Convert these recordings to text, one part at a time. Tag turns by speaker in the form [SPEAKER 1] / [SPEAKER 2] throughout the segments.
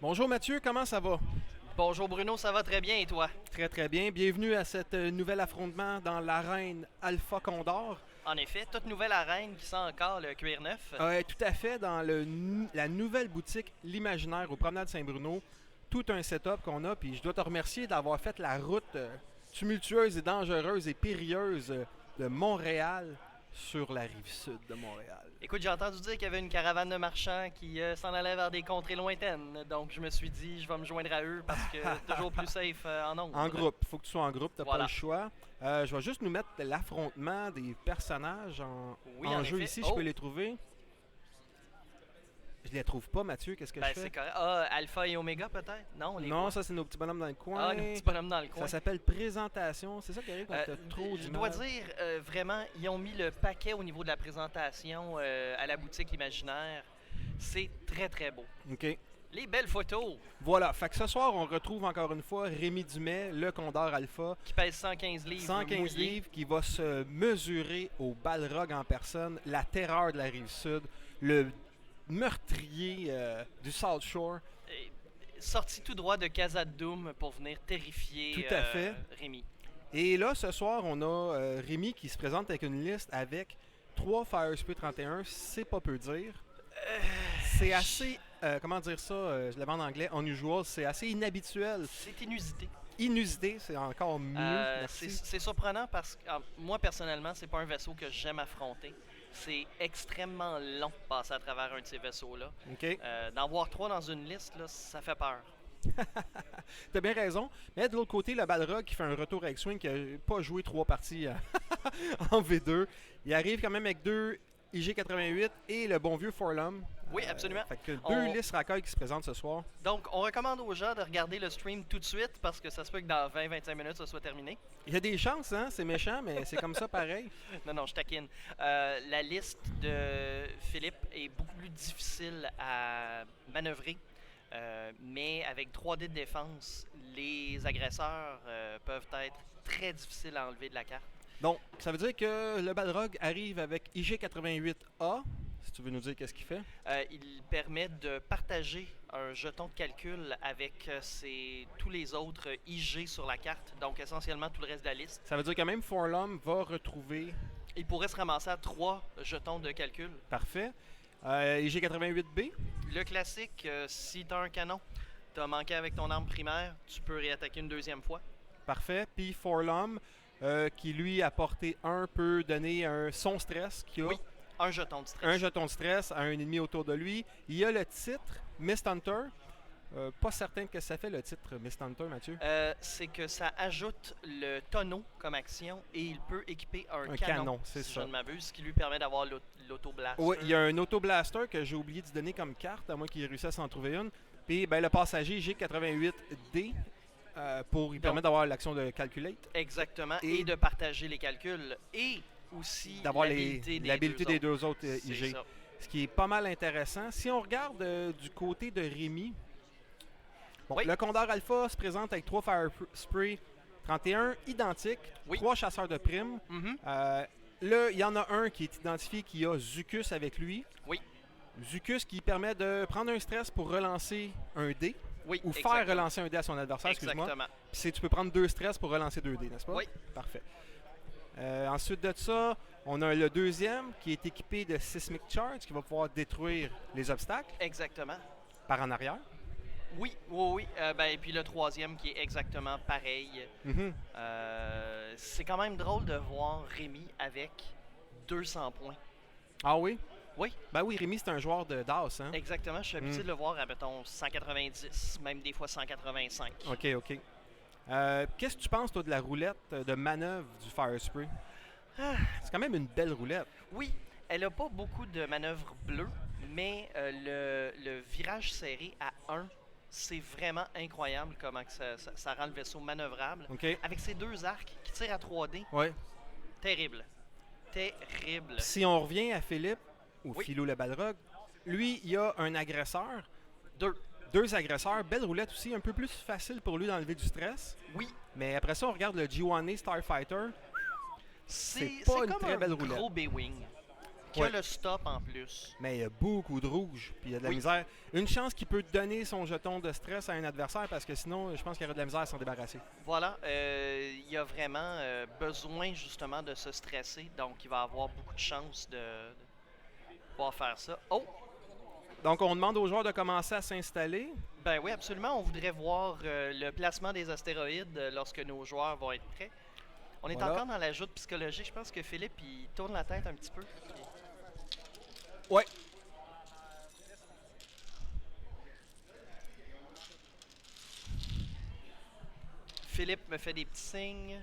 [SPEAKER 1] Bonjour Mathieu, comment ça va?
[SPEAKER 2] Bonjour Bruno, ça va très bien et toi?
[SPEAKER 1] Très très bien. Bienvenue à cet nouvel affrontement dans l'arène Alpha Condor.
[SPEAKER 2] En effet, toute nouvelle arène qui sent encore le cuir neuf.
[SPEAKER 1] Tout à fait dans la nouvelle boutique L'Imaginaire au Promenade Saint-Bruno. Tout un setup qu'on a, puis je dois te remercier d'avoir fait la route tumultueuse et dangereuse et périlleuse de Montréal sur la rive sud de Montréal.
[SPEAKER 2] Écoute, j'ai entendu dire qu'il y avait une caravane de marchands qui s'en allait vers des contrées lointaines. Donc je me suis dit, je vais me joindre à eux parce que toujours plus safe en nombre.
[SPEAKER 1] En groupe, il faut que tu sois en groupe, t'as pas
[SPEAKER 2] Voilà.
[SPEAKER 1] le choix. Je vais juste nous mettre l'affrontement des personnages
[SPEAKER 2] Oui,
[SPEAKER 1] en
[SPEAKER 2] en
[SPEAKER 1] jeu
[SPEAKER 2] effet.
[SPEAKER 1] ici, je
[SPEAKER 2] Oh.
[SPEAKER 1] peux les trouver. Je les trouve pas, Mathieu, qu'est-ce que
[SPEAKER 2] Ben
[SPEAKER 1] je
[SPEAKER 2] c'est
[SPEAKER 1] fais?
[SPEAKER 2] correct. Ah, Alpha et Oméga peut-être? Non, on les
[SPEAKER 1] Non,
[SPEAKER 2] voit.
[SPEAKER 1] ça c'est nos petits bonhommes dans le coin.
[SPEAKER 2] Ah, nos petits bonhommes dans le coin.
[SPEAKER 1] Ça s'appelle présentation, c'est ça qui arrive quand
[SPEAKER 2] Euh,
[SPEAKER 1] t'as trop
[SPEAKER 2] je dois
[SPEAKER 1] d'images.
[SPEAKER 2] dire, vraiment, ils ont mis le paquet au niveau de la présentation à la boutique Imaginaire. C'est très très beau.
[SPEAKER 1] OK.
[SPEAKER 2] Les belles photos
[SPEAKER 1] Voilà, fait que ce soir, on retrouve encore une fois Rémi Dumais, le Condor Alpha,
[SPEAKER 2] qui pèsent 115 livres.
[SPEAKER 1] 115
[SPEAKER 2] mouillés.
[SPEAKER 1] livres, qui va se mesurer au Balrog en personne, la terreur de la Rive-Sud, le meurtrier du South Shore.
[SPEAKER 2] Et sorti tout droit de Casa de Doom pour venir terrifier
[SPEAKER 1] Tout à fait.
[SPEAKER 2] Rémi.
[SPEAKER 1] Et là, ce soir, on a Rémi qui se présente avec une liste avec 3 Firespray 31, c'est pas peu dire. C'est assez, comment dire ça, je l'avais en anglais, unusual, c'est assez inhabituel.
[SPEAKER 2] C'est inusité.
[SPEAKER 1] Inusité, c'est encore mieux, merci.
[SPEAKER 2] C'est surprenant parce que moi, personnellement, c'est pas un vaisseau que j'aime affronter. C'est extrêmement long de passer à travers un de ces vaisseaux-là.
[SPEAKER 1] OK,
[SPEAKER 2] D'en voir 3 dans une liste, là, ça fait peur.
[SPEAKER 1] t'as bien raison. Mais de l'autre côté, le Balrog qui fait un retour avec Swing, qui n'a pas joué 3 parties en V2. Il arrive quand même avec 2 IG-88 et le bon vieux Forlum.
[SPEAKER 2] Oui, absolument.
[SPEAKER 1] Fait que 2
[SPEAKER 2] On-
[SPEAKER 1] listes racailles qui se présentent ce soir.
[SPEAKER 2] Donc, on recommande aux gens de regarder le stream tout de suite parce que ça se peut que dans 20-25 minutes, ça soit terminé.
[SPEAKER 1] Il y a des chances, hein, c'est méchant, mais c'est comme ça pareil.
[SPEAKER 2] Non, je taquine. La liste de Philippe est beaucoup plus difficile à manœuvrer, mais avec 3D de défense, les agresseurs peuvent être très difficiles à enlever de la carte.
[SPEAKER 1] Donc, ça veut dire que le Balrog arrive avec IG-88A, si tu veux nous dire qu'est-ce qu'il fait.
[SPEAKER 2] Il permet de partager un jeton de calcul avec tous les autres IG sur la carte, donc essentiellement tout le reste de la liste.
[SPEAKER 1] Ça veut dire que même Forlum va retrouver,
[SPEAKER 2] Il pourrait se ramasser à 3 jetons de calcul.
[SPEAKER 1] parfait, IG-88B.
[SPEAKER 2] Le classique, si tu as un canon, tu as manqué avec ton arme primaire, tu peux réattaquer une deuxième fois.
[SPEAKER 1] Parfait. Puis Forlum, qui lui a porté peut donner son stress, qui a
[SPEAKER 2] Oui, un jeton de stress.
[SPEAKER 1] un jeton de stress à un ennemi autour de lui. Il y a le titre Mist Hunter. Pas certain de que ça fait le titre Mist Hunter, Mathieu.
[SPEAKER 2] C'est que ça ajoute le tonneau comme action et il peut équiper un
[SPEAKER 1] Un
[SPEAKER 2] canon,
[SPEAKER 1] canon, c'est
[SPEAKER 2] si
[SPEAKER 1] ça.
[SPEAKER 2] je ne m'abuse, ce qui lui permet d'avoir l'auto-blast.
[SPEAKER 1] Oui, il y a un auto-blaster que j'ai oublié de donner comme carte, à moins qu'il ait réussi à s'en trouver une. Puis ben, le passager G88D, il permet d'avoir l'action de Calculate,
[SPEAKER 2] Exactement,
[SPEAKER 1] Et-
[SPEAKER 2] et de partager les calculs et aussi
[SPEAKER 1] d'avoir
[SPEAKER 2] l'habilité
[SPEAKER 1] des
[SPEAKER 2] deux autres.
[SPEAKER 1] deux autres
[SPEAKER 2] C'est
[SPEAKER 1] IG.
[SPEAKER 2] ça.
[SPEAKER 1] Ce qui est pas mal intéressant. Si on regarde du côté de Rémi, bon,
[SPEAKER 2] Oui.
[SPEAKER 1] le Condor Alpha se présente avec 3 Fire Spray 31 identiques,
[SPEAKER 2] Oui.
[SPEAKER 1] 3 chasseurs de primes.
[SPEAKER 2] Mhm.
[SPEAKER 1] Là, il y en a un qui est identifié qui a Zucus avec lui.
[SPEAKER 2] Oui.
[SPEAKER 1] Zucus qui permet de prendre un stress pour relancer un dé
[SPEAKER 2] Oui,
[SPEAKER 1] ou faire
[SPEAKER 2] exactement.
[SPEAKER 1] relancer un dé à son adversaire, excuse-moi.
[SPEAKER 2] Exactement.
[SPEAKER 1] Puis tu peux prendre 2 stress pour relancer 2 dés, n'est-ce pas?
[SPEAKER 2] Oui.
[SPEAKER 1] Parfait. Ensuite de ça, on a le deuxième qui est équipé de Seismic Charge qui va pouvoir détruire les obstacles
[SPEAKER 2] Exactement.
[SPEAKER 1] par en arrière.
[SPEAKER 2] Oui. Et puis le troisième qui est exactement pareil.
[SPEAKER 1] Mhm.
[SPEAKER 2] C'est quand même drôle de voir Rémi avec 200 points.
[SPEAKER 1] Ah oui?
[SPEAKER 2] Oui,
[SPEAKER 1] Ben oui, Rémi, c'est un joueur de DAS. Hein?
[SPEAKER 2] exactement. Je suis habitué
[SPEAKER 1] Mm.
[SPEAKER 2] de le voir à, mettons, 190, même des fois 185.
[SPEAKER 1] OK. Qu'est-ce que tu penses, toi, de la roulette de manœuvre du Fire Spray?
[SPEAKER 2] Ah.
[SPEAKER 1] C'est quand même une belle roulette.
[SPEAKER 2] Oui, elle n'a pas beaucoup de manœuvres bleues, mais le virage serré à 1, c'est vraiment incroyable comment que ça rend le vaisseau manœuvrable.
[SPEAKER 1] OK?
[SPEAKER 2] Avec ses 2 arcs qui tirent à 3D,
[SPEAKER 1] Ouais.
[SPEAKER 2] terrible. Terrible.
[SPEAKER 1] Si on revient à Philippe, ou
[SPEAKER 2] Oui.
[SPEAKER 1] Philo le Balrog, lui, il y a un agresseur.
[SPEAKER 2] 2.
[SPEAKER 1] 2 agresseurs. Belle roulette aussi, un peu plus facile pour lui d'enlever du stress.
[SPEAKER 2] Oui,
[SPEAKER 1] Mais après ça, on regarde le G1A Starfighter.
[SPEAKER 2] c'est
[SPEAKER 1] pas une
[SPEAKER 2] comme
[SPEAKER 1] très
[SPEAKER 2] un
[SPEAKER 1] belle roulette.
[SPEAKER 2] gros B-Wing. que
[SPEAKER 1] Ouais.
[SPEAKER 2] le stop en plus.
[SPEAKER 1] Mais il y a beaucoup de rouge, puis il y a de la
[SPEAKER 2] Oui.
[SPEAKER 1] misère. Une chance qu'il peut donner son jeton de stress à un adversaire, parce que sinon, je pense qu'il y aurait de la misère à s'en débarrasser.
[SPEAKER 2] Voilà, il y a vraiment besoin justement de se stresser, donc il va avoir beaucoup de chances de pouvoir faire ça. Oh,
[SPEAKER 1] Donc, on demande aux joueurs de commencer à s'installer.
[SPEAKER 2] ben oui, absolument, on voudrait voir le placement des astéroïdes lorsque nos joueurs vont être prêts. On est
[SPEAKER 1] Voilà.
[SPEAKER 2] encore dans la joute psychologique, je pense que Philippe, il tourne la tête un petit peu.
[SPEAKER 1] Ouais.
[SPEAKER 2] Philippe me fait des petits signes.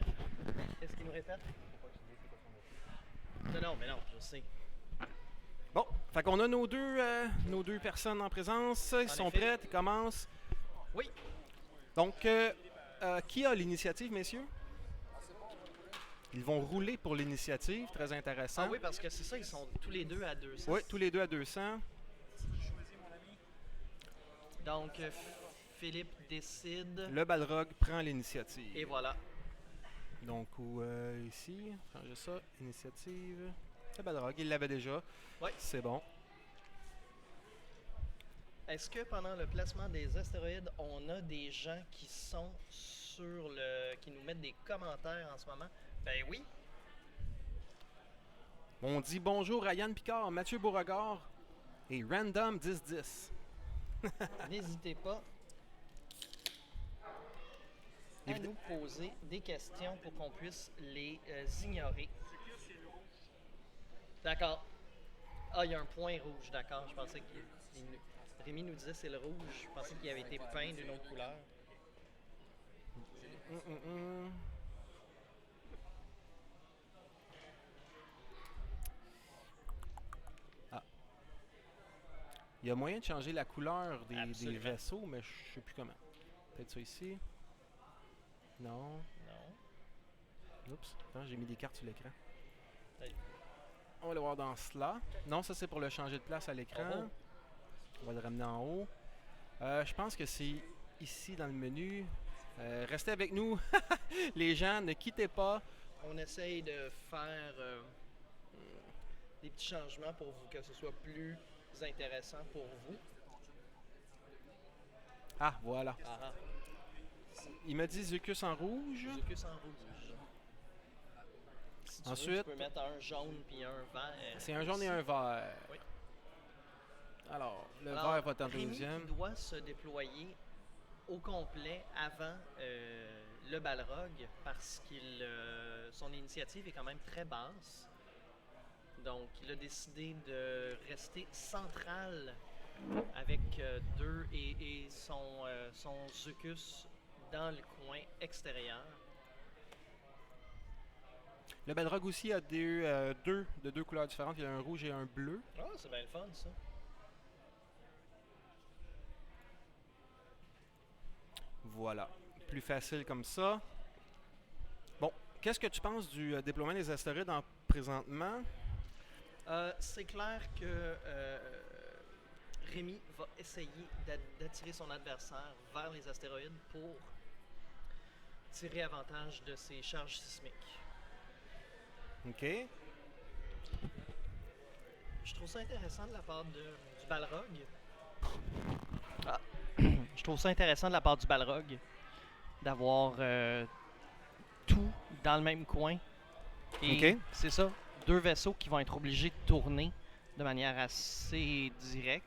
[SPEAKER 2] Qu'est-ce qu'il nous répète? Non, mais non, je sais.
[SPEAKER 1] Bon, fait qu'on a nos deux personnes en présence. Ils sont
[SPEAKER 2] effet.
[SPEAKER 1] prêts, ils commencent.
[SPEAKER 2] Oui.
[SPEAKER 1] Donc, qui a l'initiative, messieurs? Ils vont rouler pour l'initiative, très intéressant.
[SPEAKER 2] Ah oui, parce que c'est ça, ils sont tous les deux à 200.
[SPEAKER 1] Oui, tous les deux à 200.
[SPEAKER 2] Donc, Philippe décide.
[SPEAKER 1] Le Balrog prend l'initiative.
[SPEAKER 2] Et voilà.
[SPEAKER 1] Donc, ici, changer ça, initiative. Le Balrog, il l'avait déjà.
[SPEAKER 2] Ouais.
[SPEAKER 1] C'est bon.
[SPEAKER 2] Est-ce que pendant le placement des astéroïdes, on a des gens qui sont qui nous mettent des commentaires en ce moment? Ben oui.
[SPEAKER 1] On dit bonjour à Yann Picard, Mathieu Beauregard et Random 1010.
[SPEAKER 2] N'hésitez pas à
[SPEAKER 1] Évid-
[SPEAKER 2] nous poser des questions pour qu'on puisse les ignorer. D'accord. Ah, il y a un point rouge, d'accord. Je pensais que Rémi nous disait c'est le rouge. Je pensais qu'il avait été peint d'une autre couleur.
[SPEAKER 1] Ah. Il y a moyen de changer la couleur des
[SPEAKER 2] Absolument.
[SPEAKER 1] vaisseaux, mais je ne sais plus comment. Peut-être ça ici. Non.
[SPEAKER 2] Non.
[SPEAKER 1] Oups. Attends, j'ai mis des cartes sur l'écran.
[SPEAKER 2] Peut-être.
[SPEAKER 1] On va le voir dans cela. Non, ça c'est pour le changer de place à l'écran.
[SPEAKER 2] Oh, oh.
[SPEAKER 1] On va le ramener en haut. Je pense que c'est ici dans le menu. Restez avec nous. Les gens, ne quittez pas.
[SPEAKER 2] On essaye de faire des petits changements pour que ce soit plus intéressant pour vous.
[SPEAKER 1] Ah, voilà.
[SPEAKER 2] Ah, ah.
[SPEAKER 1] Il m'a dit Zucus en rouge.
[SPEAKER 2] Zucus en rouge. Si tu veux,
[SPEAKER 1] Ensuite-
[SPEAKER 2] tu peux mettre un jaune puis un vert.
[SPEAKER 1] C'est un jaune et un vert.
[SPEAKER 2] Oui.
[SPEAKER 1] Alors, le
[SPEAKER 2] Alors,
[SPEAKER 1] vert va être en
[SPEAKER 2] Rémi
[SPEAKER 1] deuxième.
[SPEAKER 2] doit se déployer au complet avant le Balrog parce qu'il son initiative est quand même très basse. Donc, il a décidé de rester central avec deux et son Zucus dans le coin extérieur.
[SPEAKER 1] Le Balrog aussi a deux couleurs différentes. Il y a un rouge et un bleu.
[SPEAKER 2] Ah, c'est bien le fun, ça.
[SPEAKER 1] Voilà. Plus facile comme ça. Bon, qu'est-ce que tu penses du déploiement des astéroïdes présentement?
[SPEAKER 2] C'est clair que Rémi va essayer d'attirer son adversaire vers les astéroïdes pour tirer avantage de ses charges sismiques.
[SPEAKER 1] OK.
[SPEAKER 2] Je trouve ça intéressant de la part du Balrog. Je trouve ça intéressant de la part du Balrog d'avoir tout dans le même coin. Et
[SPEAKER 1] OK.
[SPEAKER 2] c'est ça, deux vaisseaux qui vont être obligés de tourner de manière assez directe.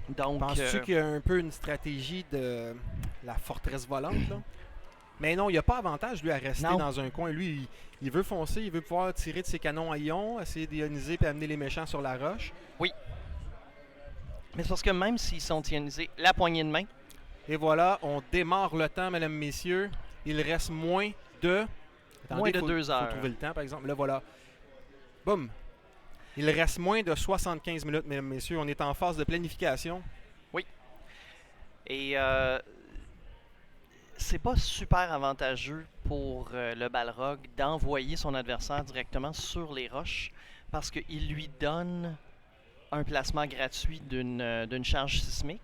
[SPEAKER 2] Donc,
[SPEAKER 1] Penses-tu qu'il y a un peu une stratégie de la forteresse volante, là? Mais non, il n'y a pas avantage, lui, à rester
[SPEAKER 2] Non.
[SPEAKER 1] dans un coin. Lui, il veut foncer, il veut pouvoir tirer de ses canons à ion, essayer d'ioniser et amener les méchants sur la roche.
[SPEAKER 2] mais c'est parce que même s'ils sont ionisés, la poignée de main,
[SPEAKER 1] Et voilà, on démarre le temps, mesdames, messieurs. Il reste moins de...
[SPEAKER 2] Moins de
[SPEAKER 1] faut-
[SPEAKER 2] 2 heures.
[SPEAKER 1] faut trouver le temps, par exemple. Là, voilà. Boum. Il reste moins de 75 minutes, mesdames, messieurs. On est en phase de planification.
[SPEAKER 2] et c'est pas super avantageux pour le Balrog d'envoyer son adversaire directement sur les roches parce qu'il lui donne un placement gratuit d'une charge sismique.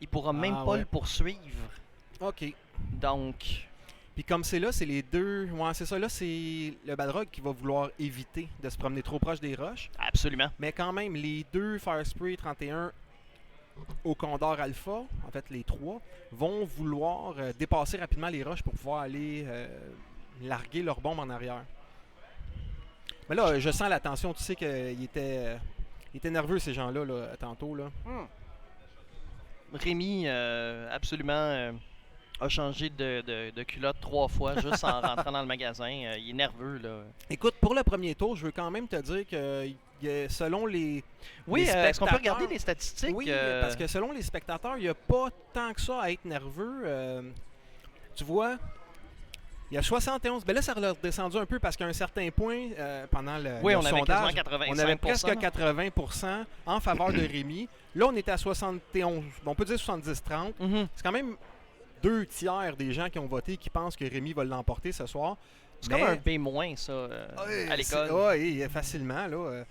[SPEAKER 2] Il pourra même
[SPEAKER 1] Ah,
[SPEAKER 2] pas
[SPEAKER 1] ouais.
[SPEAKER 2] le poursuivre.
[SPEAKER 1] OK.
[SPEAKER 2] Donc,
[SPEAKER 1] Puis comme c'est là, c'est les deux. Ouais, c'est ça. Là, c'est le Balrog qui va vouloir éviter de se promener trop proche des roches.
[SPEAKER 2] Absolument.
[SPEAKER 1] Mais quand même, les deux Firespray 31 au Condor Alpha, en fait les trois, vont vouloir dépasser rapidement les roches pour pouvoir aller larguer leur bombe en arrière. Mais là, je sens la tension. Tu sais qu'ils étaient nerveux, ces gens-là, là, tantôt. Là.
[SPEAKER 2] Rémi, absolument, a changé de culotte 3 fois juste en rentrant dans le magasin. Il est nerveux, là.
[SPEAKER 1] Écoute, pour le premier tour, je veux quand même te dire que selon les
[SPEAKER 2] Oui,
[SPEAKER 1] les
[SPEAKER 2] est-ce qu'on peut
[SPEAKER 1] spectateurs-
[SPEAKER 2] regarder les statistiques?
[SPEAKER 1] Oui, parce que selon les spectateurs, il n'y a pas tant que ça à être nerveux. Tu vois, il y a 71. Ben là, ça a redescendu un peu parce qu'à un certain point, pendant
[SPEAKER 2] Oui,
[SPEAKER 1] le
[SPEAKER 2] on avait quasiment
[SPEAKER 1] sondage,
[SPEAKER 2] 85%.
[SPEAKER 1] on avait presque 80% en faveur de Rémi. Là, on est à 71. Bon, on peut dire 70-30.
[SPEAKER 2] Mhm.
[SPEAKER 1] C'est quand même 2 tiers des gens qui ont voté qui pensent que Rémi va l'emporter ce soir.
[SPEAKER 2] C'est comme un B-, ça, à l'école.
[SPEAKER 1] Oui, facilement. Là,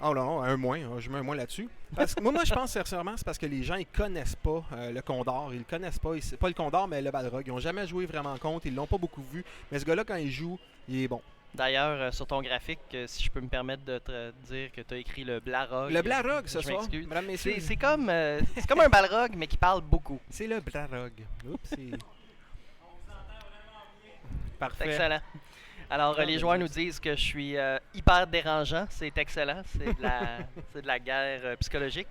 [SPEAKER 1] oh non, un moins. Je mets un moins là-dessus. Parce que moi, je pense sincèrement, c'est parce que les gens, ils connaissent pas le Condor. Ils le connaissent pas. Pas le Condor, mais le Balrog. Ils n'ont jamais joué vraiment contre. Ils l'ont pas beaucoup vu. Mais ce gars-là, quand il joue, il est bon.
[SPEAKER 2] D'ailleurs, sur ton graphique, si je peux me permettre de te dire que tu as écrit le Blarog.
[SPEAKER 1] Le Blarog, ce
[SPEAKER 2] je
[SPEAKER 1] soir.
[SPEAKER 2] m'excuse.
[SPEAKER 1] Mesdames, messieurs.
[SPEAKER 2] C'est comme un Balrog, mais qui parle beaucoup.
[SPEAKER 1] C'est le Blarog. Oups, c'est...
[SPEAKER 2] C'est
[SPEAKER 1] Parfait.
[SPEAKER 2] excellent. Alors, les joueurs nous disent que je suis hyper dérangeant. C'est excellent. C'est de la guerre psychologique.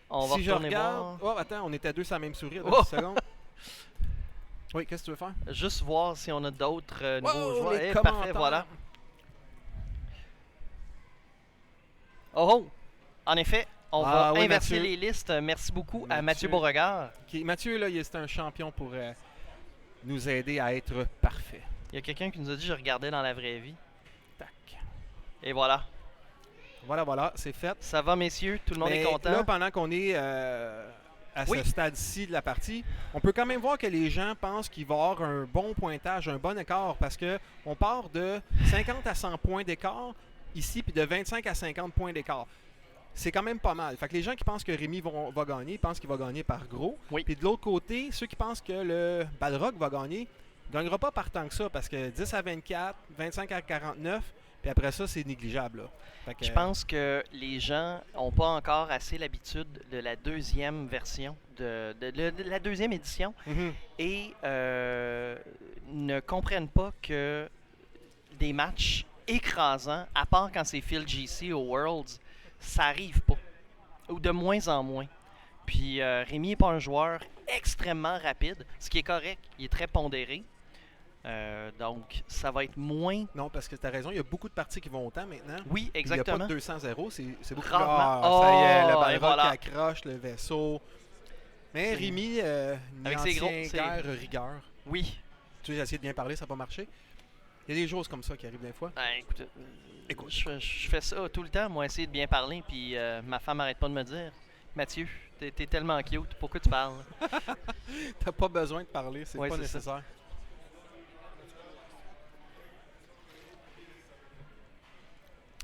[SPEAKER 2] On va
[SPEAKER 1] Si je
[SPEAKER 2] retourner
[SPEAKER 1] regarde...
[SPEAKER 2] voir.
[SPEAKER 1] Oh, attends, on était deux sur la même souris.
[SPEAKER 2] Oh!
[SPEAKER 1] 10 secondes. Oui, qu'est-ce que tu veux faire?
[SPEAKER 2] Juste voir si on a d'autres nouveaux
[SPEAKER 1] Wow,
[SPEAKER 2] joueurs.
[SPEAKER 1] les
[SPEAKER 2] Eh, parfait,
[SPEAKER 1] commentaires.
[SPEAKER 2] voilà. Oh! En effet, on va
[SPEAKER 1] oui,
[SPEAKER 2] inverser
[SPEAKER 1] Mathieu.
[SPEAKER 2] les listes. Merci beaucoup à Mathieu
[SPEAKER 1] Mathieu.
[SPEAKER 2] Beauregard.
[SPEAKER 1] Ok, Mathieu, là, c'est un champion pour nous aider à être parfait.
[SPEAKER 2] Il y a quelqu'un qui nous a dit « Je regardais dans la vraie vie
[SPEAKER 1] Tac. ».
[SPEAKER 2] Et voilà.
[SPEAKER 1] Voilà, c'est fait.
[SPEAKER 2] Ça va, messieurs? Tout le monde
[SPEAKER 1] Mais
[SPEAKER 2] est content?
[SPEAKER 1] là, pendant qu'on est à
[SPEAKER 2] Oui.
[SPEAKER 1] ce stade-ci de la partie, on peut quand même voir que les gens pensent qu'il va y avoir un bon pointage, un bon écart, parce que on part de 50 à 100 points d'écart ici, puis de 25 à 50 points d'écart. C'est quand même pas mal. Fait que les gens qui pensent que Rémi va gagner, pensent qu'il va gagner par gros.
[SPEAKER 2] Oui.
[SPEAKER 1] Puis de l'autre côté, ceux qui pensent que le Balrog va gagner, ne gagnera pas par tant que ça, parce que 10 à 24, 25 à 49, puis après ça, c'est négligeable. Là. Fait que,
[SPEAKER 2] Je pense que les gens n'ont pas encore assez l'habitude de la deuxième version, de la deuxième édition,
[SPEAKER 1] Mhm.
[SPEAKER 2] et ne comprennent pas que des matchs écrasants, à part quand c'est Phil GC au Worlds, ça arrive pas. Ou de moins en moins. Puis Rémi n'est pas un joueur extrêmement rapide, ce qui est correct. Il est très pondéré. Donc, ça va être moins...
[SPEAKER 1] Non, parce que tu as raison, il y a beaucoup de parties qui vont autant maintenant.
[SPEAKER 2] Oui,
[SPEAKER 1] Il n'y a pas
[SPEAKER 2] exactement.
[SPEAKER 1] de 200-0, c'est beaucoup
[SPEAKER 2] Rarement.
[SPEAKER 1] plus... ça y est, le
[SPEAKER 2] Oh,
[SPEAKER 1] Balrog
[SPEAKER 2] et voilà.
[SPEAKER 1] qui accroche le vaisseau. Mais
[SPEAKER 2] C'est-
[SPEAKER 1] Rémi,
[SPEAKER 2] Avec ses gros, c'est-
[SPEAKER 1] guerre rigueur.
[SPEAKER 2] Oui.
[SPEAKER 1] Tu sais, j'ai essayé de bien parler, ça n'a pas marché. Il y a des choses comme ça qui arrivent des fois.
[SPEAKER 2] Ben, écoute,
[SPEAKER 1] Écoute.
[SPEAKER 2] je fais ça tout le temps, moi, essayer de bien parler, puis ma femme arrête pas de me dire « Mathieu, t'es tellement cute, pourquoi tu parles?
[SPEAKER 1] T'as pas besoin de parler, c'est
[SPEAKER 2] Ouais,
[SPEAKER 1] pas
[SPEAKER 2] c'est ça.
[SPEAKER 1] nécessaire.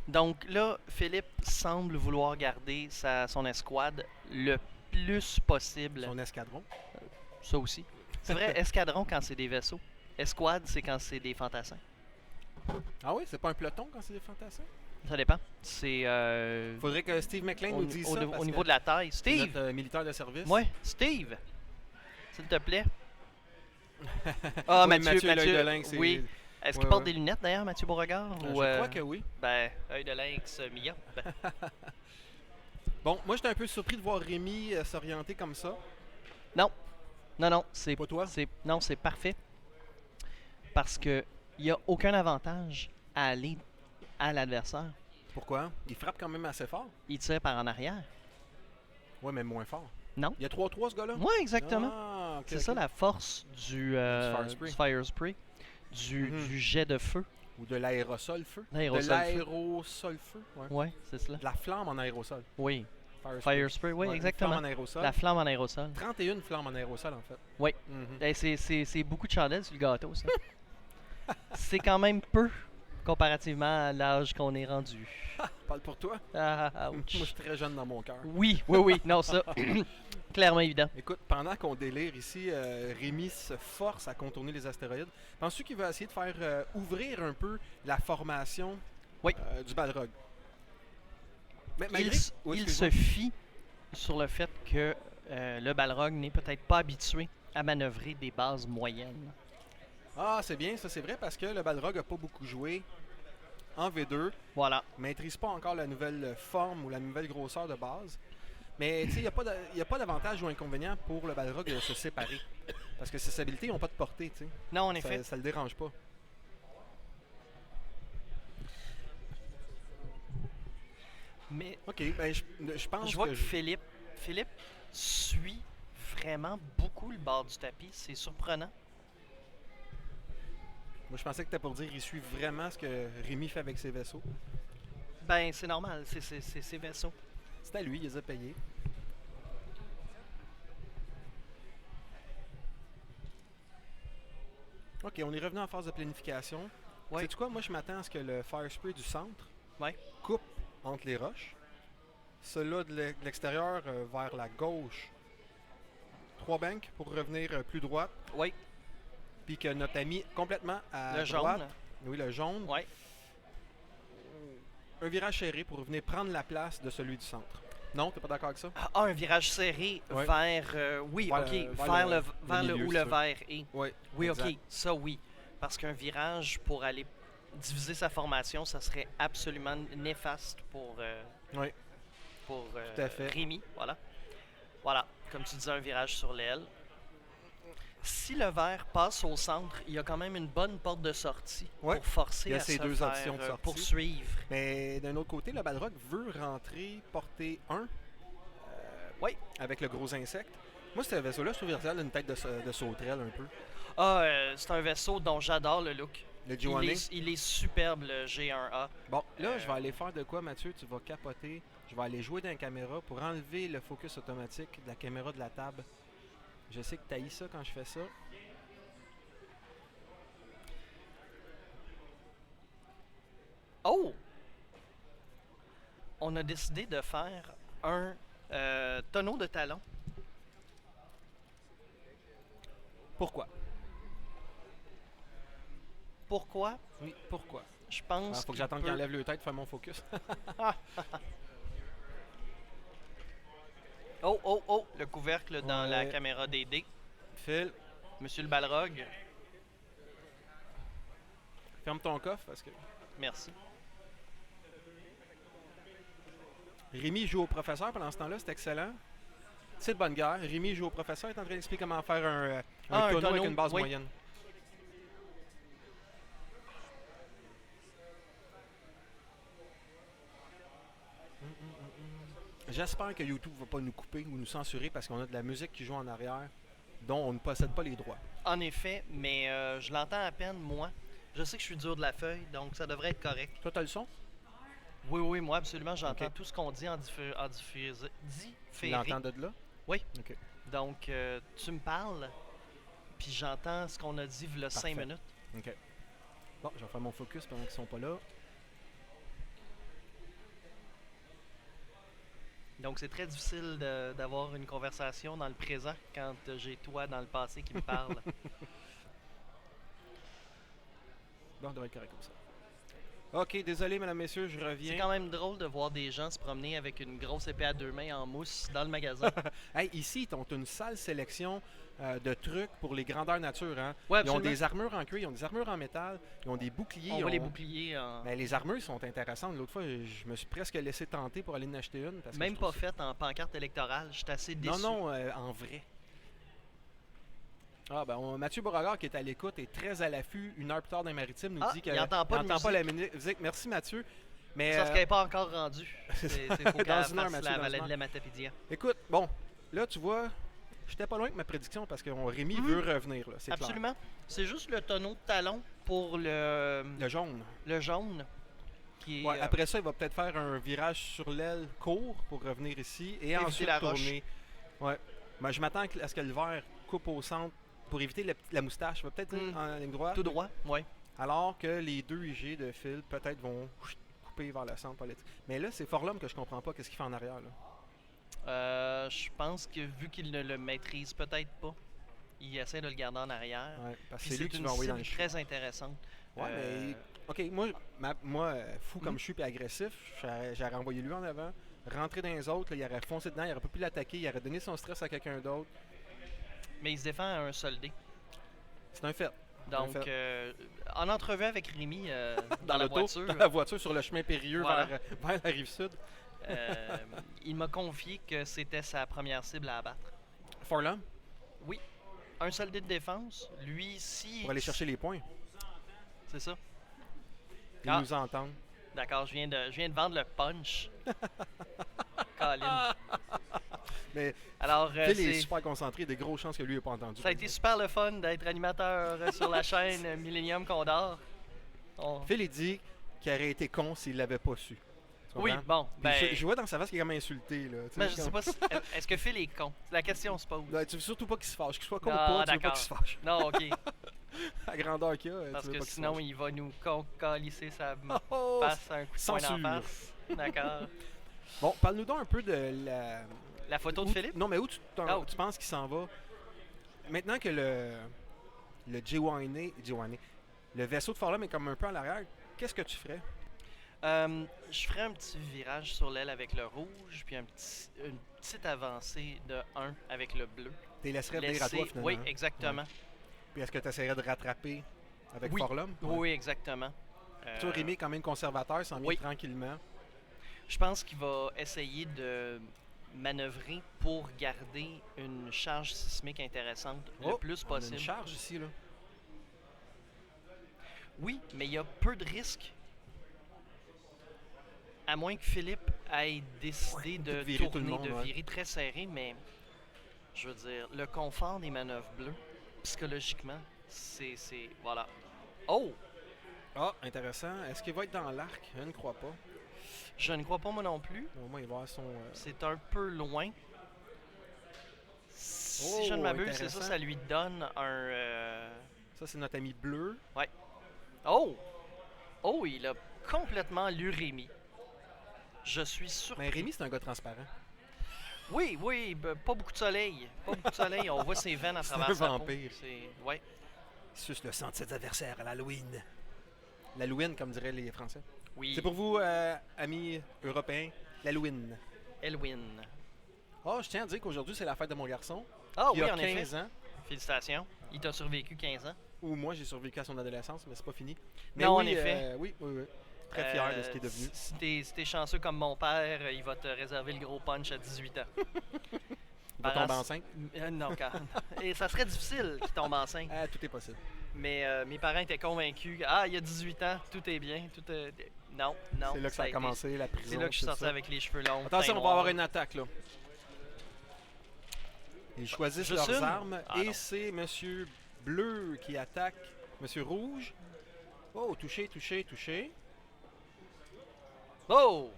[SPEAKER 2] Donc là, Philippe semble vouloir garder son escouade le plus possible.
[SPEAKER 1] Son escadron.
[SPEAKER 2] Ça aussi. C'est vrai, escadron quand c'est des vaisseaux. Escouade, c'est quand c'est des fantassins.
[SPEAKER 1] Ah oui, c'est pas un peloton quand c'est des fantassins?
[SPEAKER 2] Ça dépend. C'est
[SPEAKER 1] Faudrait que Steve McLean
[SPEAKER 2] au,
[SPEAKER 1] nous dise
[SPEAKER 2] au-
[SPEAKER 1] ça.
[SPEAKER 2] au
[SPEAKER 1] parce
[SPEAKER 2] niveau
[SPEAKER 1] que
[SPEAKER 2] de la taille.
[SPEAKER 1] c'est
[SPEAKER 2] Steve!
[SPEAKER 1] notre, militaire de service.
[SPEAKER 2] Ouais, Steve! S'il te plaît.
[SPEAKER 1] Oui, Mathieu, l'œil de lynx, c'est-
[SPEAKER 2] Oui. Est-ce
[SPEAKER 1] Ouais,
[SPEAKER 2] qu'il porte
[SPEAKER 1] ouais.
[SPEAKER 2] des lunettes d'ailleurs, Mathieu Beauregard?
[SPEAKER 1] Je
[SPEAKER 2] ou,
[SPEAKER 1] crois que oui.
[SPEAKER 2] Ben, œil de lynx, myope.
[SPEAKER 1] Bon, moi j'étais un peu surpris de voir Rémi s'orienter comme ça.
[SPEAKER 2] Non, c'est
[SPEAKER 1] Pas toi?
[SPEAKER 2] non, c'est parfait. Parce que il n'y a aucun avantage à aller à l'adversaire.
[SPEAKER 1] Pourquoi? Il frappe quand même assez fort.
[SPEAKER 2] Il tire par en arrière.
[SPEAKER 1] Ouais, mais moins fort.
[SPEAKER 2] Non.
[SPEAKER 1] Il y a 3-3 ce gars-là?
[SPEAKER 2] Oui, exactement.
[SPEAKER 1] Ah, ok,
[SPEAKER 2] C'est
[SPEAKER 1] ok.
[SPEAKER 2] ça la force du
[SPEAKER 1] Fire Spray.
[SPEAKER 2] Fire Spray, du
[SPEAKER 1] Mhm.
[SPEAKER 2] jet de feu.
[SPEAKER 1] Ou de l'aérosol feu.
[SPEAKER 2] L'aérosol
[SPEAKER 1] De
[SPEAKER 2] feu.
[SPEAKER 1] l'aérosol feu. Ouais.
[SPEAKER 2] Oui, c'est cela.
[SPEAKER 1] De la flamme en aérosol.
[SPEAKER 2] Oui,
[SPEAKER 1] Fire
[SPEAKER 2] Fire Spray, oui,
[SPEAKER 1] Ouais, une
[SPEAKER 2] exactement.
[SPEAKER 1] flamme en aérosol.
[SPEAKER 2] La flamme en aérosol.
[SPEAKER 1] 31 flammes en aérosol en fait.
[SPEAKER 2] Oui.
[SPEAKER 1] Mhm.
[SPEAKER 2] Eh, c'est beaucoup de chandelles sur le gâteau, ça. C'est quand même peu comparativement à l'âge qu'on est rendu.
[SPEAKER 1] Parle pour toi.
[SPEAKER 2] Ah,
[SPEAKER 1] Moi,
[SPEAKER 2] ouch.
[SPEAKER 1] je suis très jeune dans mon cœur.
[SPEAKER 2] Oui, non, ça. clairement évident.
[SPEAKER 1] Écoute, pendant qu'on délire ici, Rémi se force à contourner les astéroïdes. Penses-tu qu'il va essayer de faire ouvrir un peu la formation
[SPEAKER 2] Oui.
[SPEAKER 1] Du Balrog? Mais
[SPEAKER 2] Il,
[SPEAKER 1] malgré... Oui,
[SPEAKER 2] il
[SPEAKER 1] excuse-moi.
[SPEAKER 2] se fie sur le fait que le Balrog n'est peut-être pas habitué à manœuvrer des bases moyennes.
[SPEAKER 1] Ah, c'est bien, ça c'est vrai, parce que le Balrog a pas beaucoup joué en V2,
[SPEAKER 2] Voilà.
[SPEAKER 1] maîtrise pas encore la nouvelle forme ou la nouvelle grosseur de base. Mais tu sais, il n'y a pas d'avantage ou inconvénient pour le Balrog de se séparer. Parce que ses habiletés n'ont pas de portée, tu sais.
[SPEAKER 2] Non, en effet.
[SPEAKER 1] Ça le dérange pas.
[SPEAKER 2] Mais
[SPEAKER 1] Ok, ben je pense
[SPEAKER 2] je vois
[SPEAKER 1] que...
[SPEAKER 2] que Philippe suit vraiment beaucoup le bord du tapis. C'est surprenant.
[SPEAKER 1] Moi, je pensais que t'étais pour dire qu'il suit vraiment ce que Rémi fait avec ses vaisseaux.
[SPEAKER 2] Ben, c'est normal. C'est ses vaisseaux.
[SPEAKER 1] C'est à lui, il les a payés. Ok, on est revenu en phase de planification.
[SPEAKER 2] Ouais.
[SPEAKER 1] Sais-tu quoi? Moi, je m'attends à ce que le Fire Spray du centre
[SPEAKER 2] Ouais.
[SPEAKER 1] coupe entre les roches. Celui-là de l'extérieur vers la gauche. 3 banks pour revenir plus droite.
[SPEAKER 2] Oui.
[SPEAKER 1] Puis que notre ami complètement à
[SPEAKER 2] Le
[SPEAKER 1] droite.
[SPEAKER 2] jaune.
[SPEAKER 1] Oui, le jaune.
[SPEAKER 2] Ouais.
[SPEAKER 1] Un virage serré pour venir prendre la place de celui du centre. Non, t'es pas d'accord avec ça?
[SPEAKER 2] Ah, un virage serré
[SPEAKER 1] Ouais.
[SPEAKER 2] vers. Oui,
[SPEAKER 1] Vers
[SPEAKER 2] ok.
[SPEAKER 1] le- vers
[SPEAKER 2] Vers
[SPEAKER 1] le-
[SPEAKER 2] vers
[SPEAKER 1] le
[SPEAKER 2] le
[SPEAKER 1] milieu,
[SPEAKER 2] où
[SPEAKER 1] si
[SPEAKER 2] le
[SPEAKER 1] tu veux.
[SPEAKER 2] vert est.
[SPEAKER 1] Oui.
[SPEAKER 2] Oui,
[SPEAKER 1] exact.
[SPEAKER 2] ok. Ça, oui. Parce qu'un virage pour aller diviser sa formation, ça serait absolument néfaste pour,
[SPEAKER 1] Oui. Tout à fait.
[SPEAKER 2] Rémi. Voilà. Voilà. Comme tu disais, un virage sur l'aile. Si le vert passe au centre, il y a quand même une bonne porte de sortie
[SPEAKER 1] Ouais.
[SPEAKER 2] pour forcer
[SPEAKER 1] Il y a
[SPEAKER 2] à
[SPEAKER 1] ces
[SPEAKER 2] se
[SPEAKER 1] deux
[SPEAKER 2] faire
[SPEAKER 1] options de sortie.
[SPEAKER 2] poursuivre.
[SPEAKER 1] Mais d'un autre côté, le Balrog veut rentrer portée 1
[SPEAKER 2] Oui.
[SPEAKER 1] avec le gros insecte. Moi, ce vaisseau-là, je trouve qu'il ressemble à une tête de sauterelle un peu.
[SPEAKER 2] Ah, c'est un vaisseau dont j'adore le look.
[SPEAKER 1] Le
[SPEAKER 2] Il
[SPEAKER 1] Joanné.
[SPEAKER 2] est superbe, le G1A.
[SPEAKER 1] Bon, là, je vais aller faire de quoi, Mathieu? Tu vas capoter. Je vais aller jouer dans la caméra pour enlever le focus automatique de la caméra de la table. Je sais que tu haïs ça quand je fais ça.
[SPEAKER 2] Oh! On a décidé de faire un tonneau de talon.
[SPEAKER 1] Pourquoi?
[SPEAKER 2] Pourquoi?
[SPEAKER 1] Oui, pourquoi?
[SPEAKER 2] Je
[SPEAKER 1] Il
[SPEAKER 2] pense
[SPEAKER 1] faut que
[SPEAKER 2] qu'il
[SPEAKER 1] j'attende qu'il
[SPEAKER 2] peut-
[SPEAKER 1] enlève le tête pour faire mon focus.
[SPEAKER 2] Oh, oh, oh! Le couvercle dans la
[SPEAKER 1] Ouais.
[SPEAKER 2] caméra des dés.
[SPEAKER 1] Phil,
[SPEAKER 2] Monsieur le Balrog,
[SPEAKER 1] ferme ton coffre parce que
[SPEAKER 2] merci.
[SPEAKER 1] Rémi joue au professeur pendant ce temps-là, c'est excellent. C'est de bonne guerre. Rémi joue au professeur, il est en train d'expliquer comment faire un tonneau avec une base
[SPEAKER 2] oui.
[SPEAKER 1] moyenne. J'espère que YouTube ne va pas nous couper ou nous censurer parce qu'on a de la musique qui joue en arrière dont on ne possède pas les droits.
[SPEAKER 2] En effet, mais je l'entends à peine, moi. Je sais que je suis dur de la feuille, donc ça devrait être correct.
[SPEAKER 1] Toi, t'as le son?
[SPEAKER 2] Oui, oui, moi, absolument, j'entends
[SPEAKER 1] Ok.
[SPEAKER 2] tout ce qu'on dit en
[SPEAKER 1] Tu
[SPEAKER 2] différé.
[SPEAKER 1] l'entends de là?
[SPEAKER 2] Oui.
[SPEAKER 1] Ok.
[SPEAKER 2] Donc, tu me parles, puis j'entends ce qu'on a dit il y a 5
[SPEAKER 1] Parfait.
[SPEAKER 2] minutes.
[SPEAKER 1] Ok. Bon, je vais faire mon focus pendant qu'ils sont pas là.
[SPEAKER 2] Donc, c'est très difficile d'avoir une conversation dans le présent quand j'ai toi dans le passé qui me parle.
[SPEAKER 1] Bon, ça devrait être correct comme ça. Ok, désolé, mesdames, messieurs, je
[SPEAKER 2] C'est
[SPEAKER 1] reviens.
[SPEAKER 2] quand même drôle de voir des gens se promener avec une grosse épée à 2 mains en mousse dans le magasin.
[SPEAKER 1] Hey, ici, ils ont une sale sélection de trucs pour les grandeurs nature. Hein?
[SPEAKER 2] Ouais,
[SPEAKER 1] Ils ont
[SPEAKER 2] absolument.
[SPEAKER 1] des armures en cuir, ils ont des armures en métal, ils ont des boucliers.
[SPEAKER 2] On
[SPEAKER 1] ils
[SPEAKER 2] voit
[SPEAKER 1] ont-
[SPEAKER 2] les boucliers en...
[SPEAKER 1] Ben, les armures sont intéressantes. L'autre fois, je me suis presque laissé tenter pour aller en acheter une. Parce que
[SPEAKER 2] Même
[SPEAKER 1] je
[SPEAKER 2] pas
[SPEAKER 1] trouve ça-
[SPEAKER 2] fait en pancarte électorale. J'étais assez déçu.
[SPEAKER 1] Non, non, en vrai. Ah, ben, Mathieu Beauregard, qui est à l'écoute, est très à l'affût. Une heure plus tard dans les maritimes, nous
[SPEAKER 2] Ah,
[SPEAKER 1] dit
[SPEAKER 2] il
[SPEAKER 1] qu'il
[SPEAKER 2] entend pas de
[SPEAKER 1] la musique. Merci, Mathieu. Mais,
[SPEAKER 2] Sauf qu'elle n'est pas encore rendue. C'est faut
[SPEAKER 1] Dans
[SPEAKER 2] qu'elle
[SPEAKER 1] une heure,
[SPEAKER 2] fasse
[SPEAKER 1] Mathieu,
[SPEAKER 2] la
[SPEAKER 1] dans une
[SPEAKER 2] valette
[SPEAKER 1] heure.
[SPEAKER 2] de la Matapédia.
[SPEAKER 1] écoute, bon, là, tu vois, j'étais pas loin avec ma prédiction parce que Rémi
[SPEAKER 2] Mhm.
[SPEAKER 1] veut revenir, là, c'est clair.
[SPEAKER 2] Absolument. C'est juste le tonneau de talon pour le
[SPEAKER 1] jaune.
[SPEAKER 2] jaune. Qui est,
[SPEAKER 1] Ouais, après ça, il va peut-être faire un virage sur l'aile court pour revenir ici et
[SPEAKER 2] Éviter
[SPEAKER 1] ensuite
[SPEAKER 2] la roche.
[SPEAKER 1] tourner. Ouais. Mais je m'attends à ce que le vert coupe au centre pour éviter la moustache. Il va peut-être
[SPEAKER 2] Mm.
[SPEAKER 1] en ligne droite.
[SPEAKER 2] tout droit. Oui.
[SPEAKER 1] Alors que les deux IG de fil peut-être vont couper vers le centre. Mais là, c'est Forlum que je comprends pas. Qu'est-ce qu'il fait en arrière là?
[SPEAKER 2] Je pense que vu qu'il ne le maîtrise peut-être pas, il essaie de le garder en arrière.
[SPEAKER 1] Ouais, parce que
[SPEAKER 2] Puis
[SPEAKER 1] c'est lui
[SPEAKER 2] c'est
[SPEAKER 1] qui
[SPEAKER 2] une
[SPEAKER 1] va envoyer dans le
[SPEAKER 2] cible
[SPEAKER 1] chute.
[SPEAKER 2] très intéressante.
[SPEAKER 1] Ouais,
[SPEAKER 2] Euh,
[SPEAKER 1] mais. Ok, moi, fou comme
[SPEAKER 2] Mhm.
[SPEAKER 1] je suis et agressif, j'aurais envoyé lui en avant, rentré dans les autres, là, il aurait foncé dedans, il aurait pas pu l'attaquer, il aurait donné son stress à quelqu'un d'autre.
[SPEAKER 2] mais il se défend à un seul dé.
[SPEAKER 1] C'est un fait. C'est un
[SPEAKER 2] Donc,
[SPEAKER 1] fait.
[SPEAKER 2] en entrevue avec Rémi dans la
[SPEAKER 1] l'auto,
[SPEAKER 2] voiture,
[SPEAKER 1] dans la voiture sur le chemin périlleux
[SPEAKER 2] Voilà.
[SPEAKER 1] vers la rive sud.
[SPEAKER 2] euh, il m'a confié que c'était sa première cible à abattre.
[SPEAKER 1] Forlum,
[SPEAKER 2] Oui, un seul dé de défense. Lui, si.
[SPEAKER 1] pour aller chercher les points.
[SPEAKER 2] C'est ça.
[SPEAKER 1] Ils
[SPEAKER 2] Ah.
[SPEAKER 1] nous entendent.
[SPEAKER 2] D'accord, je viens de vendre le punch. Colin.
[SPEAKER 1] Mais
[SPEAKER 2] Alors,
[SPEAKER 1] Phil est
[SPEAKER 2] c'est.
[SPEAKER 1] super concentré, il y a de grosses chances que lui n'ait pas entendu.
[SPEAKER 2] Ça a été super le fun d'être animateur sur la chaîne Millennium Condor.
[SPEAKER 1] Phil, il dit qu'il aurait été con s'il l'avait pas su. Tu
[SPEAKER 2] Oui,
[SPEAKER 1] comprends?
[SPEAKER 2] bon,
[SPEAKER 1] Puis
[SPEAKER 2] ben.
[SPEAKER 1] je vois dans sa face qu'il est comme insulté. Là, tu sais,
[SPEAKER 2] Mais je sais pas si. Est-ce que Phil est con? La question se pose.
[SPEAKER 1] Ouais, tu veux surtout pas qu'il se fâche. Qu'il soit con ou
[SPEAKER 2] Ah,
[SPEAKER 1] pas, tu veux pas
[SPEAKER 2] d'accord.
[SPEAKER 1] qu'il se fâche.
[SPEAKER 2] Non, ok.
[SPEAKER 1] La grandeur qu'il a,
[SPEAKER 2] Parce
[SPEAKER 1] tu veux
[SPEAKER 2] que
[SPEAKER 1] pas qu'il se
[SPEAKER 2] sinon,
[SPEAKER 1] fâche.
[SPEAKER 2] il va nous calisser sa
[SPEAKER 1] Oh,
[SPEAKER 2] face un coup de poing
[SPEAKER 1] censure.
[SPEAKER 2] d'en face. D'accord.
[SPEAKER 1] Bon, parle-nous donc un peu de la...
[SPEAKER 2] La photo de
[SPEAKER 1] où-
[SPEAKER 2] Philippe?
[SPEAKER 1] Non, mais où
[SPEAKER 2] Oh.
[SPEAKER 1] tu penses qu'il s'en va? Maintenant que le G1A, le vaisseau de Forlum est comme un peu en arrière, qu'est-ce que tu ferais?
[SPEAKER 2] Je ferais un petit virage sur l'aile avec le rouge, puis une petite avancée de 1 avec le bleu.
[SPEAKER 1] Tu les laisserais venir à toi, finalement.
[SPEAKER 2] Oui,
[SPEAKER 1] hein?
[SPEAKER 2] exactement.
[SPEAKER 1] Puis est-ce que tu essaierais de rattraper avec
[SPEAKER 2] Oui.
[SPEAKER 1] Forlum?
[SPEAKER 2] Oui, exactement.
[SPEAKER 1] Toi, Rémi, est quand même conservateur, s'en vient
[SPEAKER 2] oui.
[SPEAKER 1] tranquillement.
[SPEAKER 2] Je pense qu'il va essayer de manœuvrer pour garder une charge sismique intéressante le plus
[SPEAKER 1] On a
[SPEAKER 2] possible.
[SPEAKER 1] une charge ici, là.
[SPEAKER 2] Oui, mais il y a peu de risques. À moins que Philippe ait décidé de
[SPEAKER 1] virer tout le
[SPEAKER 2] tourner,
[SPEAKER 1] monde,
[SPEAKER 2] de
[SPEAKER 1] ouais.
[SPEAKER 2] virer très serré, mais je veux dire, le confort des manœuvres bleues, psychologiquement, c'est voilà. Oh!
[SPEAKER 1] Ah, intéressant. Est-ce qu'il va être dans l'arc? Je ne crois pas.
[SPEAKER 2] Je ne crois pas moi non plus.
[SPEAKER 1] Au moins, il va avoir son...
[SPEAKER 2] C'est un peu loin. Si
[SPEAKER 1] Oh,
[SPEAKER 2] je ne m'abuse, c'est
[SPEAKER 1] intéressant.
[SPEAKER 2] ça lui donne un...
[SPEAKER 1] Ça, c'est notre ami bleu.
[SPEAKER 2] Oh! Oh, il a complètement lu Rémi. Je suis surpris.
[SPEAKER 1] Mais Rémi, c'est un gars transparent.
[SPEAKER 2] Oui, pas beaucoup de soleil. Pas beaucoup de soleil. On voit ses veines à
[SPEAKER 1] C'est
[SPEAKER 2] travers
[SPEAKER 1] un
[SPEAKER 2] sa
[SPEAKER 1] vampire.
[SPEAKER 2] peau. C'est... Ouais.
[SPEAKER 1] Il suce le sang de ses adversaires à l'Halloween. L'Halloween, comme diraient les Français.
[SPEAKER 2] Oui.
[SPEAKER 1] C'est pour vous, amis européens, l'Halloween.
[SPEAKER 2] Elwin.
[SPEAKER 1] Oh, je tiens à dire qu'aujourd'hui, c'est la fête de mon garçon.
[SPEAKER 2] Ah
[SPEAKER 1] qui
[SPEAKER 2] oui,
[SPEAKER 1] a
[SPEAKER 2] en
[SPEAKER 1] 15
[SPEAKER 2] effet.
[SPEAKER 1] ans.
[SPEAKER 2] Félicitations. Il t'a survécu 15 ans.
[SPEAKER 1] Ou moi, j'ai survécu à son adolescence, mais c'est pas fini.
[SPEAKER 2] Non,
[SPEAKER 1] oui,
[SPEAKER 2] en effet.
[SPEAKER 1] oui. Très fier de ce qu'il est devenu.
[SPEAKER 2] Si t'es chanceux comme mon père, il va te réserver le gros punch à 18 ans.
[SPEAKER 1] Il va tomber enceinte.
[SPEAKER 2] Non, et ça serait difficile qu'il tombe enceinte.
[SPEAKER 1] Ah, tout est possible.
[SPEAKER 2] Mais mes parents étaient convaincus. Ah, il y a 18 ans, tout est bien. Non.
[SPEAKER 1] C'est là que ça a commencé, la prison.
[SPEAKER 2] C'est là que je suis
[SPEAKER 1] tout
[SPEAKER 2] sorti
[SPEAKER 1] ça.
[SPEAKER 2] avec les cheveux longs.
[SPEAKER 1] Attention,
[SPEAKER 2] teint
[SPEAKER 1] on va avoir
[SPEAKER 2] noir.
[SPEAKER 1] une attaque, là. Ils choisissent
[SPEAKER 2] Juste
[SPEAKER 1] leurs
[SPEAKER 2] une?
[SPEAKER 1] armes
[SPEAKER 2] Ah,
[SPEAKER 1] et
[SPEAKER 2] non.
[SPEAKER 1] c'est Monsieur Bleu qui attaque Monsieur Rouge. Oh, touché.
[SPEAKER 2] Oh!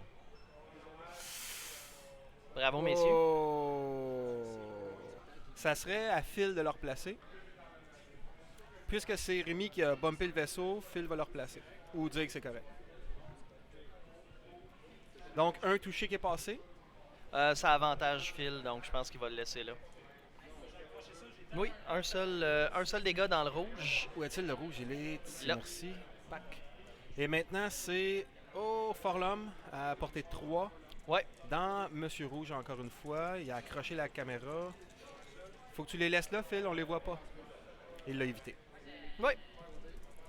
[SPEAKER 2] Bravo, messieurs.
[SPEAKER 1] Oh! Ça serait à Phil de leur placer. Puisque c'est Rémi qui a bumpé le vaisseau, Phil va leur placer. Ou dire que c'est correct. Donc, un touché qui est passé.
[SPEAKER 2] Ça avantage Phil, donc je pense qu'il va le laisser là. Oui, un seul dégât dans le rouge.
[SPEAKER 1] Où est-il le rouge? Il est ici.
[SPEAKER 2] Là.
[SPEAKER 1] Merci. Pac. Et maintenant, c'est Forlum à portée de 3.
[SPEAKER 2] Ouais.
[SPEAKER 1] Dans Monsieur Rouge, encore une fois. Il a accroché la caméra. Faut que tu les laisses là, Phil, on les voit pas. Il l'a évité.
[SPEAKER 2] Oui.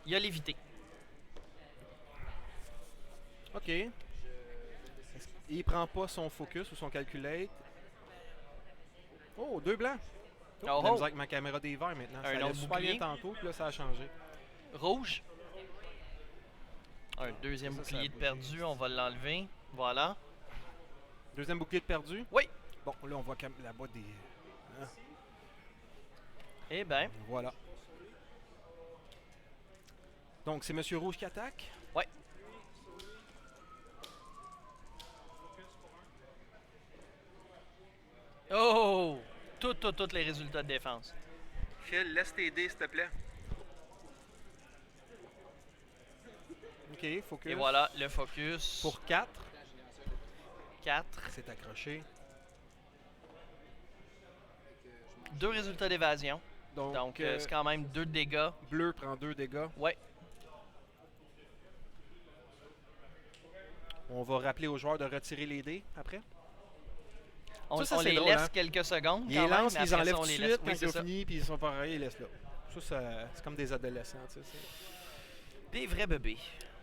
[SPEAKER 2] Il a l'évité.
[SPEAKER 1] OK. Il prend pas son focus ou son calculate. Oh, 2 blancs. Oh,
[SPEAKER 2] Oh,
[SPEAKER 1] j'ai la
[SPEAKER 2] oh.
[SPEAKER 1] misère avec ma caméra des verts maintenant.
[SPEAKER 2] Un
[SPEAKER 1] Ça allait
[SPEAKER 2] autre
[SPEAKER 1] super bien
[SPEAKER 2] bouclier.
[SPEAKER 1] tantôt, puis là, ça a changé.
[SPEAKER 2] Rouge. Un deuxième
[SPEAKER 1] Ça, ça
[SPEAKER 2] bouclier
[SPEAKER 1] a
[SPEAKER 2] de
[SPEAKER 1] bougé.
[SPEAKER 2] perdu, on va l'enlever. Voilà.
[SPEAKER 1] Deuxième bouclier de perdu.
[SPEAKER 2] Oui.
[SPEAKER 1] Bon, là, on voit là-bas des... Ah,
[SPEAKER 2] Eh ben,
[SPEAKER 1] voilà. Donc, c'est Monsieur Rouge qui attaque.
[SPEAKER 2] ouais. Oh! Tous les résultats de défense.
[SPEAKER 1] Phil, laisse tes dés, s'il te plaît. OK, focus.
[SPEAKER 2] Et voilà, le focus.
[SPEAKER 1] Pour 4.
[SPEAKER 2] 4.
[SPEAKER 1] C'est accroché.
[SPEAKER 2] 2 résultats d'évasion. Donc, c'est quand même 2 dégâts.
[SPEAKER 1] Bleu prend 2 dégâts.
[SPEAKER 2] Ouais.
[SPEAKER 1] On va rappeler aux joueurs de retirer les dés après.
[SPEAKER 2] On
[SPEAKER 1] Ça, c'est
[SPEAKER 2] les
[SPEAKER 1] drôle,
[SPEAKER 2] laisse
[SPEAKER 1] hein.
[SPEAKER 2] quelques secondes.
[SPEAKER 1] Ils
[SPEAKER 2] quand
[SPEAKER 1] les
[SPEAKER 2] même,
[SPEAKER 1] lancent,
[SPEAKER 2] mais
[SPEAKER 1] ils
[SPEAKER 2] après
[SPEAKER 1] enlèvent
[SPEAKER 2] ça,
[SPEAKER 1] tout
[SPEAKER 2] on
[SPEAKER 1] de
[SPEAKER 2] les
[SPEAKER 1] suite,
[SPEAKER 2] laisse.
[SPEAKER 1] quand
[SPEAKER 2] Oui,
[SPEAKER 1] ils
[SPEAKER 2] c'est
[SPEAKER 1] ont
[SPEAKER 2] ça.
[SPEAKER 1] fini, puis ils sont pareils, ils laissent là. Ça, c'est comme des adolescents, tu sais.
[SPEAKER 2] Des vrais bébés.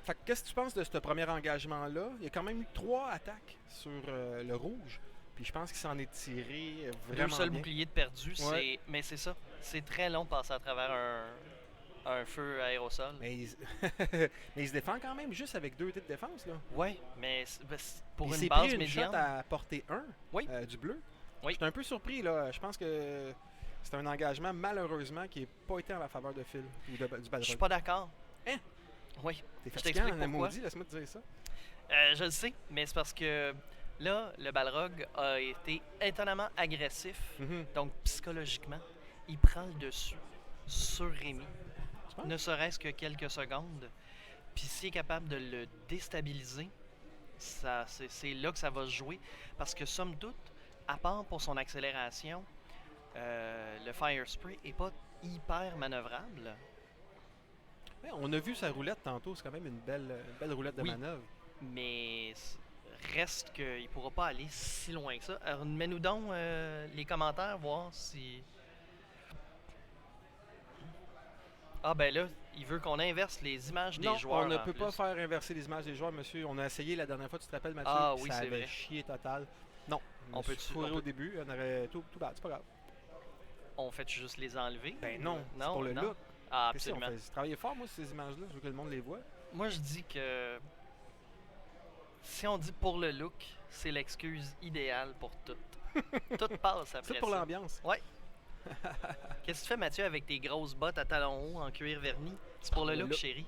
[SPEAKER 1] Fait que qu'est-ce que tu penses de ce premier engagement-là? Il y a quand même eu 3 attaques sur le rouge. Puis je pense qu'il s'en est tiré
[SPEAKER 2] 2
[SPEAKER 1] vraiment
[SPEAKER 2] seuls
[SPEAKER 1] bien.
[SPEAKER 2] boucliers de perdus.
[SPEAKER 1] Ouais.
[SPEAKER 2] Mais c'est ça. C'est très long de passer à travers un feu aérosol.
[SPEAKER 1] Mais il se défend quand même juste avec 2 dés de défense, là.
[SPEAKER 2] Ouais, mais pour
[SPEAKER 1] Il
[SPEAKER 2] une
[SPEAKER 1] s'est
[SPEAKER 2] base
[SPEAKER 1] pris une
[SPEAKER 2] médiane.
[SPEAKER 1] shot à portée 1
[SPEAKER 2] Oui.
[SPEAKER 1] du bleu.
[SPEAKER 2] Oui.
[SPEAKER 1] J'étais un peu surpris, là. Je pense que c'est un engagement, malheureusement, qui n'a pas été en la faveur de Phil ou du
[SPEAKER 2] Je
[SPEAKER 1] Balrog.
[SPEAKER 2] suis pas d'accord.
[SPEAKER 1] Hein?
[SPEAKER 2] Oui.
[SPEAKER 1] T'es
[SPEAKER 2] je
[SPEAKER 1] fatiguant,
[SPEAKER 2] t'explique
[SPEAKER 1] un
[SPEAKER 2] pourquoi.
[SPEAKER 1] maudit, laisse-moi te dire ça.
[SPEAKER 2] Je le sais, mais c'est parce que là, le Balrog a été étonnamment agressif.
[SPEAKER 1] Mhm.
[SPEAKER 2] Donc, psychologiquement, il prend le dessus sur Rémi,
[SPEAKER 1] Tu penses?
[SPEAKER 2] ne serait-ce que quelques secondes. Puis s'il est capable de le déstabiliser, c'est là que ça va se jouer. Parce que, somme toute, à part pour son accélération, le Fire Spray n'est pas hyper manœuvrable.
[SPEAKER 1] Ouais, on a vu sa roulette tantôt, c'est quand même une belle roulette de
[SPEAKER 2] Oui.
[SPEAKER 1] manœuvre.
[SPEAKER 2] Mais reste qu'il ne pourra pas aller si loin que ça. Alors, mets-nous donc les commentaires, voir si... Ah ben là, il veut qu'on inverse les images
[SPEAKER 1] Non,
[SPEAKER 2] des joueurs.
[SPEAKER 1] on ne
[SPEAKER 2] en
[SPEAKER 1] peut pas
[SPEAKER 2] plus.
[SPEAKER 1] faire inverser les images des joueurs, monsieur. On a essayé la dernière fois, tu te rappelles, Mathieu?
[SPEAKER 2] Ah
[SPEAKER 1] puis
[SPEAKER 2] oui,
[SPEAKER 1] ça
[SPEAKER 2] c'est
[SPEAKER 1] avait
[SPEAKER 2] vrai.
[SPEAKER 1] chié total. Non,
[SPEAKER 2] On peut
[SPEAKER 1] fourré au début, on aurait tout bad, c'est pas grave.
[SPEAKER 2] On fait juste les enlever?
[SPEAKER 1] Ben non, c'est
[SPEAKER 2] non
[SPEAKER 1] pour le
[SPEAKER 2] non.
[SPEAKER 1] look.
[SPEAKER 2] Ah,
[SPEAKER 1] Qu'est-ce qu'on
[SPEAKER 2] absolument.
[SPEAKER 1] fait? J'ai travaillé fort, moi, sur ces images-là. Je veux que le monde les voit.
[SPEAKER 2] Moi, je dis que si on dit pour le look, c'est l'excuse idéale pour tout. Tout passe après
[SPEAKER 1] C'est pour
[SPEAKER 2] ça.
[SPEAKER 1] l'ambiance.
[SPEAKER 2] Qu'est-ce que tu fais, Mathieu, avec tes grosses bottes à talons hauts en cuir verni? C'est pour le
[SPEAKER 1] Le
[SPEAKER 2] look,
[SPEAKER 1] look.
[SPEAKER 2] chérie.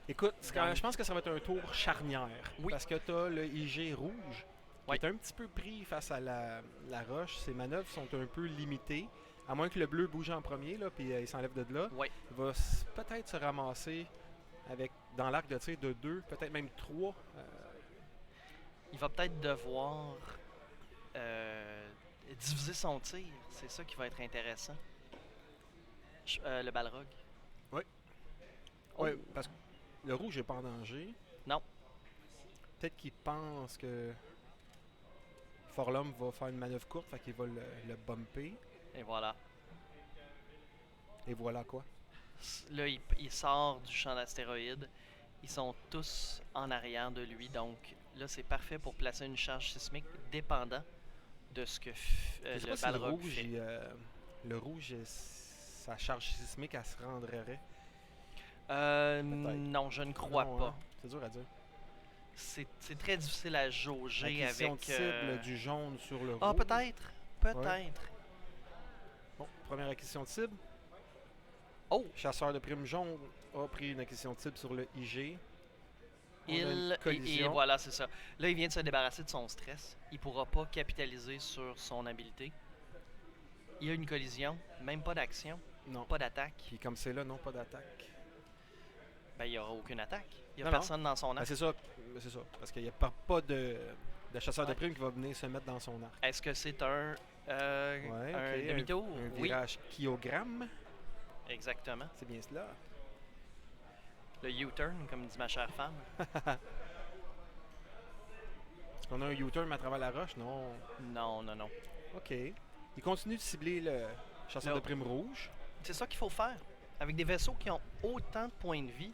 [SPEAKER 1] Écoute, je pense que ça va être un tour charnière.
[SPEAKER 2] Oui.
[SPEAKER 1] Parce que tu as le IG rouge qui
[SPEAKER 2] Oui.
[SPEAKER 1] est un petit peu pris face à la roche. Ses manœuvres sont un peu limitées. À moins que le bleu bouge en premier, là, puis il s'enlève de là.
[SPEAKER 2] Oui.
[SPEAKER 1] Il va peut-être se ramasser dans l'arc de tir de 2, peut-être même 3.
[SPEAKER 2] Il va peut-être devoir diviser son tir. C'est ça qui va être intéressant. Le Balrog.
[SPEAKER 1] Oui.
[SPEAKER 2] Oh.
[SPEAKER 1] Ouais, parce que le rouge n'est pas en danger.
[SPEAKER 2] Non.
[SPEAKER 1] Peut-être qu'il pense que Forlom va faire une manœuvre courte, fait qu'il va le bumper.
[SPEAKER 2] Et voilà.
[SPEAKER 1] Et voilà quoi.
[SPEAKER 2] Là, il sort du champ d'astéroïdes. Ils sont tous en arrière de lui. Donc là, c'est parfait pour placer une charge sismique dépendant de ce que
[SPEAKER 1] Je sais
[SPEAKER 2] le
[SPEAKER 1] pas si le
[SPEAKER 2] Balrog
[SPEAKER 1] rouge,
[SPEAKER 2] fait.
[SPEAKER 1] le rouge, sa charge sismique, elle se rendrait.
[SPEAKER 2] Non, je ne crois
[SPEAKER 1] Non,
[SPEAKER 2] pas.
[SPEAKER 1] hein, c'est dur à dire.
[SPEAKER 2] C'est très difficile à jauger
[SPEAKER 1] Acquisition
[SPEAKER 2] avec...
[SPEAKER 1] de cible du jaune sur le rouge.
[SPEAKER 2] Ah, peut-être. Peut-être.
[SPEAKER 1] Bon, première acquisition de cible.
[SPEAKER 2] Oh!
[SPEAKER 1] Chasseur de prime jaune a pris une acquisition de cible sur le IG. On a une
[SPEAKER 2] Et
[SPEAKER 1] collision.
[SPEAKER 2] voilà, c'est ça. Là, il vient de se débarrasser de son stress. Il pourra pas capitaliser sur son habileté. Il y a une collision, même pas d'action,
[SPEAKER 1] Non.
[SPEAKER 2] pas d'attaque.
[SPEAKER 1] Puis comme c'est là, non, pas d'attaque.
[SPEAKER 2] Ben, il n'y aura aucune attaque. Il n'y a
[SPEAKER 1] Non,
[SPEAKER 2] personne dans son
[SPEAKER 1] Ben,
[SPEAKER 2] arc.
[SPEAKER 1] c'est ça. Parce qu'il n'y a pas de chasseur de
[SPEAKER 2] Ouais.
[SPEAKER 1] prime qui va venir se mettre dans son arc.
[SPEAKER 2] Est-ce que c'est un
[SPEAKER 1] Ok,
[SPEAKER 2] demi-tour?
[SPEAKER 1] Un
[SPEAKER 2] Oui,
[SPEAKER 1] virage kilogramme.
[SPEAKER 2] exactement.
[SPEAKER 1] C'est bien cela.
[SPEAKER 2] Le U-turn, comme dit ma chère femme.
[SPEAKER 1] Est-ce qu'on a un U-turn à travers la roche? Non.
[SPEAKER 2] Non, non, non.
[SPEAKER 1] OK. Il continue de cibler le chasseur
[SPEAKER 2] Là.
[SPEAKER 1] de prime rouge.
[SPEAKER 2] C'est ça qu'il faut faire. Avec des vaisseaux qui ont autant de points de vie,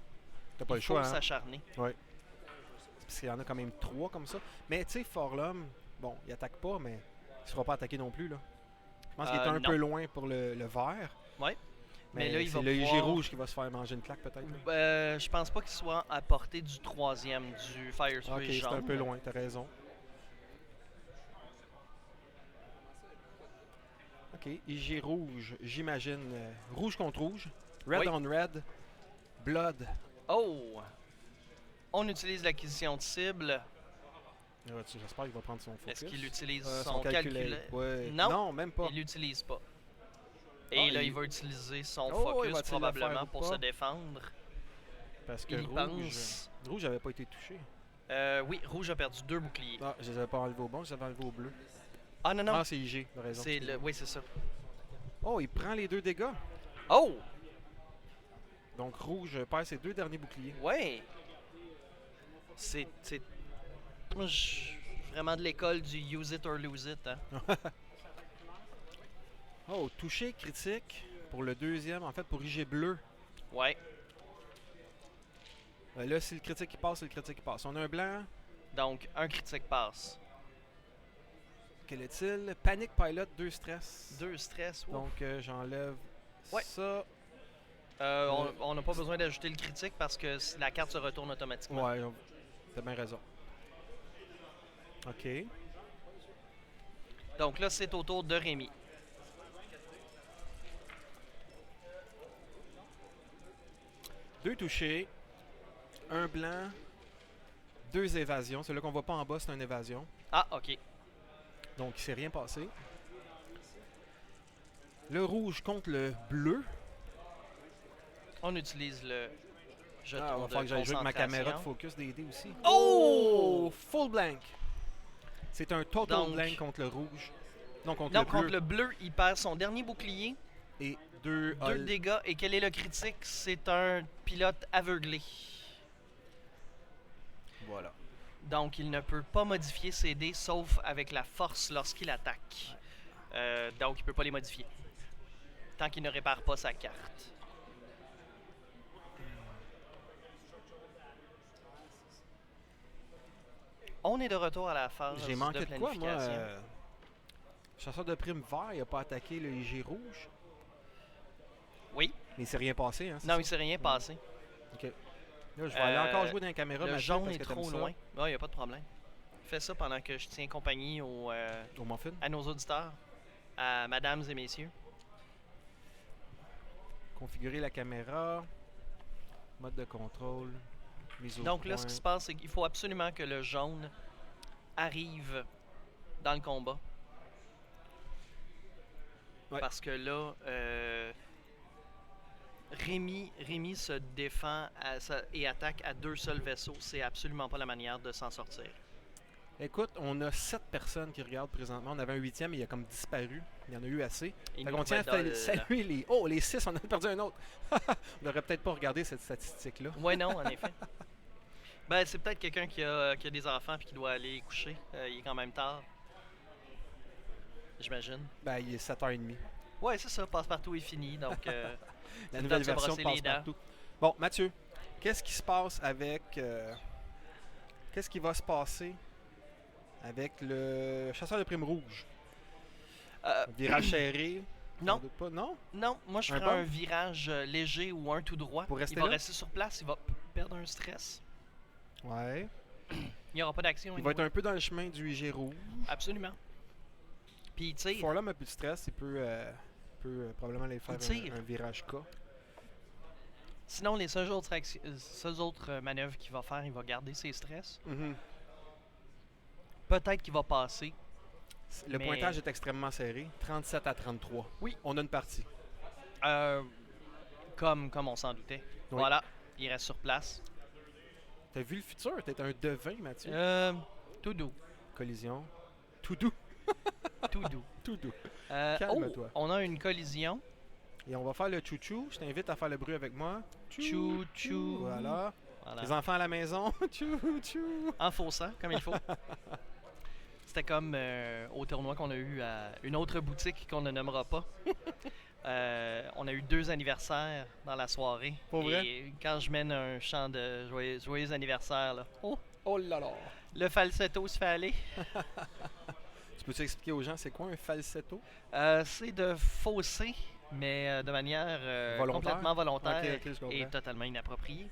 [SPEAKER 1] T'as pas
[SPEAKER 2] il
[SPEAKER 1] le
[SPEAKER 2] faut
[SPEAKER 1] choix, hein?
[SPEAKER 2] s'acharner.
[SPEAKER 1] Parce qu'il y en a quand même 3 comme ça. Mais tu sais, Forlom, bon, il attaque pas, mais il se fera pas attaquer non plus, là. Je pense qu'il est un
[SPEAKER 2] non.
[SPEAKER 1] peu loin pour le vert.
[SPEAKER 2] Ouais. Mais
[SPEAKER 1] Mais
[SPEAKER 2] là, il
[SPEAKER 1] c'est
[SPEAKER 2] va
[SPEAKER 1] le IG
[SPEAKER 2] pouvoir-
[SPEAKER 1] rouge qui va se faire manger une claque, peut-être. là.
[SPEAKER 2] Je pense pas qu'il soit à portée du troisième, du Fire Spray
[SPEAKER 1] Ok, c'est
[SPEAKER 2] jaune.
[SPEAKER 1] un peu loin, t'as raison. Ok, IG rouge, j'imagine. Rouge contre rouge. Red
[SPEAKER 2] Oui.
[SPEAKER 1] on red. Blood.
[SPEAKER 2] Oh! On utilise l'acquisition de cible.
[SPEAKER 1] J'espère qu'il va prendre son focus.
[SPEAKER 2] Est-ce qu'il utilise
[SPEAKER 1] Son
[SPEAKER 2] son
[SPEAKER 1] calculator.
[SPEAKER 2] calculateur?
[SPEAKER 1] Ouais.
[SPEAKER 2] Non.
[SPEAKER 1] Non, même pas.
[SPEAKER 2] Il l'utilise pas. Et
[SPEAKER 1] Ah,
[SPEAKER 2] là,
[SPEAKER 1] il-
[SPEAKER 2] il va utiliser son
[SPEAKER 1] Oh, il
[SPEAKER 2] focus
[SPEAKER 1] va-t-il le
[SPEAKER 2] probablement
[SPEAKER 1] faire ou
[SPEAKER 2] pour
[SPEAKER 1] pas?
[SPEAKER 2] se défendre.
[SPEAKER 1] Parce que
[SPEAKER 2] Il y pense.
[SPEAKER 1] rouge n'avait pas été touché.
[SPEAKER 2] Oui, rouge a perdu 2 boucliers.
[SPEAKER 1] Ah, je les avais pas enlevés au bon, je les avais enlevés au bleu.
[SPEAKER 2] Ah non, non.
[SPEAKER 1] Ah, c'est IG, t'as raison.
[SPEAKER 2] C'est le... Oui, c'est ça.
[SPEAKER 1] Oh, il prend les 2 dégâts.
[SPEAKER 2] Oh!
[SPEAKER 1] Donc rouge perd ses 2 derniers boucliers.
[SPEAKER 2] Ouais! C'est... Moi, je suis vraiment de l'école du use it or lose it, hein.
[SPEAKER 1] Oh, touché critique pour le deuxième, en fait pour IG bleu.
[SPEAKER 2] Ouais.
[SPEAKER 1] Là, si le critique qui passe, c'est le critique qui passe. On a un blanc.
[SPEAKER 2] Donc, un critique passe.
[SPEAKER 1] Quel est-il? Panic Pilot, 2 stress.
[SPEAKER 2] 2 stress. Ouf.
[SPEAKER 1] Donc j'enlève
[SPEAKER 2] Ouais.
[SPEAKER 1] ça.
[SPEAKER 2] On n'a pas besoin d'ajouter le critique parce que la carte se retourne automatiquement.
[SPEAKER 1] Ouais, t'as bien raison. OK.
[SPEAKER 2] Donc là, c'est au tour de Rémi.
[SPEAKER 1] Deux touchés. Un blanc. 2 évasions. Celui qu'on voit pas en bas, c'est une évasion.
[SPEAKER 2] Ah, ok.
[SPEAKER 1] Donc il s'est rien passé. Le rouge contre le bleu.
[SPEAKER 2] On utilise le jeton
[SPEAKER 1] Ah, il va
[SPEAKER 2] de
[SPEAKER 1] falloir que j'aille jouer avec ma caméra de
[SPEAKER 2] concentration.
[SPEAKER 1] focus des dés aussi.
[SPEAKER 2] Oh!
[SPEAKER 1] Full blank. C'est un total
[SPEAKER 2] Donc-
[SPEAKER 1] blank contre le rouge. Non, contre
[SPEAKER 2] Non,
[SPEAKER 1] le bleu.
[SPEAKER 2] contre le bleu, il perd son dernier bouclier,
[SPEAKER 1] Et 2
[SPEAKER 2] 2 dégâts. Et quel est le critique? C'est un pilote aveuglé.
[SPEAKER 1] Voilà.
[SPEAKER 2] Donc, il ne peut pas modifier ses dés sauf avec la force lorsqu'il attaque. Donc, il ne peut pas les modifier. Tant qu'il ne répare pas sa carte. On est de retour à la phase
[SPEAKER 1] J'ai manqué de quoi, moi?
[SPEAKER 2] planification.
[SPEAKER 1] Chasseur de prime vert, il a pas attaqué le IG rouge.
[SPEAKER 2] Oui.
[SPEAKER 1] Mais il s'est rien passé, hein? c'est
[SPEAKER 2] Non,
[SPEAKER 1] ça?
[SPEAKER 2] il ne s'est rien passé.
[SPEAKER 1] Ok. Là, je vais aller encore jouer dans la caméra.
[SPEAKER 2] Le
[SPEAKER 1] Mathieu,
[SPEAKER 2] jaune
[SPEAKER 1] parce
[SPEAKER 2] est
[SPEAKER 1] que
[SPEAKER 2] trop
[SPEAKER 1] t'aimes ça.
[SPEAKER 2] loin. Il n'y a pas de problème. Fais ça pendant que je tiens compagnie
[SPEAKER 1] Au muffin.
[SPEAKER 2] à nos auditeurs, à madames et messieurs.
[SPEAKER 1] Configurer la caméra. Mode de contrôle. Mise au
[SPEAKER 2] Donc là,
[SPEAKER 1] point.
[SPEAKER 2] ce qui se passe, c'est qu'il faut absolument que le jaune arrive dans le combat.
[SPEAKER 1] Ouais.
[SPEAKER 2] Parce que là, Rémi se défend et attaque à 2 seuls vaisseaux. C'est absolument pas la manière de s'en sortir.
[SPEAKER 1] Écoute, on a 7 personnes qui regardent présentement. On avait un 8e, mais il a comme disparu. Il y en a eu assez.
[SPEAKER 2] Il
[SPEAKER 1] Fait
[SPEAKER 2] nous
[SPEAKER 1] qu'on tient à
[SPEAKER 2] trouvait dol.
[SPEAKER 1] saluer les... Oh, les 6, on en a perdu un autre. On devrait peut-être pas regarder cette statistique-là.
[SPEAKER 2] Ouais, non, en effet. Ben, c'est peut-être quelqu'un qui a des enfants et qui doit aller coucher. Il est quand même tard. J'imagine.
[SPEAKER 1] Ben, il est 7h30.
[SPEAKER 2] Ouais, c'est ça. Passe-partout est fini. Donc,
[SPEAKER 1] La
[SPEAKER 2] c'est
[SPEAKER 1] nouvelle
[SPEAKER 2] le temps de se
[SPEAKER 1] version de
[SPEAKER 2] brosser les dents.
[SPEAKER 1] Passe-Partout. Bon, Mathieu, qu'est-ce qui se passe avec... qu'est-ce qui va se passer avec le chasseur de primes rouge? Virage serré?
[SPEAKER 2] Non.
[SPEAKER 1] Sans doute pas, non?
[SPEAKER 2] Non, moi je
[SPEAKER 1] Un
[SPEAKER 2] ferais un
[SPEAKER 1] bump?
[SPEAKER 2] virage léger ou un tout droit.
[SPEAKER 1] Pour rester
[SPEAKER 2] il va
[SPEAKER 1] là?
[SPEAKER 2] rester sur place, il va perdre un stress.
[SPEAKER 1] Ouais.
[SPEAKER 2] Il n'y aura pas d'action.
[SPEAKER 1] Il va être un peu dans le chemin du IG rouge.
[SPEAKER 2] Absolument. Puis il tire.
[SPEAKER 1] Forlum a plus de stress, il peut, probablement aller faire
[SPEAKER 2] Il tire.
[SPEAKER 1] un virage K.
[SPEAKER 2] Sinon, les seules autres manœuvres qu'il va faire, il va garder ses stress.
[SPEAKER 1] Mhm.
[SPEAKER 2] Peut-être qu'il va passer.
[SPEAKER 1] Le
[SPEAKER 2] Mais-
[SPEAKER 1] pointage est extrêmement serré, 37 à 33.
[SPEAKER 2] Oui.
[SPEAKER 1] On a une partie.
[SPEAKER 2] Comme on s'en doutait.
[SPEAKER 1] Oui.
[SPEAKER 2] Voilà, il reste sur place.
[SPEAKER 1] T'as vu le futur? T'es un devin, Mathieu.
[SPEAKER 2] Tout doux.
[SPEAKER 1] Collision. Tout doux.
[SPEAKER 2] Tout doux.
[SPEAKER 1] Tout doux.
[SPEAKER 2] Oh,
[SPEAKER 1] Calme-toi.
[SPEAKER 2] on a une collision.
[SPEAKER 1] Et on va faire le chouchou. Je t'invite à faire le bruit avec moi.
[SPEAKER 2] Chou-chou.
[SPEAKER 1] Voilà.
[SPEAKER 2] Voilà.
[SPEAKER 1] Les enfants à la maison. Chou-chou.
[SPEAKER 2] En faussant, comme il faut. C'était comme au tournoi qu'on a eu à une autre boutique qu'on ne nommera pas. On a eu 2 anniversaires dans la soirée.
[SPEAKER 1] Pour vrai?
[SPEAKER 2] Et quand je mène un chant de joyeux anniversaire, là, oh,
[SPEAKER 1] Oh là là.
[SPEAKER 2] le falsetto se fait aller.
[SPEAKER 1] Tu peux-tu expliquer aux gens c'est quoi un falsetto?
[SPEAKER 2] C'est de fausser, mais de manière
[SPEAKER 1] Volontaire?
[SPEAKER 2] complètement volontaire
[SPEAKER 1] Ok, je comprends.
[SPEAKER 2] et totalement inappropriée.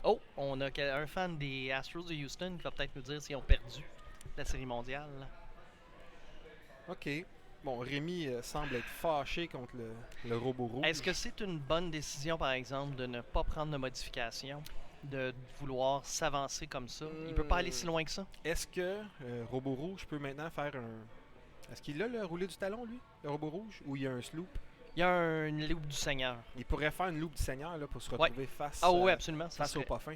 [SPEAKER 2] Oh, on a un fan des Astros de Houston qui va peut-être nous dire s'ils ont perdu la série mondiale.
[SPEAKER 1] OK. Bon, Rémi semble être fâché contre le robot rouge.
[SPEAKER 2] Est-ce que c'est une bonne décision, par exemple, de ne pas prendre de modification, de vouloir s'avancer comme ça? Il peut pas aller si loin que ça.
[SPEAKER 1] Est-ce que robot rouge peut maintenant faire un... Est-ce qu'il a le roulé du talon, lui, le robot rouge? Ou il y a un sloop?
[SPEAKER 2] Il y a une loupe du Seigneur.
[SPEAKER 1] Il pourrait faire une loupe du Seigneur là, pour se
[SPEAKER 2] Ouais.
[SPEAKER 1] retrouver face,
[SPEAKER 2] Ah oui, absolument.
[SPEAKER 1] face au parfum.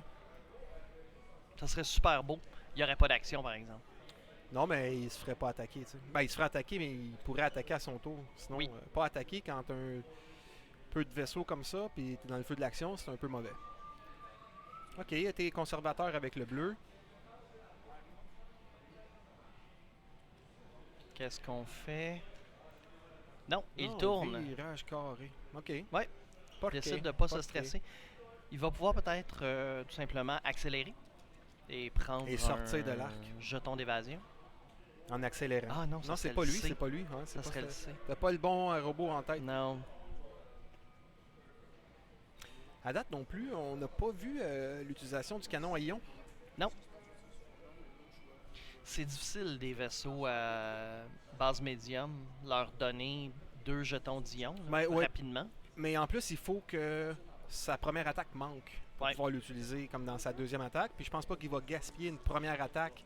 [SPEAKER 2] Ça serait super beau. Il n'y aurait pas d'action, par exemple.
[SPEAKER 1] Non, mais il se ferait pas attaquer, tu sais. Ben, il se ferait attaquer, mais il pourrait attaquer à son tour. Sinon,
[SPEAKER 2] Oui.
[SPEAKER 1] pas attaquer quand t'as un peu de vaisseau comme ça, puis t'es dans le feu de l'action, c'est un peu mauvais. Ok, t'es conservateur avec le bleu.
[SPEAKER 2] Qu'est-ce qu'on fait? Non, il
[SPEAKER 1] Non,
[SPEAKER 2] tourne.
[SPEAKER 1] Virage carré. Ok.
[SPEAKER 2] Ouais.
[SPEAKER 1] Pas
[SPEAKER 2] Il
[SPEAKER 1] de
[SPEAKER 2] décide
[SPEAKER 1] quai,
[SPEAKER 2] de pas
[SPEAKER 1] pas
[SPEAKER 2] se
[SPEAKER 1] de quai.
[SPEAKER 2] stresser. Il va pouvoir peut-être tout simplement accélérer et prendre
[SPEAKER 1] Et sortir de
[SPEAKER 2] un
[SPEAKER 1] l'arc.
[SPEAKER 2] jeton d'évasion.
[SPEAKER 1] En accélérant.
[SPEAKER 2] Ah non, ça
[SPEAKER 1] Non,
[SPEAKER 2] serait
[SPEAKER 1] c'est pas
[SPEAKER 2] le
[SPEAKER 1] lui,
[SPEAKER 2] C.
[SPEAKER 1] c'est pas lui. Hein, c'est
[SPEAKER 2] Ça
[SPEAKER 1] pas
[SPEAKER 2] serait le
[SPEAKER 1] ce-
[SPEAKER 2] C.
[SPEAKER 1] T'as pas le bon robot en tête.
[SPEAKER 2] Non.
[SPEAKER 1] À date non plus, on n'a pas vu l'utilisation du canon à ion.
[SPEAKER 2] C'est difficile des vaisseaux à base médium, leur donner 2 jetons d'ion là,
[SPEAKER 1] Mais ouais.
[SPEAKER 2] rapidement.
[SPEAKER 1] Mais en plus, il faut que sa première attaque manque pour
[SPEAKER 2] Ouais.
[SPEAKER 1] pouvoir l'utiliser comme dans sa deuxième attaque. Puis je pense pas qu'il va gaspiller une première attaque.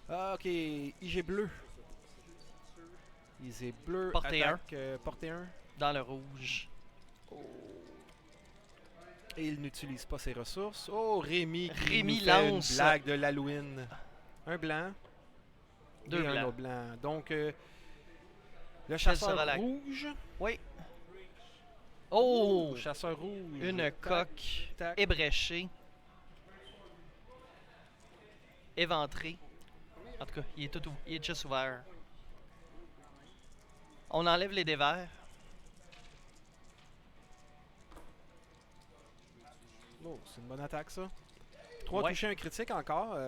[SPEAKER 1] Ah, ok, IG bleu. IG bleu,
[SPEAKER 2] Portée
[SPEAKER 1] attaque, portée 1.
[SPEAKER 2] Dans le rouge.
[SPEAKER 1] Et il n'utilise pas ses ressources. Oh, Rémi qui
[SPEAKER 2] Rémi
[SPEAKER 1] nous fait
[SPEAKER 2] lance.
[SPEAKER 1] une blague de l'Halloween. Un blanc.
[SPEAKER 2] 2
[SPEAKER 1] et un
[SPEAKER 2] blancs.
[SPEAKER 1] autre blanc. Donc, le
[SPEAKER 2] Quelle
[SPEAKER 1] chasseur
[SPEAKER 2] sera la-
[SPEAKER 1] rouge.
[SPEAKER 2] Oui. Oh!
[SPEAKER 1] Chasseur rouge.
[SPEAKER 2] Une
[SPEAKER 1] Tac,
[SPEAKER 2] coque
[SPEAKER 1] tac.
[SPEAKER 2] ébréchée. Éventrée. En tout cas, il est juste ouvert. On enlève les dévers.
[SPEAKER 1] Oh, c'est une bonne attaque, ça. 3
[SPEAKER 2] Ouais.
[SPEAKER 1] touchés, un critique encore.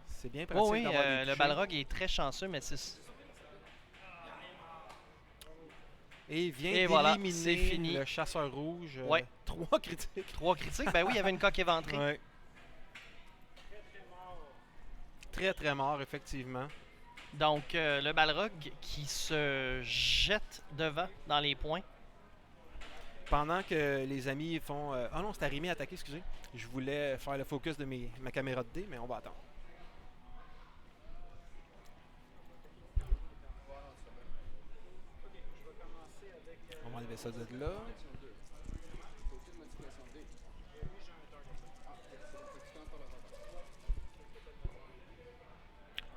[SPEAKER 1] C'est bien pratique
[SPEAKER 2] Oh oui,
[SPEAKER 1] d'avoir des
[SPEAKER 2] le
[SPEAKER 1] touchés.
[SPEAKER 2] Balrog est très chanceux, mais c'est...
[SPEAKER 1] Et il vient
[SPEAKER 2] Et voilà,
[SPEAKER 1] d'éliminer
[SPEAKER 2] c'est fini.
[SPEAKER 1] le chasseur rouge.
[SPEAKER 2] Ouais.
[SPEAKER 1] 3 critiques.
[SPEAKER 2] 3 critiques. Ben oui, il y avait une coque éventrée.
[SPEAKER 1] Ouais. Très, très mort, effectivement.
[SPEAKER 2] Donc, le Balrog qui se jette devant dans les points.
[SPEAKER 1] Pendant que les amis font... Ah non, c'est Rémi à attaquer, excusez. Je voulais faire le focus de ma caméra de dé, mais on va attendre. On va enlever ça de là.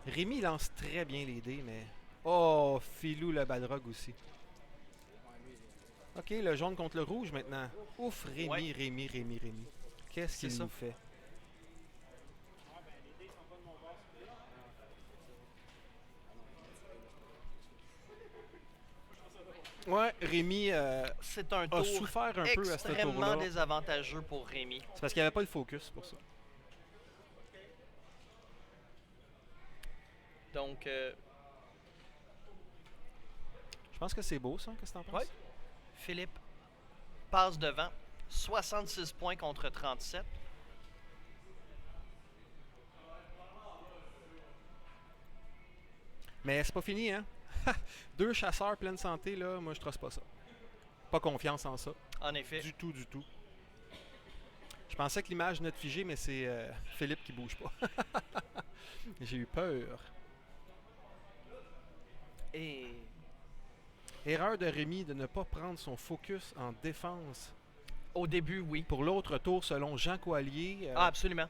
[SPEAKER 1] Rémi lance très bien les dés, mais... Oh, Filou le Balrog aussi. Ok, le jaune contre le rouge maintenant. Ouf, Rémi,
[SPEAKER 2] Ouais.
[SPEAKER 1] Rémi. Qu'est-ce
[SPEAKER 2] C'est
[SPEAKER 1] qu'il
[SPEAKER 2] ça.
[SPEAKER 1] nous fait? Ouais, Rémi
[SPEAKER 2] C'est un
[SPEAKER 1] a
[SPEAKER 2] tour
[SPEAKER 1] souffert un peu à ce
[SPEAKER 2] extrêmement
[SPEAKER 1] tour-là.
[SPEAKER 2] désavantageux pour Rémi.
[SPEAKER 1] C'est parce qu'il n'y avait pas le focus pour ça.
[SPEAKER 2] Donc,
[SPEAKER 1] Je pense que c'est beau ça, qu'est-ce que t'en penses?
[SPEAKER 2] Ouais. Philippe passe devant. 66 points contre 37.
[SPEAKER 1] Mais c'est pas fini, hein? 2 chasseurs pleine santé, là, moi je trosse pas ça. Pas confiance en ça.
[SPEAKER 2] En effet.
[SPEAKER 1] Du tout, du tout. Je pensais que l'image venait de figer, mais c'est Philippe qui bouge pas. J'ai eu peur.
[SPEAKER 2] Et
[SPEAKER 1] Erreur de Rémi de ne pas prendre son focus en défense.
[SPEAKER 2] au début, oui.
[SPEAKER 1] Pour l'autre tour, selon Jean Coallier.
[SPEAKER 2] Ah, absolument.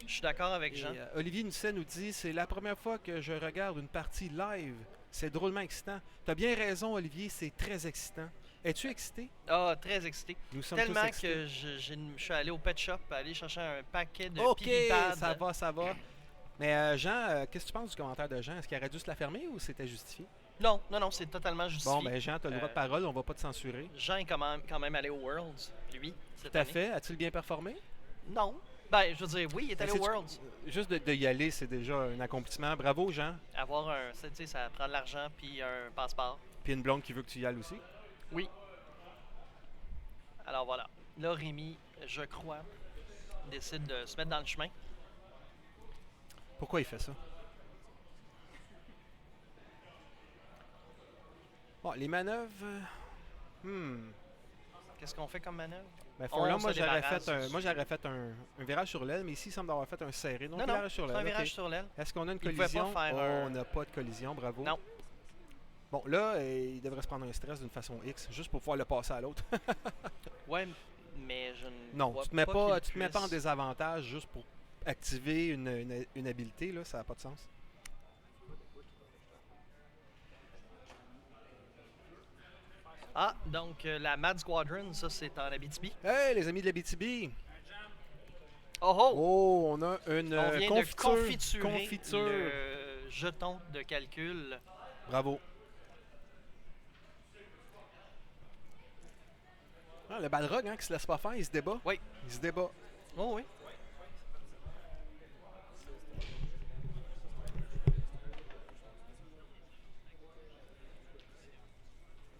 [SPEAKER 2] Je suis d'accord avec
[SPEAKER 1] et,
[SPEAKER 2] Jean.
[SPEAKER 1] Olivier Nusset nous dit c'est la première fois que je regarde une partie live. C'est drôlement excitant. T'as bien raison, Olivier, c'est très excitant. Es-tu excité?
[SPEAKER 2] Ah, très excité.
[SPEAKER 1] Nous sommes
[SPEAKER 2] Tellement
[SPEAKER 1] tous excités.
[SPEAKER 2] que je suis allé au pet shop aller chercher un paquet de
[SPEAKER 1] Ok,
[SPEAKER 2] pipi-pads.
[SPEAKER 1] ça va, ça va. Mais Jean, qu'est-ce que tu penses du commentaire de Jean? Est-ce qu'il aurait dû se la fermer ou c'était justifié?
[SPEAKER 2] Non, c'est totalement justifié.
[SPEAKER 1] Bon, ben Jean, tu as le droit de
[SPEAKER 2] Euh,
[SPEAKER 1] parole, on va pas te censurer.
[SPEAKER 2] Jean est quand même allé au Worlds, lui, cette
[SPEAKER 1] Tout à
[SPEAKER 2] année.
[SPEAKER 1] fait. As-tu bien performé?
[SPEAKER 2] Non. Ben, je veux dire, oui, il est allé
[SPEAKER 1] Ben,
[SPEAKER 2] au
[SPEAKER 1] c'est-tu-
[SPEAKER 2] Worlds.
[SPEAKER 1] Juste de y aller, c'est déjà un accomplissement. Bravo, Jean.
[SPEAKER 2] Avoir un, tu sais, ça prend de l'argent puis un passeport.
[SPEAKER 1] Puis une blonde qui veut que tu y ailles aussi.
[SPEAKER 2] Oui. Alors voilà. Là, Rémi, je crois, décide de se mettre dans le chemin.
[SPEAKER 1] Pourquoi il fait ça? Bon, les manœuvres...
[SPEAKER 2] Qu'est-ce qu'on fait comme manœuvre?
[SPEAKER 1] Ben,
[SPEAKER 2] On
[SPEAKER 1] Forlorn,
[SPEAKER 2] se débarrasse.
[SPEAKER 1] moi j'aurais fait un virage sur l'aile, mais ici il semble avoir fait un serré. Donc
[SPEAKER 2] Non,
[SPEAKER 1] virage sur
[SPEAKER 2] c'est
[SPEAKER 1] l'aile.
[SPEAKER 2] un virage
[SPEAKER 1] ok.
[SPEAKER 2] sur l'aile.
[SPEAKER 1] Est-ce qu'on a une
[SPEAKER 2] Il pouvait pas
[SPEAKER 1] collision?
[SPEAKER 2] faire
[SPEAKER 1] Oh,
[SPEAKER 2] un-
[SPEAKER 1] on n'a pas de collision, bravo.
[SPEAKER 2] Non.
[SPEAKER 1] Bon, là, il devrait se prendre un stress d'une façon X, juste pour pouvoir le passer à l'autre.
[SPEAKER 2] Ouais, mais je ne
[SPEAKER 1] Non,
[SPEAKER 2] vois
[SPEAKER 1] tu te mets pas,
[SPEAKER 2] qu'il
[SPEAKER 1] tu te mets pas en
[SPEAKER 2] puisse.
[SPEAKER 1] désavantage juste pour activer une habilité, là, ça n'a pas de sens.
[SPEAKER 2] Ah, donc la Mad Squadron, ça c'est en Abitibi.
[SPEAKER 1] Hey, les amis de la BTB!
[SPEAKER 2] Oh oh!
[SPEAKER 1] Oh, on a une
[SPEAKER 2] On vient de confiturer
[SPEAKER 1] confiture.
[SPEAKER 2] le jeton de calcul.
[SPEAKER 1] Bravo. Ah, le Balrog, hein, qui se laisse pas faire, il se débat.
[SPEAKER 2] Oui.
[SPEAKER 1] Il se débat.
[SPEAKER 2] Oh oui.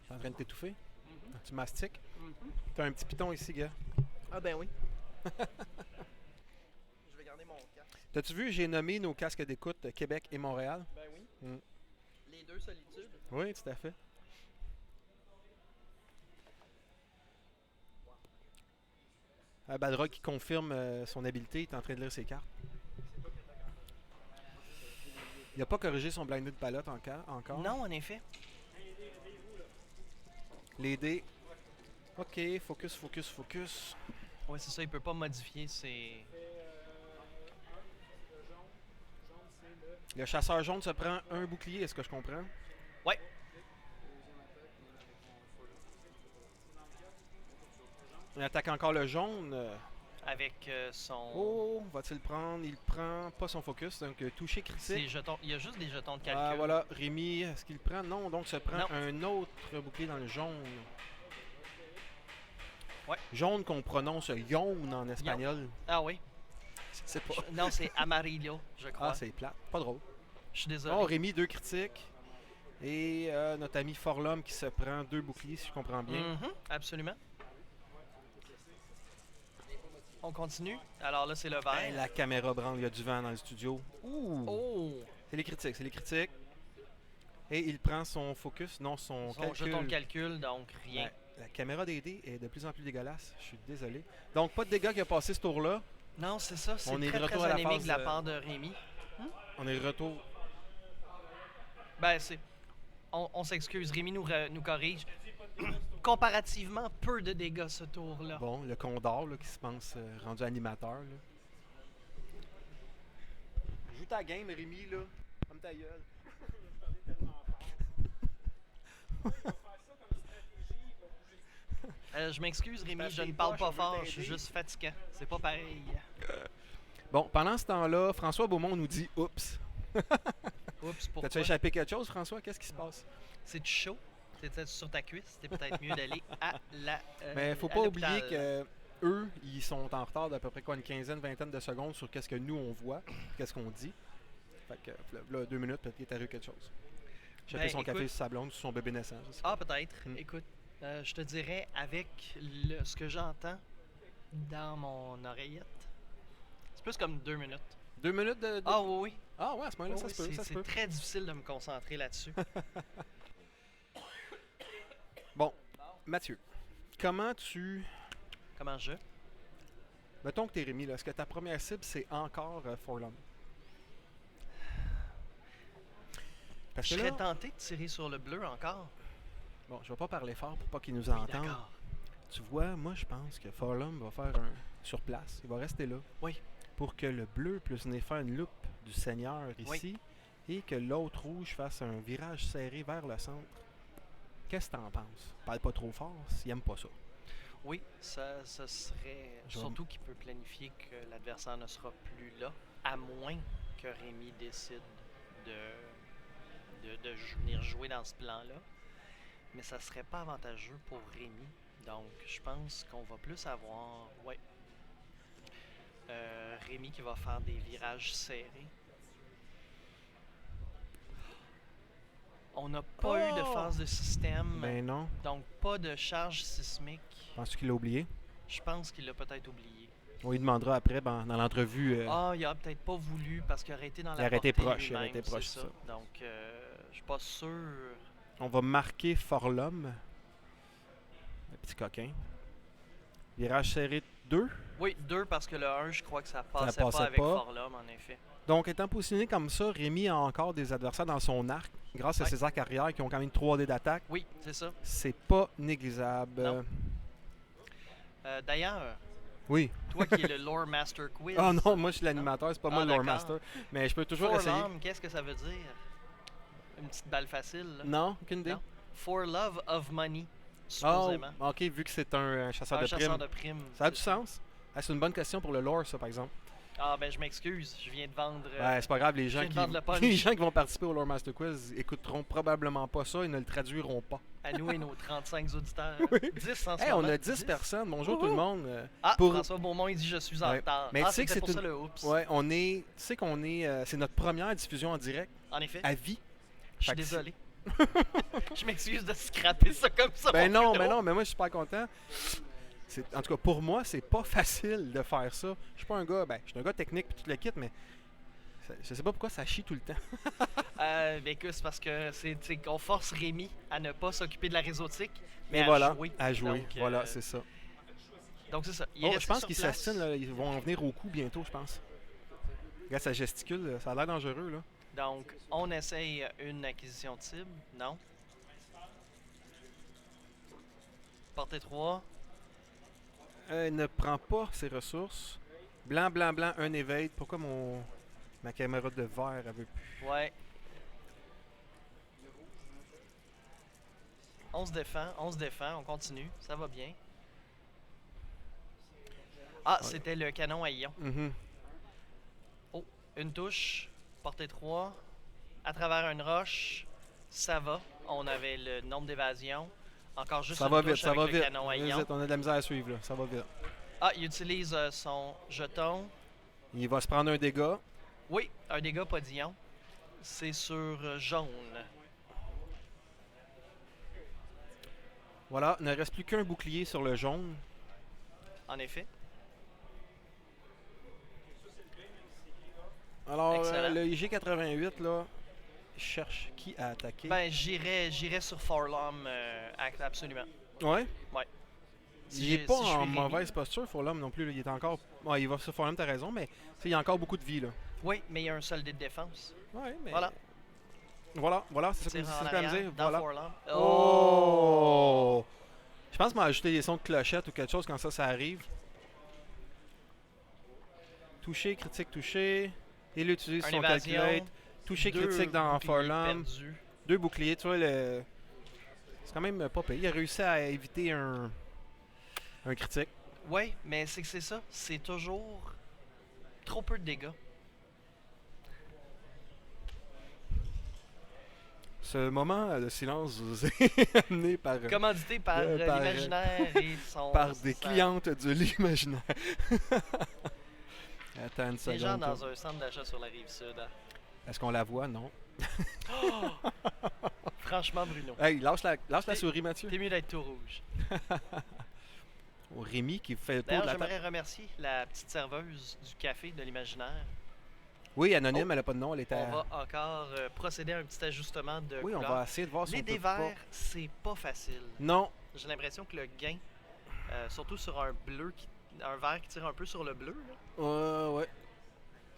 [SPEAKER 1] T'es en train de t'étouffer? Tu mastiques? T'as un petit piton ici, gars.
[SPEAKER 2] Ah ben oui. Je vais garder mon casque.
[SPEAKER 1] T'as-tu vu, j'ai nommé nos casques d'écoute Québec et Montréal?
[SPEAKER 2] Ben oui.
[SPEAKER 1] Mm.
[SPEAKER 2] Les deux solitudes.
[SPEAKER 1] Oui, tout à fait. Balrog qui confirme son habileté, il est en train de lire ses cartes. Il n'a pas corrigé son blinded palette encore.
[SPEAKER 2] Non, en effet.
[SPEAKER 1] Les dés. Ok, focus, focus, focus.
[SPEAKER 2] Oui, c'est ça, il peut pas modifier ses...
[SPEAKER 1] Le chasseur jaune se prend un bouclier, est-ce que je comprends?
[SPEAKER 2] Ouais.
[SPEAKER 1] Il attaque encore le jaune.
[SPEAKER 2] Avec son...
[SPEAKER 1] Oh, va-t-il prendre? Il prend pas son focus, donc toucher critique.
[SPEAKER 2] Ses jetons. Il y a juste des jetons de calcul.
[SPEAKER 1] Ah voilà, Rémi, est-ce qu'il prend? Non, donc se prend
[SPEAKER 2] Non.
[SPEAKER 1] un autre bouclier dans le jaune.
[SPEAKER 2] Ouais.
[SPEAKER 1] Jaune qu'on prononce yawn en espagnol.
[SPEAKER 2] Ah oui.
[SPEAKER 1] C'est pas.
[SPEAKER 2] Non, c'est Amarillo, je crois.
[SPEAKER 1] Ah, c'est plat. Pas drôle.
[SPEAKER 2] Je suis désolé.
[SPEAKER 1] Oh, Rémi, 2 critiques. Et notre ami Forlum qui se prend 2 boucliers, si je comprends bien.
[SPEAKER 2] Mhm, absolument. On continue. Alors là, c'est le vert.
[SPEAKER 1] Hey, la caméra branle, il y a du vent dans le studio. Ouh!
[SPEAKER 2] Oh!
[SPEAKER 1] C'est les critiques, c'est les critiques. Et il prend son focus, non, son
[SPEAKER 2] Son
[SPEAKER 1] calcul.
[SPEAKER 2] jeton de calcul, donc rien.
[SPEAKER 1] Ouais, la caméra des dés est de plus en plus dégueulasse. Je suis désolé. Donc, pas de dégâts qui a passé ce tour-là.
[SPEAKER 2] Non, c'est ça. C'est
[SPEAKER 1] On est de
[SPEAKER 2] très,
[SPEAKER 1] retour
[SPEAKER 2] très
[SPEAKER 1] à la
[SPEAKER 2] anémique
[SPEAKER 1] phase,
[SPEAKER 2] de la part de Rémi.
[SPEAKER 1] On est de retour.
[SPEAKER 2] Ben, c'est... On s'excuse. Rémi nous corrige. Comparativement, peu de dégâts ce tour-là.
[SPEAKER 1] Bon, le Condor là, qui se pense rendu animateur. Là. Joue ta game, Rémi, là. Comme ta gueule.
[SPEAKER 2] Je m'excuse, Rémi,
[SPEAKER 1] Parce
[SPEAKER 2] je
[SPEAKER 1] qu'il
[SPEAKER 2] ne parle
[SPEAKER 1] poche,
[SPEAKER 2] pas
[SPEAKER 1] on veut
[SPEAKER 2] fort.
[SPEAKER 1] t'aider.
[SPEAKER 2] Je suis juste fatiguant. C'est pas pareil.
[SPEAKER 1] Bon, pendant ce temps-là, François Beaumont nous dit « Oups!
[SPEAKER 2] Oups, » pourquoi?
[SPEAKER 1] T'as-tu échappé quelque chose, François? Qu'est-ce qui se passe?
[SPEAKER 2] C'est chaud. C'était sur ta cuisse. C'était peut-être mieux d'aller à la.
[SPEAKER 1] Mais faut
[SPEAKER 2] à
[SPEAKER 1] pas oublier
[SPEAKER 2] l'hôpital.
[SPEAKER 1] que eux, ils sont en retard d'à peu près quoi, une quinzaine, vingtaine de secondes sur qu'est-ce que nous on voit, qu'est-ce qu'on dit. Fait que là, 2 minutes, peut-être qu'il est arrivé quelque chose. Jeter
[SPEAKER 2] Ben,
[SPEAKER 1] son café
[SPEAKER 2] écoute-
[SPEAKER 1] sur sa blonde, sur son bébé naissant. Je sais pas.
[SPEAKER 2] Ah, peut-être.
[SPEAKER 1] Mm.
[SPEAKER 2] Écoute, je te dirais, avec ce que j'entends dans mon oreillette, c'est plus comme 2 minutes.
[SPEAKER 1] 2 minutes de.
[SPEAKER 2] Ah, oui, oui.
[SPEAKER 1] Ah ouais, à ce moment-là,
[SPEAKER 2] Oui,
[SPEAKER 1] ça
[SPEAKER 2] oui,
[SPEAKER 1] se peut. Ça se
[SPEAKER 2] c'est
[SPEAKER 1] peut.
[SPEAKER 2] très difficile de me concentrer là-dessus.
[SPEAKER 1] Bon, Mathieu, comment tu.
[SPEAKER 2] Comment je?
[SPEAKER 1] Mettons que t'es Rémi, là, est-ce que ta première cible c'est encore Forlum? Parce
[SPEAKER 2] Je
[SPEAKER 1] que
[SPEAKER 2] serais
[SPEAKER 1] là,
[SPEAKER 2] tenté de tirer sur le bleu encore.
[SPEAKER 1] bon, je vais pas parler fort pour pas qu'ils nous
[SPEAKER 2] Oui,
[SPEAKER 1] entendent.
[SPEAKER 2] d'accord.
[SPEAKER 1] Tu vois, moi je pense que Forlum va faire un sur place. Il va rester là.
[SPEAKER 2] Oui.
[SPEAKER 1] Pour que le bleu puisse venir faire une loupe du Seigneur ici et que l'autre rouge fasse un virage serré vers le centre. Qu'est-ce que t'en penses? Parle pas trop fort s'il aime pas ça.
[SPEAKER 2] Oui, ça serait...
[SPEAKER 1] Je vais
[SPEAKER 2] Surtout qu'il peut planifier que l'adversaire ne sera plus là, à moins que Rémi décide de venir jouer dans ce plan-là. Mais ça serait pas avantageux pour Rémi. Donc, je pense qu'on va plus avoir... Ouais. Rémi qui va faire des virages serrés. On n'a pas eu de phase de système,
[SPEAKER 1] Ben non.
[SPEAKER 2] donc pas de charge sismique.
[SPEAKER 1] Penses-tu qu'il l'a oublié?
[SPEAKER 2] Je pense qu'il l'a peut-être oublié.
[SPEAKER 1] On lui demandera après dans l'entrevue.
[SPEAKER 2] Ah, il a peut-être pas voulu parce qu'il aurait été dans
[SPEAKER 1] Il
[SPEAKER 2] la
[SPEAKER 1] aurait été
[SPEAKER 2] portée
[SPEAKER 1] proche, il aurait
[SPEAKER 2] lui-même,
[SPEAKER 1] été proche,
[SPEAKER 2] c'est
[SPEAKER 1] c'est
[SPEAKER 2] ça. Donc, je suis pas sûr.
[SPEAKER 1] On va marquer Forlum. Le petit coquin. Virage serré 2.
[SPEAKER 2] Oui, 2 parce que le 1, je crois que ça passait
[SPEAKER 1] passait
[SPEAKER 2] pas avec
[SPEAKER 1] pas.
[SPEAKER 2] Forlum, en effet.
[SPEAKER 1] Donc, étant positionné comme ça, Rémi a encore des adversaires dans son arc, grâce à
[SPEAKER 2] Ouais.
[SPEAKER 1] ses arcs arrière qui ont quand même 3 dés d'attaque.
[SPEAKER 2] Oui, c'est ça.
[SPEAKER 1] C'est pas négligeable.
[SPEAKER 2] Non. D'ailleurs,
[SPEAKER 1] Oui.
[SPEAKER 2] toi qui es le Lore Master Quiz.
[SPEAKER 1] Ah non, moi je suis l'animateur, c'est pas moi le lore
[SPEAKER 2] d'accord.
[SPEAKER 1] master. Mais je peux toujours essayer.
[SPEAKER 2] Forlum, qu'est-ce que ça veut dire? Une petite balle facile, là.
[SPEAKER 1] Non, aucune idée.
[SPEAKER 2] Non. For love of money.
[SPEAKER 1] Ah,
[SPEAKER 2] supposément.
[SPEAKER 1] ok, vu que c'est un chasseur
[SPEAKER 2] Un
[SPEAKER 1] de
[SPEAKER 2] chasseur
[SPEAKER 1] primes.
[SPEAKER 2] de primes.
[SPEAKER 1] Ça a du sens. Ah, c'est une bonne question pour le lore, ça, par exemple.
[SPEAKER 2] Ah, ben je m'excuse, je viens de vendre.
[SPEAKER 1] Ouais, c'est pas grave,
[SPEAKER 2] je viens de vendre le punch.
[SPEAKER 1] les gens qui vont participer au Lore Master Quiz écouteront probablement pas ça, ils ne le traduiront pas.
[SPEAKER 2] À nous et nos 35 auditeurs.
[SPEAKER 1] Oui.
[SPEAKER 2] 10 en ce
[SPEAKER 1] Hey,
[SPEAKER 2] moment.
[SPEAKER 1] on a 10 personnes. Bonjour tout le monde.
[SPEAKER 2] Ah,
[SPEAKER 1] Pour-
[SPEAKER 2] François Beaumont, il dit je suis en
[SPEAKER 1] Ouais.
[SPEAKER 2] retard.
[SPEAKER 1] Mais
[SPEAKER 2] Ah,
[SPEAKER 1] tu sais que
[SPEAKER 2] c'était
[SPEAKER 1] c'est
[SPEAKER 2] pour
[SPEAKER 1] une-
[SPEAKER 2] ça le oups.
[SPEAKER 1] Ouais, on est. Tu sais qu'on est. C'est notre première diffusion en direct
[SPEAKER 2] En effet,
[SPEAKER 1] à vie.
[SPEAKER 2] je suis
[SPEAKER 1] fait que
[SPEAKER 2] désolé. Je m'excuse de scraper ça comme ça.
[SPEAKER 1] Ben
[SPEAKER 2] mon
[SPEAKER 1] non,
[SPEAKER 2] Bruno.
[SPEAKER 1] mais non, mais moi je suis pas content. En tout cas, pour moi, c'est pas facile de faire ça. Je suis pas un gars. Ben, je suis un gars technique puis tout le kit, mais. Je sais pas pourquoi ça chie tout le temps.
[SPEAKER 2] Ben écoute, c'est parce que c'est qu'on force Rémi à ne pas s'occuper de la réseautique, mais
[SPEAKER 1] Et
[SPEAKER 2] à
[SPEAKER 1] voilà,
[SPEAKER 2] jouer.
[SPEAKER 1] à jouer.
[SPEAKER 2] Donc,
[SPEAKER 1] Voilà, c'est ça.
[SPEAKER 2] Donc c'est ça. Il est
[SPEAKER 1] Oh, je
[SPEAKER 2] resté
[SPEAKER 1] pense
[SPEAKER 2] sur
[SPEAKER 1] qu'ils
[SPEAKER 2] place.
[SPEAKER 1] s'astinent, là. Ils vont en venir au coup bientôt, je pense. Regarde, ça gesticule, ça a l'air dangereux, là.
[SPEAKER 2] Donc, on essaye une acquisition de cible. Non. Portée 3.
[SPEAKER 1] Il ne prend pas ses ressources. Blanc, blanc, blanc, un évade. Pourquoi ma caméra de verre elle veut plus?
[SPEAKER 2] Ouais. On se défend, on continue. Ça va bien. Ah,
[SPEAKER 1] Ouais.
[SPEAKER 2] c'était le canon à ion.
[SPEAKER 1] Mhm.
[SPEAKER 2] Une touche, portée 3, à travers une roche, ça va. On avait le nombre d'évasions. Encore juste
[SPEAKER 1] Ça
[SPEAKER 2] une
[SPEAKER 1] va vite,
[SPEAKER 2] touche
[SPEAKER 1] ça
[SPEAKER 2] avec
[SPEAKER 1] va
[SPEAKER 2] le
[SPEAKER 1] vite.
[SPEAKER 2] canon à
[SPEAKER 1] Vas-y,
[SPEAKER 2] ion.
[SPEAKER 1] on a de la misère à suivre, là. Ça va vite.
[SPEAKER 2] Ah, il utilise son jeton.
[SPEAKER 1] Il va se prendre un dégât.
[SPEAKER 2] Oui, un dégât pas d'ion. C'est sur jaune.
[SPEAKER 1] Voilà, il ne reste plus qu'un bouclier sur le jaune.
[SPEAKER 2] En effet.
[SPEAKER 1] Alors,
[SPEAKER 2] Excellent.
[SPEAKER 1] le IG-88, là, cherche qui a attaqué.
[SPEAKER 2] Ben, j'irais sur Forlom, absolument.
[SPEAKER 1] Ouais?
[SPEAKER 2] Ouais.
[SPEAKER 1] Il est pas
[SPEAKER 2] si je suis
[SPEAKER 1] en
[SPEAKER 2] Rémi.
[SPEAKER 1] mauvaise posture, Fulham non plus. Là. Il est encore. Ouais, il va sur Fulham, t'as raison, mais tu sais, il y a encore beaucoup de vie, là.
[SPEAKER 2] Oui, mais il y a un solde de défense.
[SPEAKER 1] Ouais, mais.
[SPEAKER 2] Voilà.
[SPEAKER 1] Voilà, c'est ça que
[SPEAKER 2] Tire
[SPEAKER 1] c'est
[SPEAKER 2] en
[SPEAKER 1] ça qu'elle me
[SPEAKER 2] arrière,
[SPEAKER 1] dit.
[SPEAKER 2] dans
[SPEAKER 1] Voilà.
[SPEAKER 2] Forlom.
[SPEAKER 1] Oh! Je pense qu'on m'a ajouté des sons de clochette ou quelque chose quand ça arrive. Touché, critique, touché. Il utilise
[SPEAKER 2] Un
[SPEAKER 1] son
[SPEAKER 2] évasion.
[SPEAKER 1] calculate. Touché
[SPEAKER 2] Deux
[SPEAKER 1] critique dans
[SPEAKER 2] boucliers
[SPEAKER 1] Forlom.
[SPEAKER 2] perdus.
[SPEAKER 1] 2 boucliers, tu vois, c'est quand même pas payé. Il a réussi à éviter un critique.
[SPEAKER 2] Oui, mais c'est que c'est ça. C'est toujours trop peu de dégâts.
[SPEAKER 1] Ce moment de silence vous est amené par,
[SPEAKER 2] Commandité par
[SPEAKER 1] par,
[SPEAKER 2] l'imaginaire et son...
[SPEAKER 1] par des
[SPEAKER 2] sa-
[SPEAKER 1] clientes de l'imaginaire. Attends une
[SPEAKER 2] Des
[SPEAKER 1] seconde.
[SPEAKER 2] gens dans un centre d'achat sur la rive sud. Hein.
[SPEAKER 1] Est-ce qu'on la voit? Non.
[SPEAKER 2] Franchement, Bruno,
[SPEAKER 1] Hey, lâche la
[SPEAKER 2] T'es-
[SPEAKER 1] souris, Mathieu.
[SPEAKER 2] t'es mieux d'être tout rouge.
[SPEAKER 1] Au Rémi qui fait le tour
[SPEAKER 2] D'ailleurs,
[SPEAKER 1] de la table.
[SPEAKER 2] j'aimerais remercier la petite serveuse du café de l'imaginaire.
[SPEAKER 1] Oui, anonyme,
[SPEAKER 2] Oh.
[SPEAKER 1] elle a pas de nom. Elle était
[SPEAKER 2] On va encore procéder à un petit ajustement de
[SPEAKER 1] Oui, on
[SPEAKER 2] couleur.
[SPEAKER 1] va essayer de voir si
[SPEAKER 2] Les
[SPEAKER 1] on peut
[SPEAKER 2] dés
[SPEAKER 1] pas.
[SPEAKER 2] verts, c'est pas facile.
[SPEAKER 1] Non.
[SPEAKER 2] J'ai l'impression que le gain, surtout sur un bleu, un vert qui tire un peu sur le bleu, là,
[SPEAKER 1] Ouais.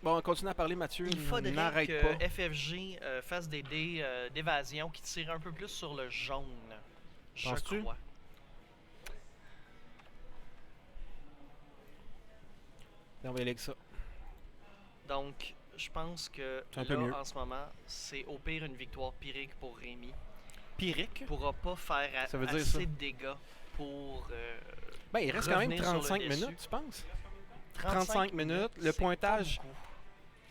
[SPEAKER 1] Bon, on continue à parler, Mathieu.
[SPEAKER 2] il faudrait
[SPEAKER 1] N'arrête
[SPEAKER 2] que
[SPEAKER 1] pas.
[SPEAKER 2] FFG fasse des dés d'évasion qui tirent un peu plus sur le jaune. Je
[SPEAKER 1] Penses-tu?
[SPEAKER 2] crois.
[SPEAKER 1] On va y aller avec ça.
[SPEAKER 2] Donc, je pense que
[SPEAKER 1] C'est un peu
[SPEAKER 2] là,
[SPEAKER 1] mieux.
[SPEAKER 2] en ce moment, c'est au pire une victoire pyrrhique pour Rémi.
[SPEAKER 1] Pyrrhique?
[SPEAKER 2] Il pourra pas faire
[SPEAKER 1] Ça veut dire
[SPEAKER 2] assez
[SPEAKER 1] ça.
[SPEAKER 2] de dégâts pour
[SPEAKER 1] Ben, il reste quand même
[SPEAKER 2] revenir sur le
[SPEAKER 1] 35
[SPEAKER 2] dessus.
[SPEAKER 1] minutes, tu penses? 35 minutes, le
[SPEAKER 2] c'est pas
[SPEAKER 1] pointage.
[SPEAKER 2] beaucoup.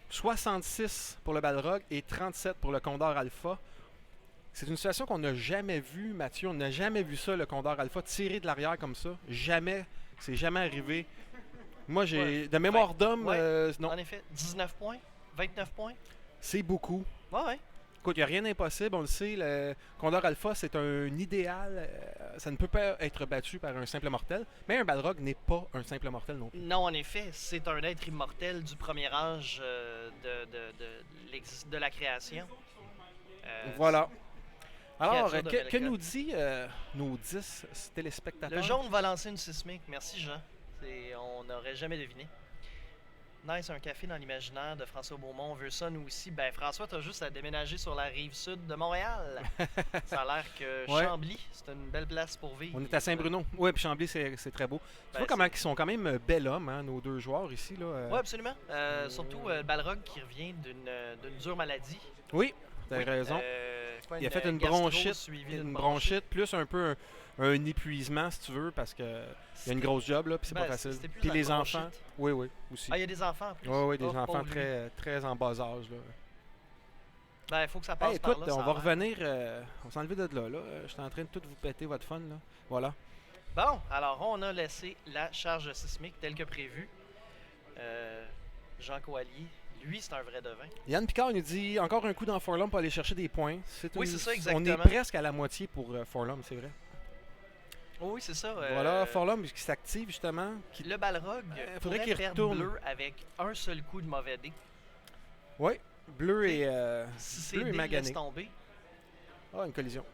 [SPEAKER 1] 66 pour le Balrog et 37 pour le Condor Alpha. C'est une situation qu'on n'a jamais vue, Mathieu. On n'a jamais vu ça, le Condor Alpha, tirer de l'arrière comme ça. Jamais. C'est jamais arrivé. Moi, j'ai.
[SPEAKER 2] Ouais.
[SPEAKER 1] De mémoire d'homme,
[SPEAKER 2] Ouais.
[SPEAKER 1] non.
[SPEAKER 2] En effet, 19 points, 29 points.
[SPEAKER 1] C'est beaucoup.
[SPEAKER 2] Ouais.
[SPEAKER 1] Écoute, il n'y a rien d'impossible, on le sait. Le Condor Alpha, c'est un idéal. Ça ne peut pas être battu par un simple mortel. Mais un Balrog n'est pas un simple mortel non plus.
[SPEAKER 2] Non, en effet, c'est un être immortel du premier âge de la création.
[SPEAKER 1] Voilà. Alors,
[SPEAKER 2] créature de
[SPEAKER 1] que
[SPEAKER 2] Velka.
[SPEAKER 1] nous dit nos 10 téléspectateurs?
[SPEAKER 2] Le jaune va lancer une sismique. Merci, Jean. On n'aurait jamais deviné. Nice, un café dans l'imaginaire de François Beaumont. On veut ça, nous aussi. Ben, François, t'as juste à déménager sur la rive sud de Montréal. Ça a l'air que
[SPEAKER 1] Ouais.
[SPEAKER 2] Chambly, c'est une belle place pour vivre.
[SPEAKER 1] On est à Saint-Bruno. Oui, puis Chambly, c'est très beau. Tu
[SPEAKER 2] Ben,
[SPEAKER 1] vois comment ils sont quand même bel hommes, hein, nos deux joueurs ici. Là.
[SPEAKER 2] Oui, absolument. Surtout Balrog qui revient d'une dure maladie.
[SPEAKER 1] Oui, t'as
[SPEAKER 2] Oui,
[SPEAKER 1] raison.
[SPEAKER 2] Quoi,
[SPEAKER 1] Il a fait une
[SPEAKER 2] gastro
[SPEAKER 1] bronchite,
[SPEAKER 2] suivie
[SPEAKER 1] une
[SPEAKER 2] d'une
[SPEAKER 1] bronchite, plus un peu un épuisement, si tu veux, parce qu'il y a une grosse job, là, puis c'est
[SPEAKER 2] Ben,
[SPEAKER 1] pas facile.
[SPEAKER 2] c'était plus
[SPEAKER 1] Puis
[SPEAKER 2] une
[SPEAKER 1] les
[SPEAKER 2] bronchite.
[SPEAKER 1] enfants, oui, oui, aussi.
[SPEAKER 2] Ah, il y a des enfants en plus.
[SPEAKER 1] Oui, oui, des
[SPEAKER 2] Oh,
[SPEAKER 1] enfants
[SPEAKER 2] pauvre lui.
[SPEAKER 1] très, très en bas âge, là.
[SPEAKER 2] Ben, il faut que ça passe
[SPEAKER 1] Hey,
[SPEAKER 2] par
[SPEAKER 1] écoute,
[SPEAKER 2] là.
[SPEAKER 1] on
[SPEAKER 2] ça
[SPEAKER 1] va
[SPEAKER 2] a l'air.
[SPEAKER 1] revenir, on s'en enlever de là, là. Je suis en train de tout vous péter votre fun, là. Voilà.
[SPEAKER 2] Bon, alors on a laissé la charge sismique telle que prévue. Jean Coallier, lui, c'est un vrai devin.
[SPEAKER 1] Yann Picard nous dit encore un coup dans Forlum pour aller chercher des points.
[SPEAKER 2] Oui, c'est ça,
[SPEAKER 1] On
[SPEAKER 2] exactement.
[SPEAKER 1] est presque à la moitié pour Forlum, c'est vrai.
[SPEAKER 2] Oh, oui, c'est ça.
[SPEAKER 1] Voilà, Forlum qui s'active justement.
[SPEAKER 2] Le Balrog
[SPEAKER 1] faudrait
[SPEAKER 2] pourrait
[SPEAKER 1] qu'il
[SPEAKER 2] perdre
[SPEAKER 1] retourne.
[SPEAKER 2] bleu avec un seul coup de mauvais dé.
[SPEAKER 1] Oui, bleu
[SPEAKER 2] T'sais,
[SPEAKER 1] et,
[SPEAKER 2] Si c'est
[SPEAKER 1] bleu et
[SPEAKER 2] dé
[SPEAKER 1] magané.
[SPEAKER 2] laisse tomber,
[SPEAKER 1] Ah, une collision.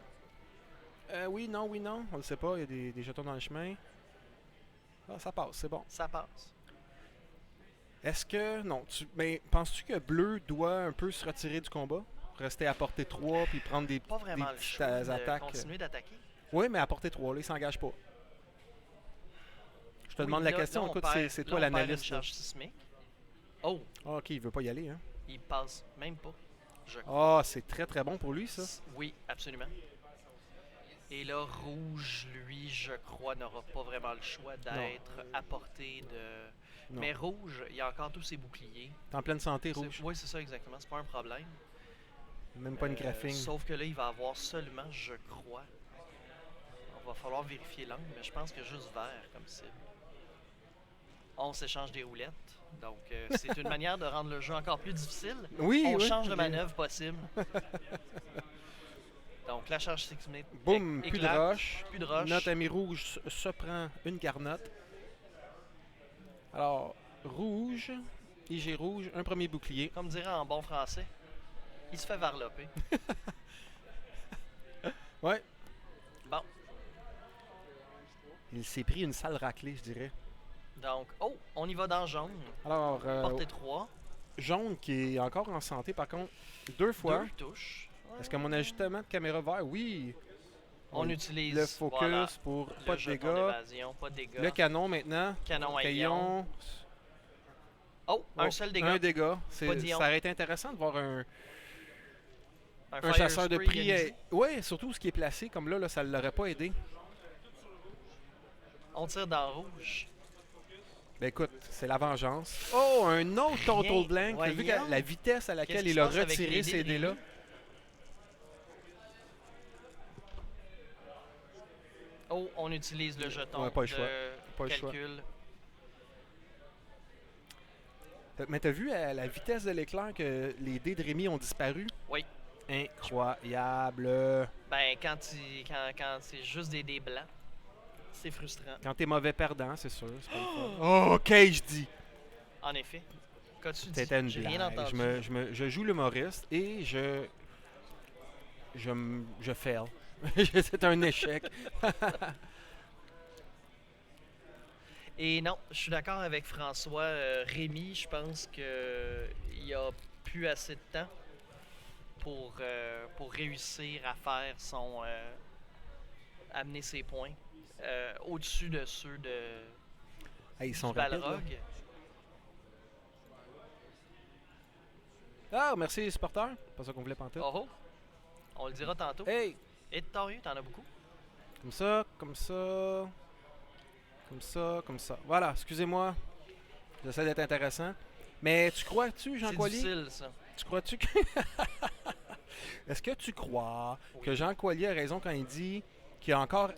[SPEAKER 1] Oui, non, on le sait pas, il y a des jetons dans le chemin. Ah, ça passe, c'est bon.
[SPEAKER 2] ça passe.
[SPEAKER 1] Est-ce que. Non, mais penses-tu que bleu doit un peu se retirer du combat? Rester à portée 3 puis prendre des
[SPEAKER 2] Pas vraiment le
[SPEAKER 1] petites
[SPEAKER 2] choix de
[SPEAKER 1] attaques?
[SPEAKER 2] continuer d'attaquer.
[SPEAKER 1] Oui, mais à portée 3, là, il s'engage pas. Je te
[SPEAKER 2] Oui,
[SPEAKER 1] demande la
[SPEAKER 2] là-
[SPEAKER 1] question,
[SPEAKER 2] là, on
[SPEAKER 1] écoute,
[SPEAKER 2] perd-
[SPEAKER 1] c'est
[SPEAKER 2] là,
[SPEAKER 1] toi
[SPEAKER 2] on perd une
[SPEAKER 1] l'analyste. là.
[SPEAKER 2] charge sismique. Oh,
[SPEAKER 1] Ah, ok, il veut pas y aller, hein?
[SPEAKER 2] il passe même pas. Je crois.
[SPEAKER 1] Ah, c'est très très bon pour lui, ça.
[SPEAKER 2] Oui, absolument. Et là, rouge, lui, je crois, n'aura pas vraiment le choix d'être à portée de.
[SPEAKER 1] Non.
[SPEAKER 2] Mais rouge, il y a encore tous ses boucliers.
[SPEAKER 1] T'es en pleine santé, rouge.
[SPEAKER 2] Oui, c'est ça exactement. C'est pas un problème.
[SPEAKER 1] Même pas une graphine.
[SPEAKER 2] Sauf que là, il va avoir seulement, je crois. On va falloir vérifier l'angle, mais je pense que juste vert comme cible. On s'échange des roulettes. Donc, c'est une manière de rendre le jeu encore plus difficile.
[SPEAKER 1] Oui,
[SPEAKER 2] On
[SPEAKER 1] oui.
[SPEAKER 2] change de manœuvre possible. Donc, la charge sismique.
[SPEAKER 1] Boum, plus de
[SPEAKER 2] éclate,
[SPEAKER 1] roche.
[SPEAKER 2] Plus de roche.
[SPEAKER 1] Notre ami rouge se prend une garnotte. Alors, rouge, IG rouge, un premier bouclier.
[SPEAKER 2] Comme dirait en bon français, il se fait varloper.
[SPEAKER 1] Ouais.
[SPEAKER 2] Bon,
[SPEAKER 1] Il s'est pris une sale raclée, je dirais.
[SPEAKER 2] donc, oh, on y va dans jaune.
[SPEAKER 1] Alors,
[SPEAKER 2] Portée 3.
[SPEAKER 1] jaune qui est encore en santé, par contre, 2 fois.
[SPEAKER 2] 2 touches.
[SPEAKER 1] Est-ce que mon ajustement de caméra vert, oui.
[SPEAKER 2] On utilise
[SPEAKER 1] le focus
[SPEAKER 2] voilà,
[SPEAKER 1] pour
[SPEAKER 2] le
[SPEAKER 1] pas de
[SPEAKER 2] jeton
[SPEAKER 1] dégâts.
[SPEAKER 2] d'évasion, pas de dégâts.
[SPEAKER 1] Le canon maintenant.
[SPEAKER 2] Canon à ion.
[SPEAKER 1] Caillon.
[SPEAKER 2] Oh, un seul dégât.
[SPEAKER 1] Un dégât.
[SPEAKER 2] Pas d'ion.
[SPEAKER 1] Ça aurait été intéressant de voir un
[SPEAKER 2] fire
[SPEAKER 1] chasseur de
[SPEAKER 2] spray
[SPEAKER 1] prix.
[SPEAKER 2] ionisé.
[SPEAKER 1] Oui, surtout ce qui est placé comme là, ça ne l'aurait pas aidé.
[SPEAKER 2] On tire dans rouge.
[SPEAKER 1] Ben écoute, c'est la vengeance. Oh, un autre total
[SPEAKER 2] Rien.
[SPEAKER 1] blank. T'as vu
[SPEAKER 2] Voyons.
[SPEAKER 1] la vitesse à laquelle
[SPEAKER 2] Qu'est-ce qui
[SPEAKER 1] il
[SPEAKER 2] se
[SPEAKER 1] a
[SPEAKER 2] passe avec
[SPEAKER 1] retiré
[SPEAKER 2] les
[SPEAKER 1] ces
[SPEAKER 2] dés de
[SPEAKER 1] dés-là.
[SPEAKER 2] Rémi? Oh, on utilise le jeton
[SPEAKER 1] Ouais, pas le
[SPEAKER 2] de
[SPEAKER 1] choix. Pas le choix.
[SPEAKER 2] calcul.
[SPEAKER 1] Mais t'as vu à la vitesse de l'éclair que les dés de Rémi ont disparu?
[SPEAKER 2] Oui.
[SPEAKER 1] Incroyable.
[SPEAKER 2] Ben, quand c'est juste des dés blancs, c'est frustrant.
[SPEAKER 1] Quand t'es mauvais perdant, c'est sûr. C'est pas le fun. Oh, ok, je dis.
[SPEAKER 2] En effet. Qu'as-tu dit?
[SPEAKER 1] C'était une
[SPEAKER 2] J'ai rien
[SPEAKER 1] blague.
[SPEAKER 2] entendu.
[SPEAKER 1] Je joue l'humoriste et je fail. C'est un échec.
[SPEAKER 2] Et non, je suis d'accord avec François. Rémi, je pense qu'il a plus assez de temps pour réussir à faire amener ses points au-dessus de ceux de
[SPEAKER 1] Hey, ils sont
[SPEAKER 2] du
[SPEAKER 1] rapides, là.
[SPEAKER 2] Balrog.
[SPEAKER 1] Ah, merci les supporters. Pas ça qu'on voulait pantoute.
[SPEAKER 2] Oh oh! On le dira tantôt.
[SPEAKER 1] Hey,
[SPEAKER 2] Et de Torieux, t'en as beaucoup?
[SPEAKER 1] comme ça, comme ça. Comme ça, comme ça. Voilà, excusez-moi. J'essaie d'être intéressant. Mais tu crois-tu, Jean
[SPEAKER 2] C'est
[SPEAKER 1] Coallier?
[SPEAKER 2] difficile, ça.
[SPEAKER 1] Tu crois-tu que. Est-ce que tu crois que Jean Coallier a raison quand il dit qu'il y a encore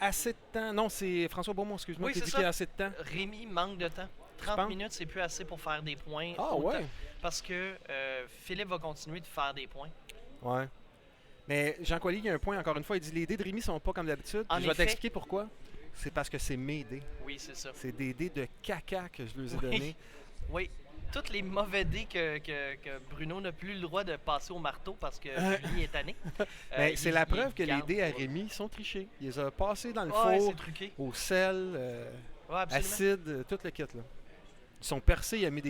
[SPEAKER 1] assez de temps? Non, c'est François Beaumont, excuse-moi,
[SPEAKER 2] Oui,
[SPEAKER 1] qui
[SPEAKER 2] c'est
[SPEAKER 1] dit
[SPEAKER 2] ça.
[SPEAKER 1] qu'il y a assez de temps.
[SPEAKER 2] Rémi manque de temps. 30
[SPEAKER 1] penses?
[SPEAKER 2] minutes, c'est plus assez pour faire des points.
[SPEAKER 1] Ah,
[SPEAKER 2] autant-
[SPEAKER 1] ouais.
[SPEAKER 2] Parce que Philippe va continuer de faire des points.
[SPEAKER 1] Ouais. Mais Jean Coallier, il y a un point, encore une fois, il dit les dés de Rémi sont pas comme d'habitude.
[SPEAKER 2] En
[SPEAKER 1] Je vais
[SPEAKER 2] effet.
[SPEAKER 1] t'expliquer pourquoi. C'est parce que c'est mes dés.
[SPEAKER 2] Oui, c'est ça.
[SPEAKER 1] C'est des dés de caca que je leur ai
[SPEAKER 2] Oui.
[SPEAKER 1] donnés.
[SPEAKER 2] Oui. Tous les mauvais dés que Bruno n'a plus le droit de passer au marteau parce que Julie est tanné.
[SPEAKER 1] Mais c'est la preuve que les
[SPEAKER 2] garde
[SPEAKER 1] dés à
[SPEAKER 2] pour-
[SPEAKER 1] Rémi sont trichés. Il les a passés dans le
[SPEAKER 2] Ouais,
[SPEAKER 1] four,
[SPEAKER 2] c'est truqué.
[SPEAKER 1] au sel,
[SPEAKER 2] Ouais, absolument.
[SPEAKER 1] acide, tout le kit. Là. Ils sont percés, il a mis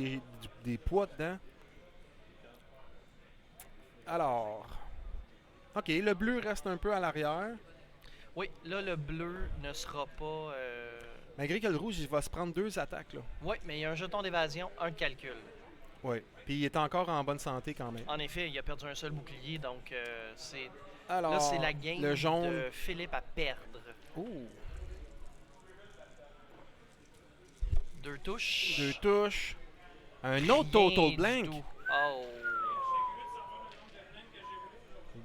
[SPEAKER 1] des poids dedans. Alors. OK, le bleu reste un peu à l'arrière.
[SPEAKER 2] Oui, là, le bleu ne sera pas...
[SPEAKER 1] Malgré que le rouge, il va se prendre 2 attaques. Là.
[SPEAKER 2] Oui, mais il y a un jeton d'évasion, un de calcul.
[SPEAKER 1] Oui. Puis il est encore en bonne santé quand même.
[SPEAKER 2] En effet, il a perdu un seul bouclier, donc là,
[SPEAKER 1] Alors,
[SPEAKER 2] c'est la game
[SPEAKER 1] le jaune.
[SPEAKER 2] de Philippe à perdre.
[SPEAKER 1] Ouh.
[SPEAKER 2] 2 touches.
[SPEAKER 1] 2 touches. Un autre
[SPEAKER 2] Rien
[SPEAKER 1] total
[SPEAKER 2] du
[SPEAKER 1] blank.
[SPEAKER 2] tout. Oh.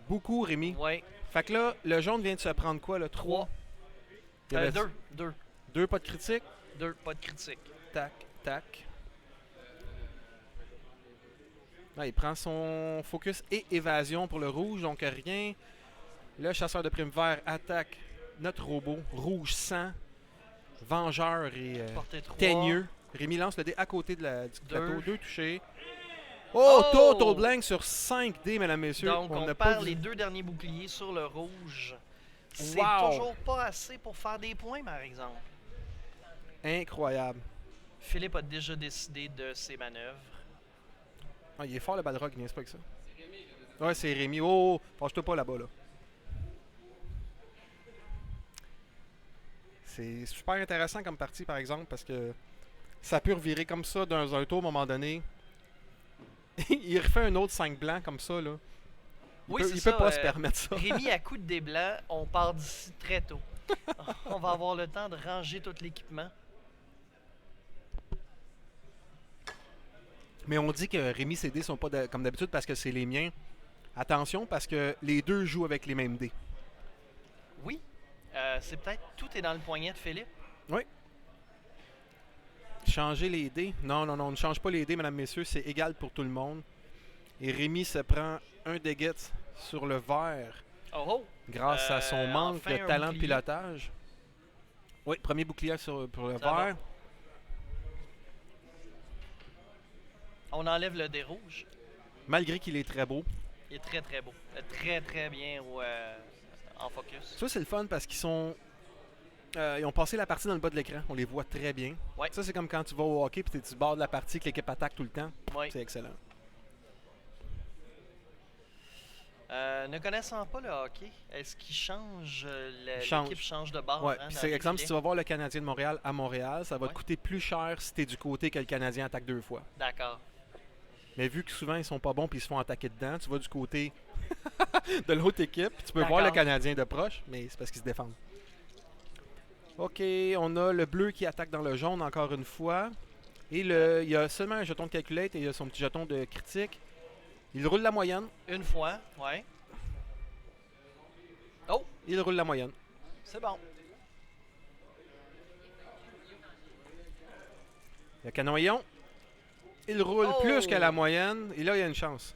[SPEAKER 1] Beaucoup, Rémi.
[SPEAKER 2] Ouais.
[SPEAKER 1] Fait que là, le jaune vient de se prendre quoi, le 3?
[SPEAKER 2] 2.
[SPEAKER 1] 2 pas de critique.
[SPEAKER 2] 2, pas de critique.
[SPEAKER 1] Tac, tac. Là, il prend son focus et évasion pour le rouge, donc rien. Le chasseur de primes vert attaque notre robot. Rouge 100, vengeur et
[SPEAKER 2] Portée 3.
[SPEAKER 1] teigneux. Rémi lance le dé à côté du plateau.
[SPEAKER 2] 2.
[SPEAKER 1] 2 touchés. Oh,
[SPEAKER 2] Oh!
[SPEAKER 1] total blank sur 5 dés, mesdames, messieurs.
[SPEAKER 2] Donc, on
[SPEAKER 1] n'a
[SPEAKER 2] perd
[SPEAKER 1] pas
[SPEAKER 2] les
[SPEAKER 1] vu-
[SPEAKER 2] 2 derniers boucliers sur le rouge. C'est
[SPEAKER 1] Wow!
[SPEAKER 2] toujours pas assez pour faire des points, par exemple.
[SPEAKER 1] Incroyable.
[SPEAKER 2] Philippe a déjà décidé de ses manœuvres.
[SPEAKER 1] Ah, il est fort le Balrog, n'est-ce pas que ça? Ouais, c'est Rémi. Oh, penche-toi pas là-bas, là. C'est super intéressant comme partie, par exemple, parce que ça peut revirer comme ça dans un tour à un moment donné. Il refait un autre 5 blancs comme ça, là.
[SPEAKER 2] Oui, c'est
[SPEAKER 1] Il
[SPEAKER 2] ça.
[SPEAKER 1] peut pas se permettre ça.
[SPEAKER 2] Rémi, à coup de dés blancs, on part d'ici très tôt. On va avoir le temps de ranger tout l'équipement.
[SPEAKER 1] Mais on dit que Rémi, ses dés sont pas comme d'habitude parce que c'est les miens. Attention, parce que les deux jouent avec les mêmes dés.
[SPEAKER 2] Oui, c'est peut-être tout est dans le poignet de Philippe.
[SPEAKER 1] Oui. Changer les dés. Non, non, non, on ne change pas les dés, mesdames, messieurs. C'est égal pour tout le monde. Et Rémi se prend un dégât sur le vert
[SPEAKER 2] Oh oh!
[SPEAKER 1] grâce à son manque
[SPEAKER 2] enfin
[SPEAKER 1] de
[SPEAKER 2] un
[SPEAKER 1] talent de
[SPEAKER 2] bouclier.
[SPEAKER 1] pilotage. Oui, premier bouclier pour le
[SPEAKER 2] Ça va.
[SPEAKER 1] vert.
[SPEAKER 2] On enlève le dé rouge.
[SPEAKER 1] Malgré qu'il est très beau.
[SPEAKER 2] Il est très très beau. Très très bien en focus.
[SPEAKER 1] Ça, c'est le fun parce qu'ils sont. Ils ont passé la partie dans le bas de l'écran. On les voit très bien.
[SPEAKER 2] Ouais.
[SPEAKER 1] Ça, c'est comme quand tu vas au hockey et tu es du bord de la partie que l'équipe attaque tout le temps.
[SPEAKER 2] Oui.
[SPEAKER 1] C'est excellent.
[SPEAKER 2] Ne connaissant pas le hockey, est-ce qu'il change,
[SPEAKER 1] Change.
[SPEAKER 2] l'équipe change de bord?
[SPEAKER 1] Ouais.
[SPEAKER 2] hein,
[SPEAKER 1] Puis
[SPEAKER 2] dans
[SPEAKER 1] c'est
[SPEAKER 2] les
[SPEAKER 1] exemple, si
[SPEAKER 2] filets?
[SPEAKER 1] tu vas voir le Canadien de Montréal à Montréal, ça va
[SPEAKER 2] Ouais.
[SPEAKER 1] te coûter plus cher si tu es du côté que le Canadien attaque 2 fois.
[SPEAKER 2] D'accord.
[SPEAKER 1] Mais vu que souvent ils sont pas bons puis ils se font attaquer dedans, tu vas du côté de l'autre équipe. Puis tu peux voir le
[SPEAKER 2] D'accord.
[SPEAKER 1] Canadien de proche, mais c'est parce qu'ils se défendent. OK, on a le bleu qui attaque dans le jaune encore une fois. Et il y a seulement un jeton de calculate et il y a son petit jeton de critique. Il roule la moyenne.
[SPEAKER 2] Une fois, ouais. Oh,
[SPEAKER 1] Il roule la moyenne.
[SPEAKER 2] c'est bon.
[SPEAKER 1] Le canoillon. Il roule
[SPEAKER 2] Oh!
[SPEAKER 1] plus que la moyenne. Et là, il y a une chance.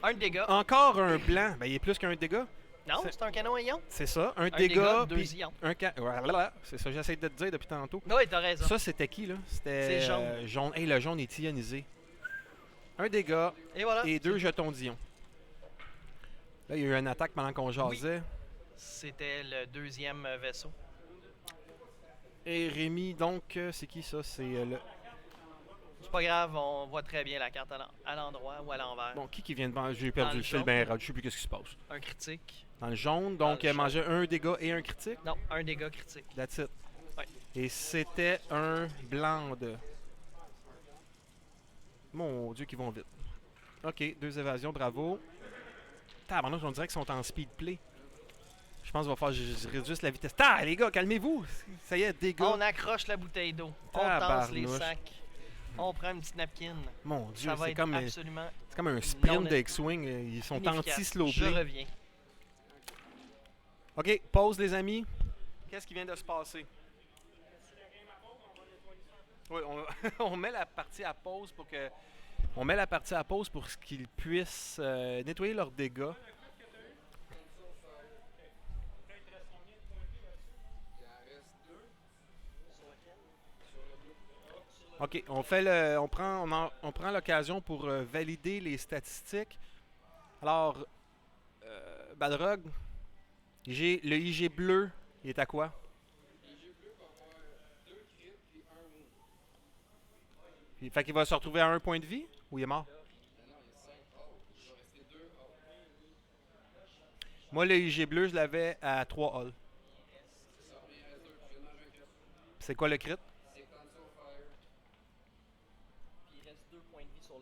[SPEAKER 2] Un dégât.
[SPEAKER 1] Encore un blanc. Ben, il est plus qu'un dégât.
[SPEAKER 2] Non,
[SPEAKER 1] c'est-
[SPEAKER 2] c'est un canon ayant.
[SPEAKER 1] C'est ça. Un
[SPEAKER 2] Un
[SPEAKER 1] dégât.
[SPEAKER 2] deux
[SPEAKER 1] puis
[SPEAKER 2] ions.
[SPEAKER 1] Voilà. C'est ça, j'essaie de te dire depuis tantôt.
[SPEAKER 2] Oui, t'as raison.
[SPEAKER 1] Ça, c'était qui, là? C'était
[SPEAKER 2] C'est jaune.
[SPEAKER 1] jaune. Hey, le jaune est ionisé. Un dégât
[SPEAKER 2] Et voilà.
[SPEAKER 1] et 2 jetons d'ion. Là, il y a eu une attaque pendant qu'on jasait.
[SPEAKER 2] C'était le deuxième vaisseau.
[SPEAKER 1] Et Rémi, donc, c'est qui ça? C'est le...
[SPEAKER 2] C'est pas grave, on voit très bien la carte à l'endroit ou à l'envers.
[SPEAKER 1] Bon, qui vient de... J'ai
[SPEAKER 2] Dans
[SPEAKER 1] perdu
[SPEAKER 2] le
[SPEAKER 1] le fil,
[SPEAKER 2] jaune.
[SPEAKER 1] ben raide. Je sais plus ce qui se passe.
[SPEAKER 2] Un critique.
[SPEAKER 1] Dans le jaune,
[SPEAKER 2] Dans
[SPEAKER 1] donc,
[SPEAKER 2] le
[SPEAKER 1] il mangeait un dégât et un critique.
[SPEAKER 2] Non, un dégât critique.
[SPEAKER 1] That's it.
[SPEAKER 2] Ouais.
[SPEAKER 1] Et c'était un blande. Mon Dieu, qu'ils vont vite. OK, 2 évasions, bravo. Tabarnouche, on dirait qu'ils sont en speed play. Je pense qu'il va falloir que je réduise la vitesse. Les gars, calmez-vous. Ça y est, dégâts.
[SPEAKER 2] On accroche la bouteille d'eau. On tasse les
[SPEAKER 1] Tabarnouche.
[SPEAKER 2] sacs. On prend une petite napkin.
[SPEAKER 1] Mon Dieu,
[SPEAKER 2] Ça va
[SPEAKER 1] c'est
[SPEAKER 2] être
[SPEAKER 1] comme,
[SPEAKER 2] absolument
[SPEAKER 1] c'est comme un sprint
[SPEAKER 2] non-
[SPEAKER 1] de X-Wing. Ils sont
[SPEAKER 2] inefficace.
[SPEAKER 1] anti-slow
[SPEAKER 2] Je
[SPEAKER 1] play.
[SPEAKER 2] reviens.
[SPEAKER 1] OK, pause, les amis. Qu'est-ce qui vient de se passer? Oui, on met la partie à pause pour que... On met la partie à pause pour qu'ils puissent nettoyer leurs dégâts. OK, on prend l'occasion pour valider les statistiques. Alors, Balrog, le IG bleu, il est à quoi? Fait qu'il va se retrouver à 1 point de vie ou il est mort? Moi, le IG bleu, je l'avais à 3 all. C'est quoi le crit?
[SPEAKER 2] Il reste 2 points de vie sur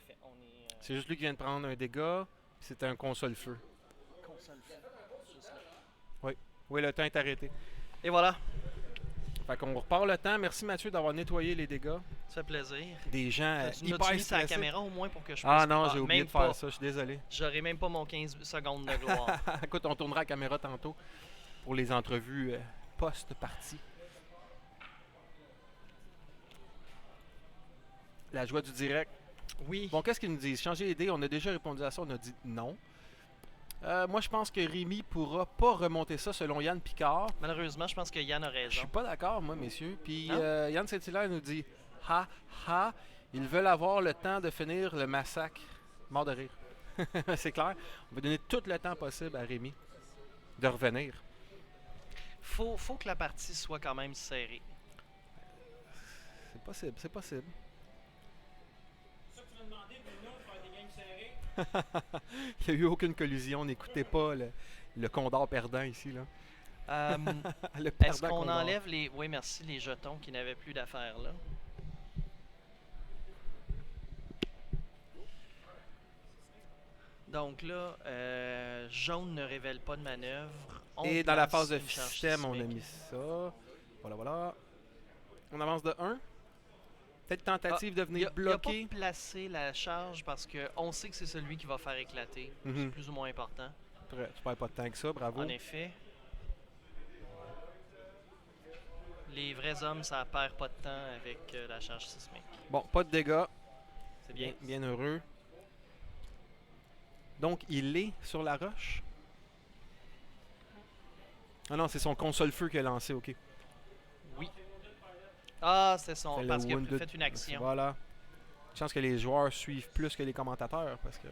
[SPEAKER 2] parfait. On est
[SPEAKER 1] C'est juste lui qui vient de prendre un dégât. Puis c'était un console-feu.
[SPEAKER 2] console juste là.
[SPEAKER 1] Oui, le temps est arrêté.
[SPEAKER 2] Et voilà,
[SPEAKER 1] Fait qu'on repart le temps. Merci Mathieu d'avoir nettoyé les dégâts.
[SPEAKER 2] ça fait plaisir.
[SPEAKER 1] Des gens
[SPEAKER 2] Tu
[SPEAKER 1] hyper
[SPEAKER 2] m'as-tu mis sur la
[SPEAKER 1] stressés.
[SPEAKER 2] caméra au moins pour que je puisse...
[SPEAKER 1] Ah non, j'ai oublié
[SPEAKER 2] même
[SPEAKER 1] de faire
[SPEAKER 2] pas.
[SPEAKER 1] ça. Je suis désolé.
[SPEAKER 2] J'aurai même pas mon 15 secondes de gloire.
[SPEAKER 1] Écoute, on tournera la caméra tantôt pour les entrevues post-partie. La joie du direct.
[SPEAKER 2] Oui.
[SPEAKER 1] Bon, qu'est-ce qu'ils nous disent? Changer d'idée, on a déjà répondu à ça, on a dit non. Moi, je pense que Rémi pourra pas remonter ça selon Yann Picard.
[SPEAKER 2] Malheureusement, je pense que Yann a
[SPEAKER 1] Je
[SPEAKER 2] raison.
[SPEAKER 1] suis pas d'accord, moi, messieurs. Puis
[SPEAKER 2] Non?
[SPEAKER 1] Yann Saint-Hilaire nous dit ha ha, ils veulent avoir le temps de finir le massacre. Mort de rire. C'est clair. On va donner tout le temps possible à Rémi de revenir.
[SPEAKER 2] Faut que la partie soit quand même serrée.
[SPEAKER 1] C'est possible, c'est possible.
[SPEAKER 3] C'est ça que tu m'as demandé, Bruno, de faire des games serrées.
[SPEAKER 1] Il n'y a eu aucune collusion. N'écoutez pas le condor perdant ici. Là. Le
[SPEAKER 2] Est-ce
[SPEAKER 1] perdant
[SPEAKER 2] qu'on
[SPEAKER 1] condor.
[SPEAKER 2] enlève les... Oui, merci, les jetons qui n'avaient plus d'affaires là. Donc là, jaune ne révèle pas de manœuvre. On
[SPEAKER 1] Et dans la
[SPEAKER 2] place
[SPEAKER 1] phase de
[SPEAKER 2] une charge
[SPEAKER 1] système, on a
[SPEAKER 2] sismique.
[SPEAKER 1] mis ça. Voilà, voilà. On avance de 1. Peut-être tentative de
[SPEAKER 2] Il
[SPEAKER 1] venir
[SPEAKER 2] a pas
[SPEAKER 1] bloquer.
[SPEAKER 2] placé la charge parce qu'on sait que c'est celui qui va faire éclater.
[SPEAKER 1] Mhm.
[SPEAKER 2] C'est plus ou moins important.
[SPEAKER 1] Après, tu perds pas de temps que ça, bravo.
[SPEAKER 2] En effet. Les vrais hommes, ça perd pas de temps avec la charge sismique.
[SPEAKER 1] Bon, pas de dégâts.
[SPEAKER 2] C'est bien.
[SPEAKER 1] Bien heureux. Donc, il est sur la roche. Ah non, c'est son console-feu qui a lancé, ok.
[SPEAKER 2] Oui. Ah, c'est
[SPEAKER 1] C'est
[SPEAKER 2] son.
[SPEAKER 1] le
[SPEAKER 2] Parce qu'il a
[SPEAKER 1] wounded-
[SPEAKER 2] fait une action.
[SPEAKER 1] Voilà. Je pense que les joueurs suivent plus que les commentateurs parce que.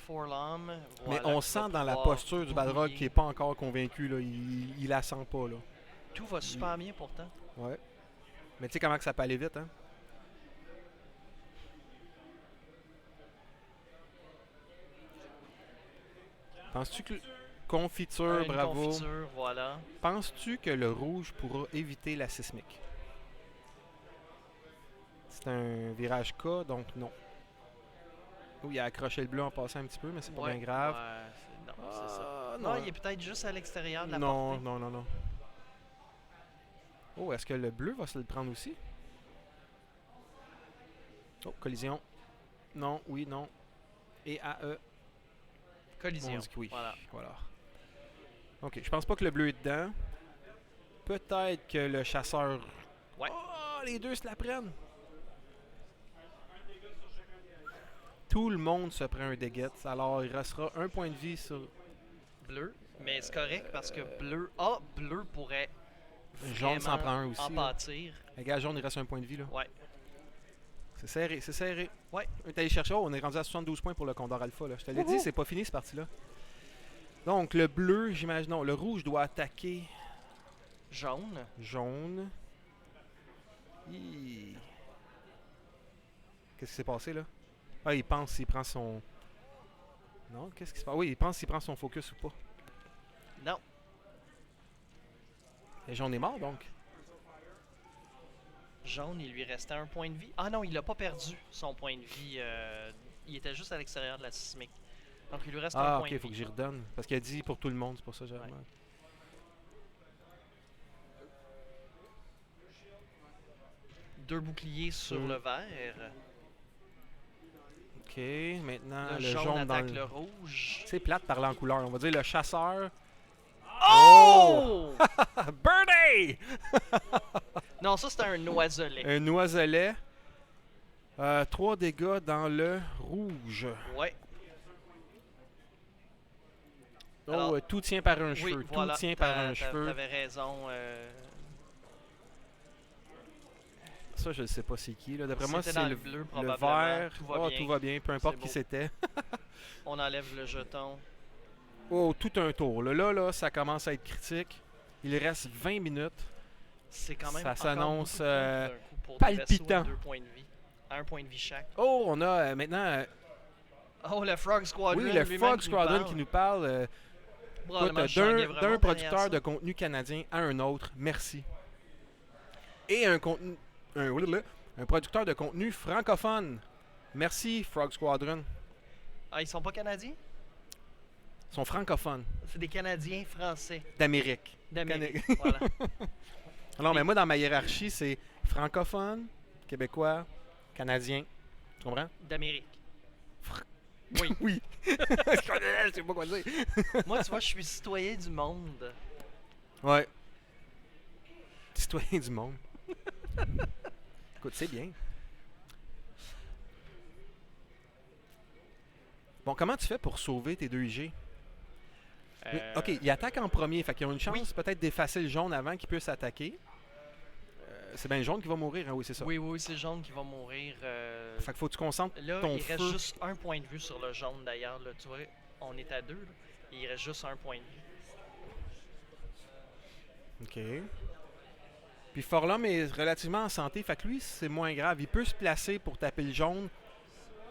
[SPEAKER 2] Forlom.
[SPEAKER 1] Mais
[SPEAKER 2] voilà,
[SPEAKER 1] on
[SPEAKER 2] qui
[SPEAKER 1] sent
[SPEAKER 2] va
[SPEAKER 1] dans la
[SPEAKER 2] pouvoir
[SPEAKER 1] posture du Balrog
[SPEAKER 2] brouiller.
[SPEAKER 1] qu'il n'est pas encore convaincu. Là. Il la sent pas. Là.
[SPEAKER 2] Tout va super bien pourtant.
[SPEAKER 1] Ouais. Mais tu sais comment que ça peut aller vite, hein? Penses-tu que. Confiture,
[SPEAKER 2] Une
[SPEAKER 1] bravo.
[SPEAKER 2] confiture, voilà.
[SPEAKER 1] Penses-tu que le rouge pourra éviter la sismique? C'est un virage K, donc non. Oh, il a accroché le bleu en passant un petit peu, mais c'est pas
[SPEAKER 2] Ouais,
[SPEAKER 1] bien grave.
[SPEAKER 2] ouais, non, c'est ça.
[SPEAKER 1] Ah,
[SPEAKER 2] Non, il est peut-être juste à l'extérieur de la
[SPEAKER 1] non,
[SPEAKER 2] portée.
[SPEAKER 1] non, non, non. Oh, est-ce que le bleu va se le prendre aussi? Oh, collision. Non, oui, non. Et AE.
[SPEAKER 2] Collision.
[SPEAKER 1] On dit que oui.
[SPEAKER 2] Voilà.
[SPEAKER 1] Ok, je pense pas que le bleu est dedans. Peut-être que le chasseur.
[SPEAKER 2] Ouais.
[SPEAKER 1] Oh, les deux se la prennent. Tout le monde se prend un dégât. Alors, il restera un point de vie sur.
[SPEAKER 2] Bleu. Mais c'est correct parce que bleu. Ah, bleu pourrait.
[SPEAKER 1] Jaune s'en
[SPEAKER 2] vraiment
[SPEAKER 1] prend un aussi.
[SPEAKER 2] En
[SPEAKER 1] là.
[SPEAKER 2] pâtir.
[SPEAKER 1] Le gars jaune, il reste un point de vie. Là.
[SPEAKER 2] Ouais.
[SPEAKER 1] C'est serré, c'est serré.
[SPEAKER 2] Ouais.
[SPEAKER 1] On est allé chercher. Oh, on est rendu à 72 points pour le Condor Alpha. Là. Je te l'ai dit, c'est pas fini cette partie-là. Donc, le bleu, j'imagine. Non, le rouge doit attaquer
[SPEAKER 2] Jaune.
[SPEAKER 1] jaune. Hi. Qu'est-ce qui s'est passé là? Ah, il pense s'il prend son. Non, qu'est-ce qui se passe? Oui, il pense s'il prend son focus ou pas.
[SPEAKER 2] Non.
[SPEAKER 1] Et jaune est mort donc.
[SPEAKER 2] Jaune, il lui restait un point de vie. Ah non, il n'a pas perdu son point de vie. Il était juste à l'extérieur de la sismique. Donc il lui reste un
[SPEAKER 1] Ah,
[SPEAKER 2] point
[SPEAKER 1] ok,
[SPEAKER 2] de
[SPEAKER 1] faut
[SPEAKER 2] vie.
[SPEAKER 1] que j'y redonne. Parce qu'il a dit pour tout le monde, c'est pour ça que j'ai.
[SPEAKER 2] Ouais. Deux boucliers sur
[SPEAKER 1] Mm.
[SPEAKER 2] le vert.
[SPEAKER 1] Ok, maintenant
[SPEAKER 2] Le
[SPEAKER 1] le
[SPEAKER 2] jaune
[SPEAKER 1] jaune dans
[SPEAKER 2] attaque
[SPEAKER 1] le.
[SPEAKER 2] le rouge.
[SPEAKER 1] C'est plate de parler en couleur. On va dire le chasseur.
[SPEAKER 2] Oh!
[SPEAKER 1] Birdie!
[SPEAKER 2] Non, ça c'était un oiselet.
[SPEAKER 1] Un oiselet. 3 dégâts dans le rouge.
[SPEAKER 2] Ouais.
[SPEAKER 1] Oh,
[SPEAKER 2] Alors,
[SPEAKER 1] tout tient par un
[SPEAKER 2] Oui,
[SPEAKER 1] cheveu.
[SPEAKER 2] voilà.
[SPEAKER 1] Tout tient par un cheveu.
[SPEAKER 2] T'avais raison.
[SPEAKER 1] Ça, je ne sais pas c'est qui. là. D'après moi,
[SPEAKER 2] C'était
[SPEAKER 1] c'est
[SPEAKER 2] dans
[SPEAKER 1] le,
[SPEAKER 2] le bleu,
[SPEAKER 1] le
[SPEAKER 2] probablement.
[SPEAKER 1] vert.
[SPEAKER 2] Tout va
[SPEAKER 1] Oh,
[SPEAKER 2] bien.
[SPEAKER 1] tout va bien, peu importe
[SPEAKER 2] C'est
[SPEAKER 1] qui
[SPEAKER 2] beau.
[SPEAKER 1] c'était.
[SPEAKER 2] On enlève le jeton.
[SPEAKER 1] Oh, tout un tour. Là, ça commence à être critique. Il reste 20 minutes.
[SPEAKER 2] C'est quand même
[SPEAKER 1] Ça
[SPEAKER 2] encore
[SPEAKER 1] s'annonce,
[SPEAKER 2] beaucoup de points d'un coup pour
[SPEAKER 1] palpitant.
[SPEAKER 2] des vaisseaux à 2 points de vie. À 1 point de vie chaque.
[SPEAKER 1] Oh, on a maintenant.
[SPEAKER 2] Oh, le Frog Squadron.
[SPEAKER 1] Oui, le
[SPEAKER 2] lui-même
[SPEAKER 1] Frog
[SPEAKER 2] qui nous
[SPEAKER 1] Squadron
[SPEAKER 2] parle.
[SPEAKER 1] qui nous parle.
[SPEAKER 2] Probablement,
[SPEAKER 1] Écoute,
[SPEAKER 2] je gagnais
[SPEAKER 1] d'un
[SPEAKER 2] vraiment
[SPEAKER 1] producteur
[SPEAKER 2] derrière
[SPEAKER 1] de contenu canadien à un autre, merci. Et un producteur de contenu francophone. Merci, Frog Squadron.
[SPEAKER 2] Ah, ils sont pas Canadiens?
[SPEAKER 1] Ils sont francophones.
[SPEAKER 2] C'est des Canadiens français
[SPEAKER 1] D'Amérique.
[SPEAKER 2] d'Amérique.
[SPEAKER 1] Cana-
[SPEAKER 2] Voilà.
[SPEAKER 1] Non, mais moi, dans ma hiérarchie, c'est francophone, québécois, canadien. Tu comprends?
[SPEAKER 2] D'Amérique. Oui.
[SPEAKER 1] Oui. Je sais pas quoi dire.
[SPEAKER 2] Moi, tu vois, je suis citoyen du monde.
[SPEAKER 1] Ouais. Citoyen du monde. Écoute, c'est bien. Bon, comment tu fais pour sauver tes deux IG? Ok, il attaque en premier, fait qu'ils ont une chance
[SPEAKER 2] oui.
[SPEAKER 1] peut-être d'effacer le jaune avant qu'il puisse attaquer. C'est bien le jaune qui va mourir, hein? Oui, c'est ça.
[SPEAKER 2] Oui, oui, c'est le jaune qui va mourir.
[SPEAKER 1] Fait qu'il faut que tu concentres
[SPEAKER 2] Là,
[SPEAKER 1] ton
[SPEAKER 2] il reste
[SPEAKER 1] feu.
[SPEAKER 2] juste un point de vue sur le jaune d'ailleurs. Là, tu vois, on est à 2. Là. Il reste juste un point de vue.
[SPEAKER 1] Ok. Puis Forlum est relativement en santé, fait que lui, c'est moins grave. Il peut se placer pour taper le jaune,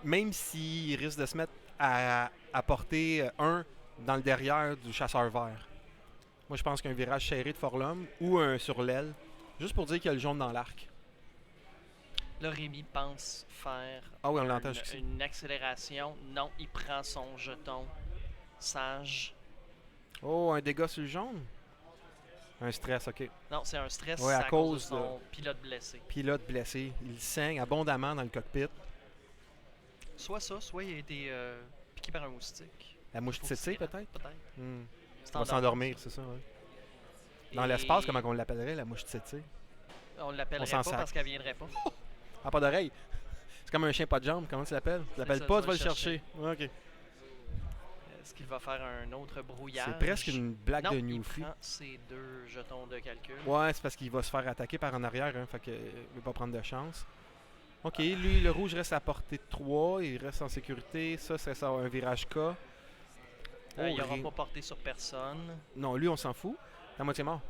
[SPEAKER 1] même s'il risque de se mettre à porter un dans le derrière du chasseur vert. Moi, je pense qu'un virage serré de Forlum ou un sur l'aile, juste pour dire qu'il y a le jaune dans l'arc.
[SPEAKER 2] Là, Rémi pense faire
[SPEAKER 1] Ah oui, on l'entend jusqu'ici.
[SPEAKER 2] une accélération. Non, il prend son jeton. Sage.
[SPEAKER 1] Oh, un dégât sur le jaune? Un stress, ok.
[SPEAKER 2] Non, c'est un stress
[SPEAKER 1] Ouais, à
[SPEAKER 2] à cause
[SPEAKER 1] cause
[SPEAKER 2] de son pilote blessé.
[SPEAKER 1] Pilote blessé. Il saigne abondamment dans le cockpit.
[SPEAKER 2] Soit ça, soit il a été piqué par un moustique.
[SPEAKER 1] La mouche
[SPEAKER 2] Faut
[SPEAKER 1] tsetse,
[SPEAKER 2] qu'il se
[SPEAKER 1] peut-être?
[SPEAKER 2] Peut-être.
[SPEAKER 1] Hmm.
[SPEAKER 2] C'est
[SPEAKER 1] On va s'endormir, c'est ça, ouais. Dans
[SPEAKER 2] Et
[SPEAKER 1] l'espace, comment on l'appellerait, la mouche tsetse?
[SPEAKER 2] On
[SPEAKER 1] On
[SPEAKER 2] l'appellerait
[SPEAKER 1] s'en
[SPEAKER 2] pas
[SPEAKER 1] sac.
[SPEAKER 2] parce qu'elle viendrait pas.
[SPEAKER 1] Ah, pas d'oreille. C'est comme un chien pas de jambes. Comment tu l'appelles? Tu l'appelles
[SPEAKER 2] ça,
[SPEAKER 1] pas,
[SPEAKER 2] tu
[SPEAKER 1] tu
[SPEAKER 2] vas
[SPEAKER 1] vas le
[SPEAKER 2] le
[SPEAKER 1] chercher. Ouais, ok.
[SPEAKER 2] Est-ce qu'il va faire un autre brouillage?
[SPEAKER 1] C'est presque une blague
[SPEAKER 2] non,
[SPEAKER 1] de
[SPEAKER 2] il
[SPEAKER 1] Newfie.
[SPEAKER 2] prend ses 2 jetons de calcul.
[SPEAKER 1] Ouais, c'est parce qu'il va se faire attaquer par en arrière, hein, fait que il va pas prendre de chance. Ok, lui, le rouge reste à portée de 3, il reste en sécurité. Ça, c'est ça, un virage K.
[SPEAKER 2] Il n'aura
[SPEAKER 1] Ré-
[SPEAKER 2] pas porté sur personne.
[SPEAKER 1] Non, lui, on s'en fout. La moitié mort.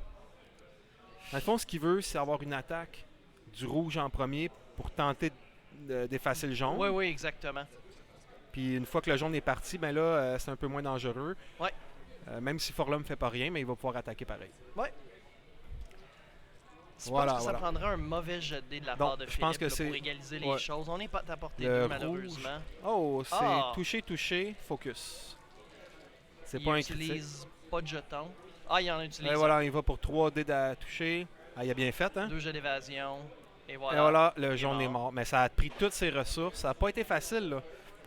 [SPEAKER 1] Dans le fond, ce qu'il veut, c'est avoir une attaque du rouge en premier pour tenter d'effacer le jaune.
[SPEAKER 2] Oui, oui, exactement.
[SPEAKER 1] Puis une fois que le jaune est parti, ben là, c'est un peu moins dangereux.
[SPEAKER 2] Ouais.
[SPEAKER 1] Même si Forlum fait pas rien, mais il va pouvoir attaquer pareil.
[SPEAKER 2] Je
[SPEAKER 1] Voilà,
[SPEAKER 2] pense que
[SPEAKER 1] voilà.
[SPEAKER 2] ça prendrait un mauvais jet de dés de la
[SPEAKER 1] Donc,
[SPEAKER 2] part de
[SPEAKER 1] je
[SPEAKER 2] Philippe
[SPEAKER 1] pense que
[SPEAKER 2] là,
[SPEAKER 1] c'est-
[SPEAKER 2] pour égaliser les
[SPEAKER 1] ouais.
[SPEAKER 2] choses. On n'est pas à portée
[SPEAKER 1] Le
[SPEAKER 2] 2, malheureusement.
[SPEAKER 1] Oh, c'est
[SPEAKER 2] Ah!
[SPEAKER 1] touché, focus. C'est
[SPEAKER 2] Il
[SPEAKER 1] pas un critique.
[SPEAKER 2] utilise pas de jetons. Ah, il en utilise
[SPEAKER 1] Et voilà, il va pour 3 dés à toucher. Ah, il a bien fait, hein?
[SPEAKER 2] 2 jets d'évasion. Et
[SPEAKER 1] Et
[SPEAKER 2] voilà.
[SPEAKER 1] voilà, le
[SPEAKER 2] il est
[SPEAKER 1] jaune est
[SPEAKER 2] mort.
[SPEAKER 1] mort. Mais ça a pris toutes ses ressources. Ça n'a pas été facile, là.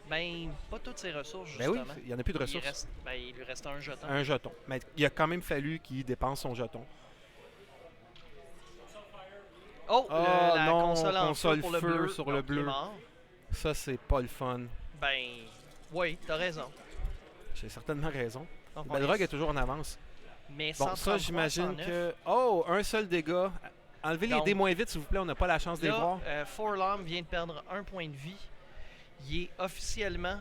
[SPEAKER 2] Ben, pas toutes ses ressources,
[SPEAKER 1] Ben oui,
[SPEAKER 2] justement.
[SPEAKER 1] il n'y en a plus de
[SPEAKER 2] Il
[SPEAKER 1] ressources.
[SPEAKER 2] lui reste un jeton.
[SPEAKER 1] Un jeton. Mais il a quand même fallu qu'il dépense son jeton.
[SPEAKER 2] Oh,
[SPEAKER 1] Ah,
[SPEAKER 2] la
[SPEAKER 1] non,
[SPEAKER 2] console en
[SPEAKER 1] console
[SPEAKER 2] feu pour le
[SPEAKER 1] feu
[SPEAKER 2] bleu.
[SPEAKER 1] sur
[SPEAKER 2] Non,
[SPEAKER 1] le
[SPEAKER 2] il est
[SPEAKER 1] bleu.
[SPEAKER 2] mort.
[SPEAKER 1] Ça, c'est pas le fun.
[SPEAKER 2] Ben, oui, t'as raison.
[SPEAKER 1] J'ai certainement raison.
[SPEAKER 2] Donc, on
[SPEAKER 1] Bedrock
[SPEAKER 2] est-
[SPEAKER 1] est toujours en avance.
[SPEAKER 2] Mais
[SPEAKER 1] Bon, ça,
[SPEAKER 2] 133,
[SPEAKER 1] j'imagine
[SPEAKER 2] 109.
[SPEAKER 1] que... Oh, un seul dégât. Enlevez les
[SPEAKER 2] Donc,
[SPEAKER 1] dés moins vite, s'il vous plaît. On n'a pas la chance de les voir.
[SPEAKER 2] Là, Forlom vient de perdre un point de vie. Il est officiellement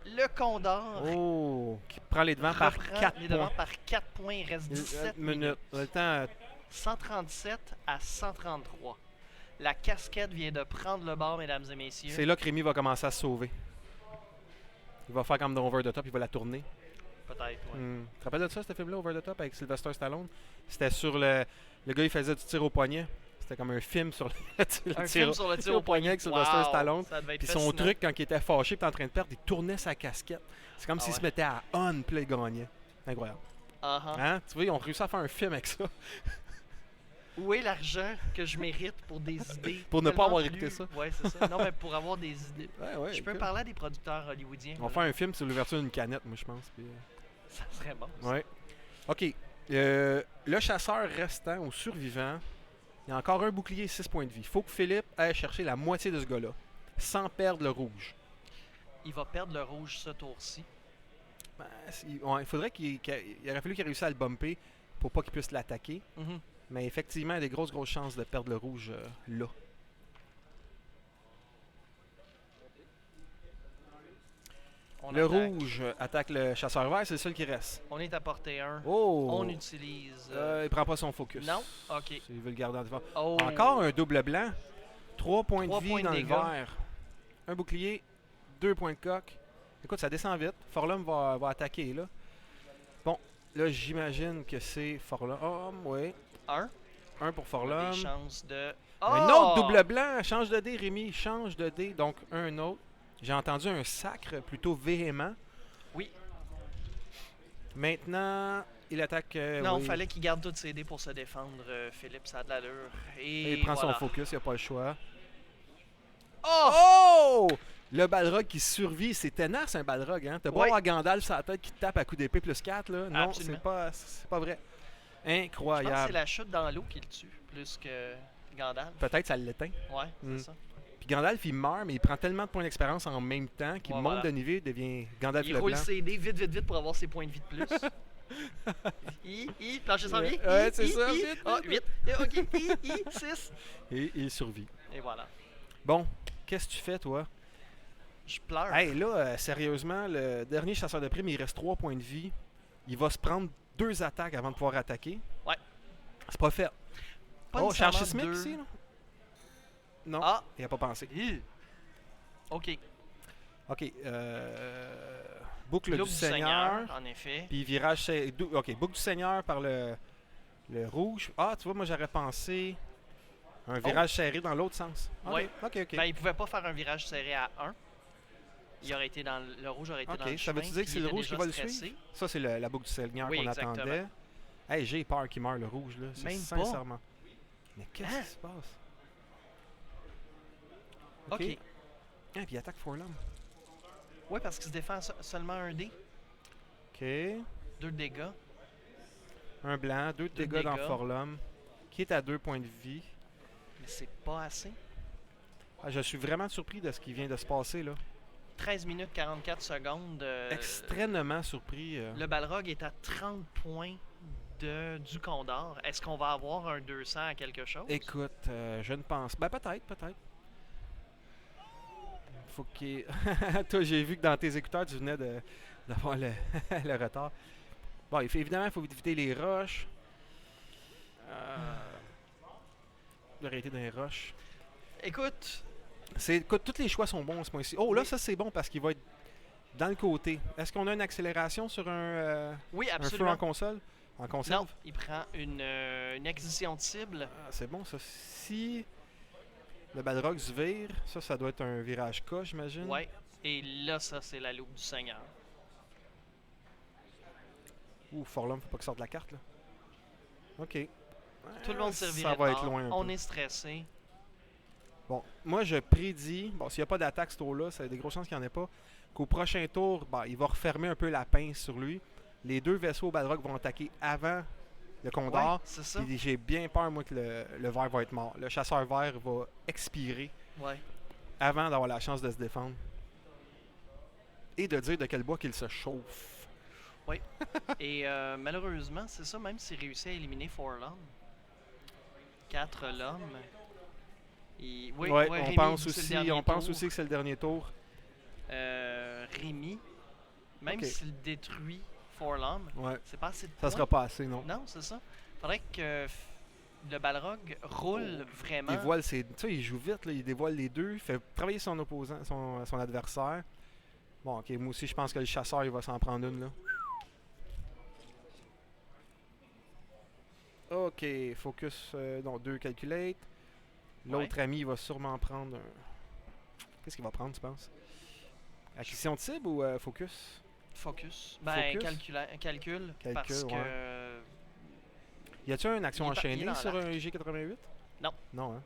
[SPEAKER 2] le Condor.
[SPEAKER 1] Oh, qui prend les devants par
[SPEAKER 2] reprend
[SPEAKER 1] 4
[SPEAKER 2] les
[SPEAKER 1] points.
[SPEAKER 2] devants par 4 points. Il reste 17 minutes.
[SPEAKER 1] On a le temps...
[SPEAKER 2] 137 à 133. La casquette vient de prendre le bord, mesdames et messieurs.
[SPEAKER 1] C'est là que Rémi va commencer à se sauver. Il va faire comme dans Over the Top, il va la tourner.
[SPEAKER 2] Peut-être, oui.
[SPEAKER 1] Tu te rappelles de ça, ce film-là, Over the Top, avec Sylvester Stallone? C'était sur le... Le gars, il faisait du tir au poignet. C'était comme un film sur le
[SPEAKER 2] Un
[SPEAKER 1] tir
[SPEAKER 2] film sur le tir au poignet
[SPEAKER 1] avec Sylvester
[SPEAKER 2] Wow,
[SPEAKER 1] Stallone.
[SPEAKER 2] ça devait être
[SPEAKER 1] Puis son
[SPEAKER 2] fascinant.
[SPEAKER 1] truc, quand il était fâché et en train de perdre, il tournait sa casquette. C'est comme
[SPEAKER 2] Ah
[SPEAKER 1] s'il se
[SPEAKER 2] ouais.
[SPEAKER 1] mettait à on, puis là, il gagnait. Incroyable.
[SPEAKER 2] Uh-huh.
[SPEAKER 1] Hein? Tu vois, ils ont réussi à faire un film avec ça.
[SPEAKER 2] Où est l'argent que je mérite pour des idées?
[SPEAKER 1] Pour ne pas
[SPEAKER 2] tellement
[SPEAKER 1] avoir
[SPEAKER 2] plus-
[SPEAKER 1] écouté ça.
[SPEAKER 2] Ouais, c'est ça. Non, mais pour avoir des idées.
[SPEAKER 1] Ouais, ouais.
[SPEAKER 2] Je peux
[SPEAKER 1] écoute.
[SPEAKER 2] parler à des producteurs hollywoodiens.
[SPEAKER 1] On va faire un film sur l'ouverture d'une canette, moi, je pense. Puis,
[SPEAKER 2] Ça serait bon. ça.
[SPEAKER 1] ouais. OK. Le chasseur restant ou survivant, il y a encore un bouclier et 6 points de vie. Il faut que Philippe aille chercher la moitié de ce gars-là, sans perdre le rouge.
[SPEAKER 2] Il va perdre le rouge ce tour-ci.
[SPEAKER 1] Ben, il faudrait il aurait fallu qu'il réussisse à le bumper pour pas qu'il puisse l'attaquer.
[SPEAKER 2] Mhm.
[SPEAKER 1] Mais effectivement, il y a des grosses chances de perdre le rouge là.
[SPEAKER 2] On
[SPEAKER 1] Le
[SPEAKER 2] attaque.
[SPEAKER 1] rouge attaque le chasseur vert, c'est le seul qui reste.
[SPEAKER 2] On est à portée 1.
[SPEAKER 1] Oh!
[SPEAKER 2] On utilise.
[SPEAKER 1] Il prend pas son focus.
[SPEAKER 2] Non? Ok.
[SPEAKER 1] Il veut le garder en devant.
[SPEAKER 2] Oh.
[SPEAKER 1] Encore un double blanc. 3 points de
[SPEAKER 2] 3
[SPEAKER 1] vie
[SPEAKER 2] points de
[SPEAKER 1] dans le
[SPEAKER 2] dégâts.
[SPEAKER 1] vert. Un bouclier, 2 points de coque. Écoute, ça descend vite. Forlum va attaquer, là. Bon, là, j'imagine que c'est Forlum. Oui.
[SPEAKER 2] 1.
[SPEAKER 1] Un pour
[SPEAKER 2] Des
[SPEAKER 1] Forlum.
[SPEAKER 2] chances de...
[SPEAKER 1] Un
[SPEAKER 2] Oh!
[SPEAKER 1] autre double blanc. Change de dé, Rémi. Change de dé. Donc, un autre. J'ai entendu un sacre plutôt véhément.
[SPEAKER 2] Oui.
[SPEAKER 1] Maintenant, il attaque.
[SPEAKER 2] Non,
[SPEAKER 1] oui.
[SPEAKER 2] fallait qu'il garde toutes ses dés pour se défendre, Philippe, ça a de l'allure. Et
[SPEAKER 1] Il prend
[SPEAKER 2] voilà.
[SPEAKER 1] son focus, il n'a pas le choix.
[SPEAKER 2] Oh!
[SPEAKER 1] Oh! Le Balrog qui survit, c'est tenace un Balrog, hein? T'as beau
[SPEAKER 2] Ouais.
[SPEAKER 1] avoir Gandalf sur la tête qui te tape à coups d'épée plus 4, là. Non,
[SPEAKER 2] Absolument.
[SPEAKER 1] c'est pas vrai.
[SPEAKER 2] Je pense que c'est
[SPEAKER 1] Incroyable.
[SPEAKER 2] la chute dans l'eau qui le tue, plus que Gandalf.
[SPEAKER 1] Peut-être ça l'éteint.
[SPEAKER 2] Ouais,
[SPEAKER 1] Mm.
[SPEAKER 2] c'est ça.
[SPEAKER 1] Puis Gandalf, il meurt, mais il prend tellement de points d'expérience en même temps qu'il
[SPEAKER 2] Ouais,
[SPEAKER 1] monte
[SPEAKER 2] voilà.
[SPEAKER 1] de niveau, il devient Gandalf
[SPEAKER 2] Il
[SPEAKER 1] le
[SPEAKER 2] roule
[SPEAKER 1] Blanc.
[SPEAKER 2] ses dés vite pour avoir ses points de vie de plus. Plancher sans vie.
[SPEAKER 1] Ouais, c'est ça, vite,
[SPEAKER 2] Ah,
[SPEAKER 1] vite.
[SPEAKER 2] 8. Ok, 6.
[SPEAKER 1] Et il survit.
[SPEAKER 2] Et voilà.
[SPEAKER 1] Bon, qu'est-ce que tu fais, toi?
[SPEAKER 2] Je pleure.
[SPEAKER 1] Hey, là, sérieusement, le dernier chasseur de primes, il reste 3 points de vie. Il va se prendre 2 attaques avant de pouvoir attaquer.
[SPEAKER 2] Ouais.
[SPEAKER 1] C'est pas fait.
[SPEAKER 2] Pas
[SPEAKER 1] Oh,
[SPEAKER 2] nécessairement
[SPEAKER 1] Charles Smith
[SPEAKER 2] deux.
[SPEAKER 1] ici, là? Non,
[SPEAKER 2] Ah,
[SPEAKER 1] il a pas pensé.
[SPEAKER 2] ok.
[SPEAKER 1] OK. Boucle
[SPEAKER 2] Loup
[SPEAKER 1] du Seigneur.
[SPEAKER 2] en effet.
[SPEAKER 1] Puis virage... OK, boucle du Seigneur par le rouge. Ah, tu vois, moi, j'aurais pensé un virage serré dans l'autre sens. OK,
[SPEAKER 2] Ouais.
[SPEAKER 1] OK.
[SPEAKER 2] Ben, il pouvait pas faire un virage serré à 1. Il aurait été dans le rouge aurait été
[SPEAKER 1] OK,
[SPEAKER 2] dans le
[SPEAKER 1] ça
[SPEAKER 2] chemin.
[SPEAKER 1] veut-tu dire que
[SPEAKER 2] puis
[SPEAKER 1] c'est
[SPEAKER 2] il
[SPEAKER 1] le
[SPEAKER 2] était
[SPEAKER 1] rouge qui
[SPEAKER 2] déjà
[SPEAKER 1] va le
[SPEAKER 2] stressé.
[SPEAKER 1] suivre? Ça, c'est la boucle du Seigneur
[SPEAKER 2] Oui,
[SPEAKER 1] qu'on
[SPEAKER 2] exactement.
[SPEAKER 1] attendait. Hey, j'ai peur qu'il meure, le rouge, là. C'est
[SPEAKER 2] Même pas.
[SPEAKER 1] sincèrement. Mais qu'est-ce
[SPEAKER 2] Hein?
[SPEAKER 1] qui se passe?
[SPEAKER 2] Ok.
[SPEAKER 1] Ah, puis il attaque Forlum.
[SPEAKER 2] Ouais, parce qu'il se défend seulement un dé.
[SPEAKER 1] OK.
[SPEAKER 2] 2 dégâts.
[SPEAKER 1] Un blanc, 2
[SPEAKER 2] Deux
[SPEAKER 1] dégâts dans
[SPEAKER 2] dégâts.
[SPEAKER 1] Forlum, qui est à 2 points de vie.
[SPEAKER 2] Mais c'est pas assez.
[SPEAKER 1] Ah, je suis vraiment surpris de ce qui vient de se passer, là.
[SPEAKER 2] 13 minutes 44 secondes.
[SPEAKER 1] Extrêmement surpris.
[SPEAKER 2] Le Balrog est à 30 points du Condor. Est-ce qu'on va avoir un 200 à quelque chose?
[SPEAKER 1] Écoute, je ne pense... Ben, peut-être. Faut qu'il... Toi, j'ai vu que dans tes écouteurs, tu venais d'avoir le, le retard. Bon, évidemment, il faut éviter les roches. Il aurait été dans les roches.
[SPEAKER 2] Écoute,
[SPEAKER 1] Écoute, tous les choix sont bons à ce point-ci. Oh, là, ça, c'est bon parce qu'il va être dans le côté. Est-ce qu'on a une accélération sur
[SPEAKER 2] oui,
[SPEAKER 1] un feu
[SPEAKER 2] absolument.
[SPEAKER 1] en console? En conserve?
[SPEAKER 2] Non, il prend une acquisition de cible.
[SPEAKER 1] Ah, c'est bon, ça. Si le Balrog se vire, ça doit être un virage K, j'imagine.
[SPEAKER 2] Ouais. Et là, ça, c'est la loupe du Seigneur.
[SPEAKER 1] Ouh, Forlum, faut pas qu'il sorte de la carte, là. OK.
[SPEAKER 2] Tout le monde
[SPEAKER 1] Ça
[SPEAKER 2] servirait
[SPEAKER 1] va
[SPEAKER 2] de
[SPEAKER 1] être
[SPEAKER 2] bord.
[SPEAKER 1] loin un
[SPEAKER 2] On
[SPEAKER 1] peu.
[SPEAKER 2] est stressé.
[SPEAKER 1] Bon, moi, je prédis, bon, s'il n'y a pas d'attaque ce tour-là, ça a des grosses chances qu'il n'y en ait pas, qu'au prochain tour, bah, il va refermer un peu la pince sur lui. Les 2 vaisseaux Balrog vont attaquer avant le Condor.
[SPEAKER 2] Ouais, c'est ça.
[SPEAKER 1] Puis j'ai bien peur, moi, que le vert va être mort. Le chasseur vert va expirer
[SPEAKER 2] Ouais.
[SPEAKER 1] avant d'avoir la chance de se défendre. Et de dire de quel bois qu'il se chauffe.
[SPEAKER 2] Et malheureusement, c'est ça, même s'il réussit à éliminer Forlum. 4 l'homme. Oui,
[SPEAKER 1] Ouais,
[SPEAKER 2] ouais,
[SPEAKER 1] on
[SPEAKER 2] Rémi,
[SPEAKER 1] pense
[SPEAKER 2] c'est le
[SPEAKER 1] aussi,
[SPEAKER 2] dernier
[SPEAKER 1] on pense
[SPEAKER 2] tour.
[SPEAKER 1] aussi que c'est le dernier tour.
[SPEAKER 2] Rémi, même
[SPEAKER 1] Ok.
[SPEAKER 2] s'il détruit Forlum,
[SPEAKER 1] Ouais.
[SPEAKER 2] c'est pas assez de
[SPEAKER 1] Ça
[SPEAKER 2] points.
[SPEAKER 1] sera pas assez, non.
[SPEAKER 2] Non, c'est ça. Faudrait que le Balrog roule vraiment.
[SPEAKER 1] Il dévoile ses... Tu sais, il joue vite, là, il dévoile les 2, il fait travailler son opposant, son adversaire. Bon, ok, moi aussi, je pense que le chasseur, il va s'en prendre une, là. Ok, focus, non, 2 calculate. L'autre ami, il va sûrement prendre un... Qu'est-ce qu'il va prendre, tu penses? Acquisition de cible ou focus?
[SPEAKER 2] Focus. Ben,
[SPEAKER 1] Focus?
[SPEAKER 2] calcul.
[SPEAKER 1] Calcul,
[SPEAKER 2] Parce que.
[SPEAKER 1] ouais. Y a-tu une action
[SPEAKER 2] Il est il est
[SPEAKER 1] enchaînée
[SPEAKER 2] dans
[SPEAKER 1] sur
[SPEAKER 2] l'arc.
[SPEAKER 1] un G88?
[SPEAKER 2] Non.
[SPEAKER 1] Non, hein?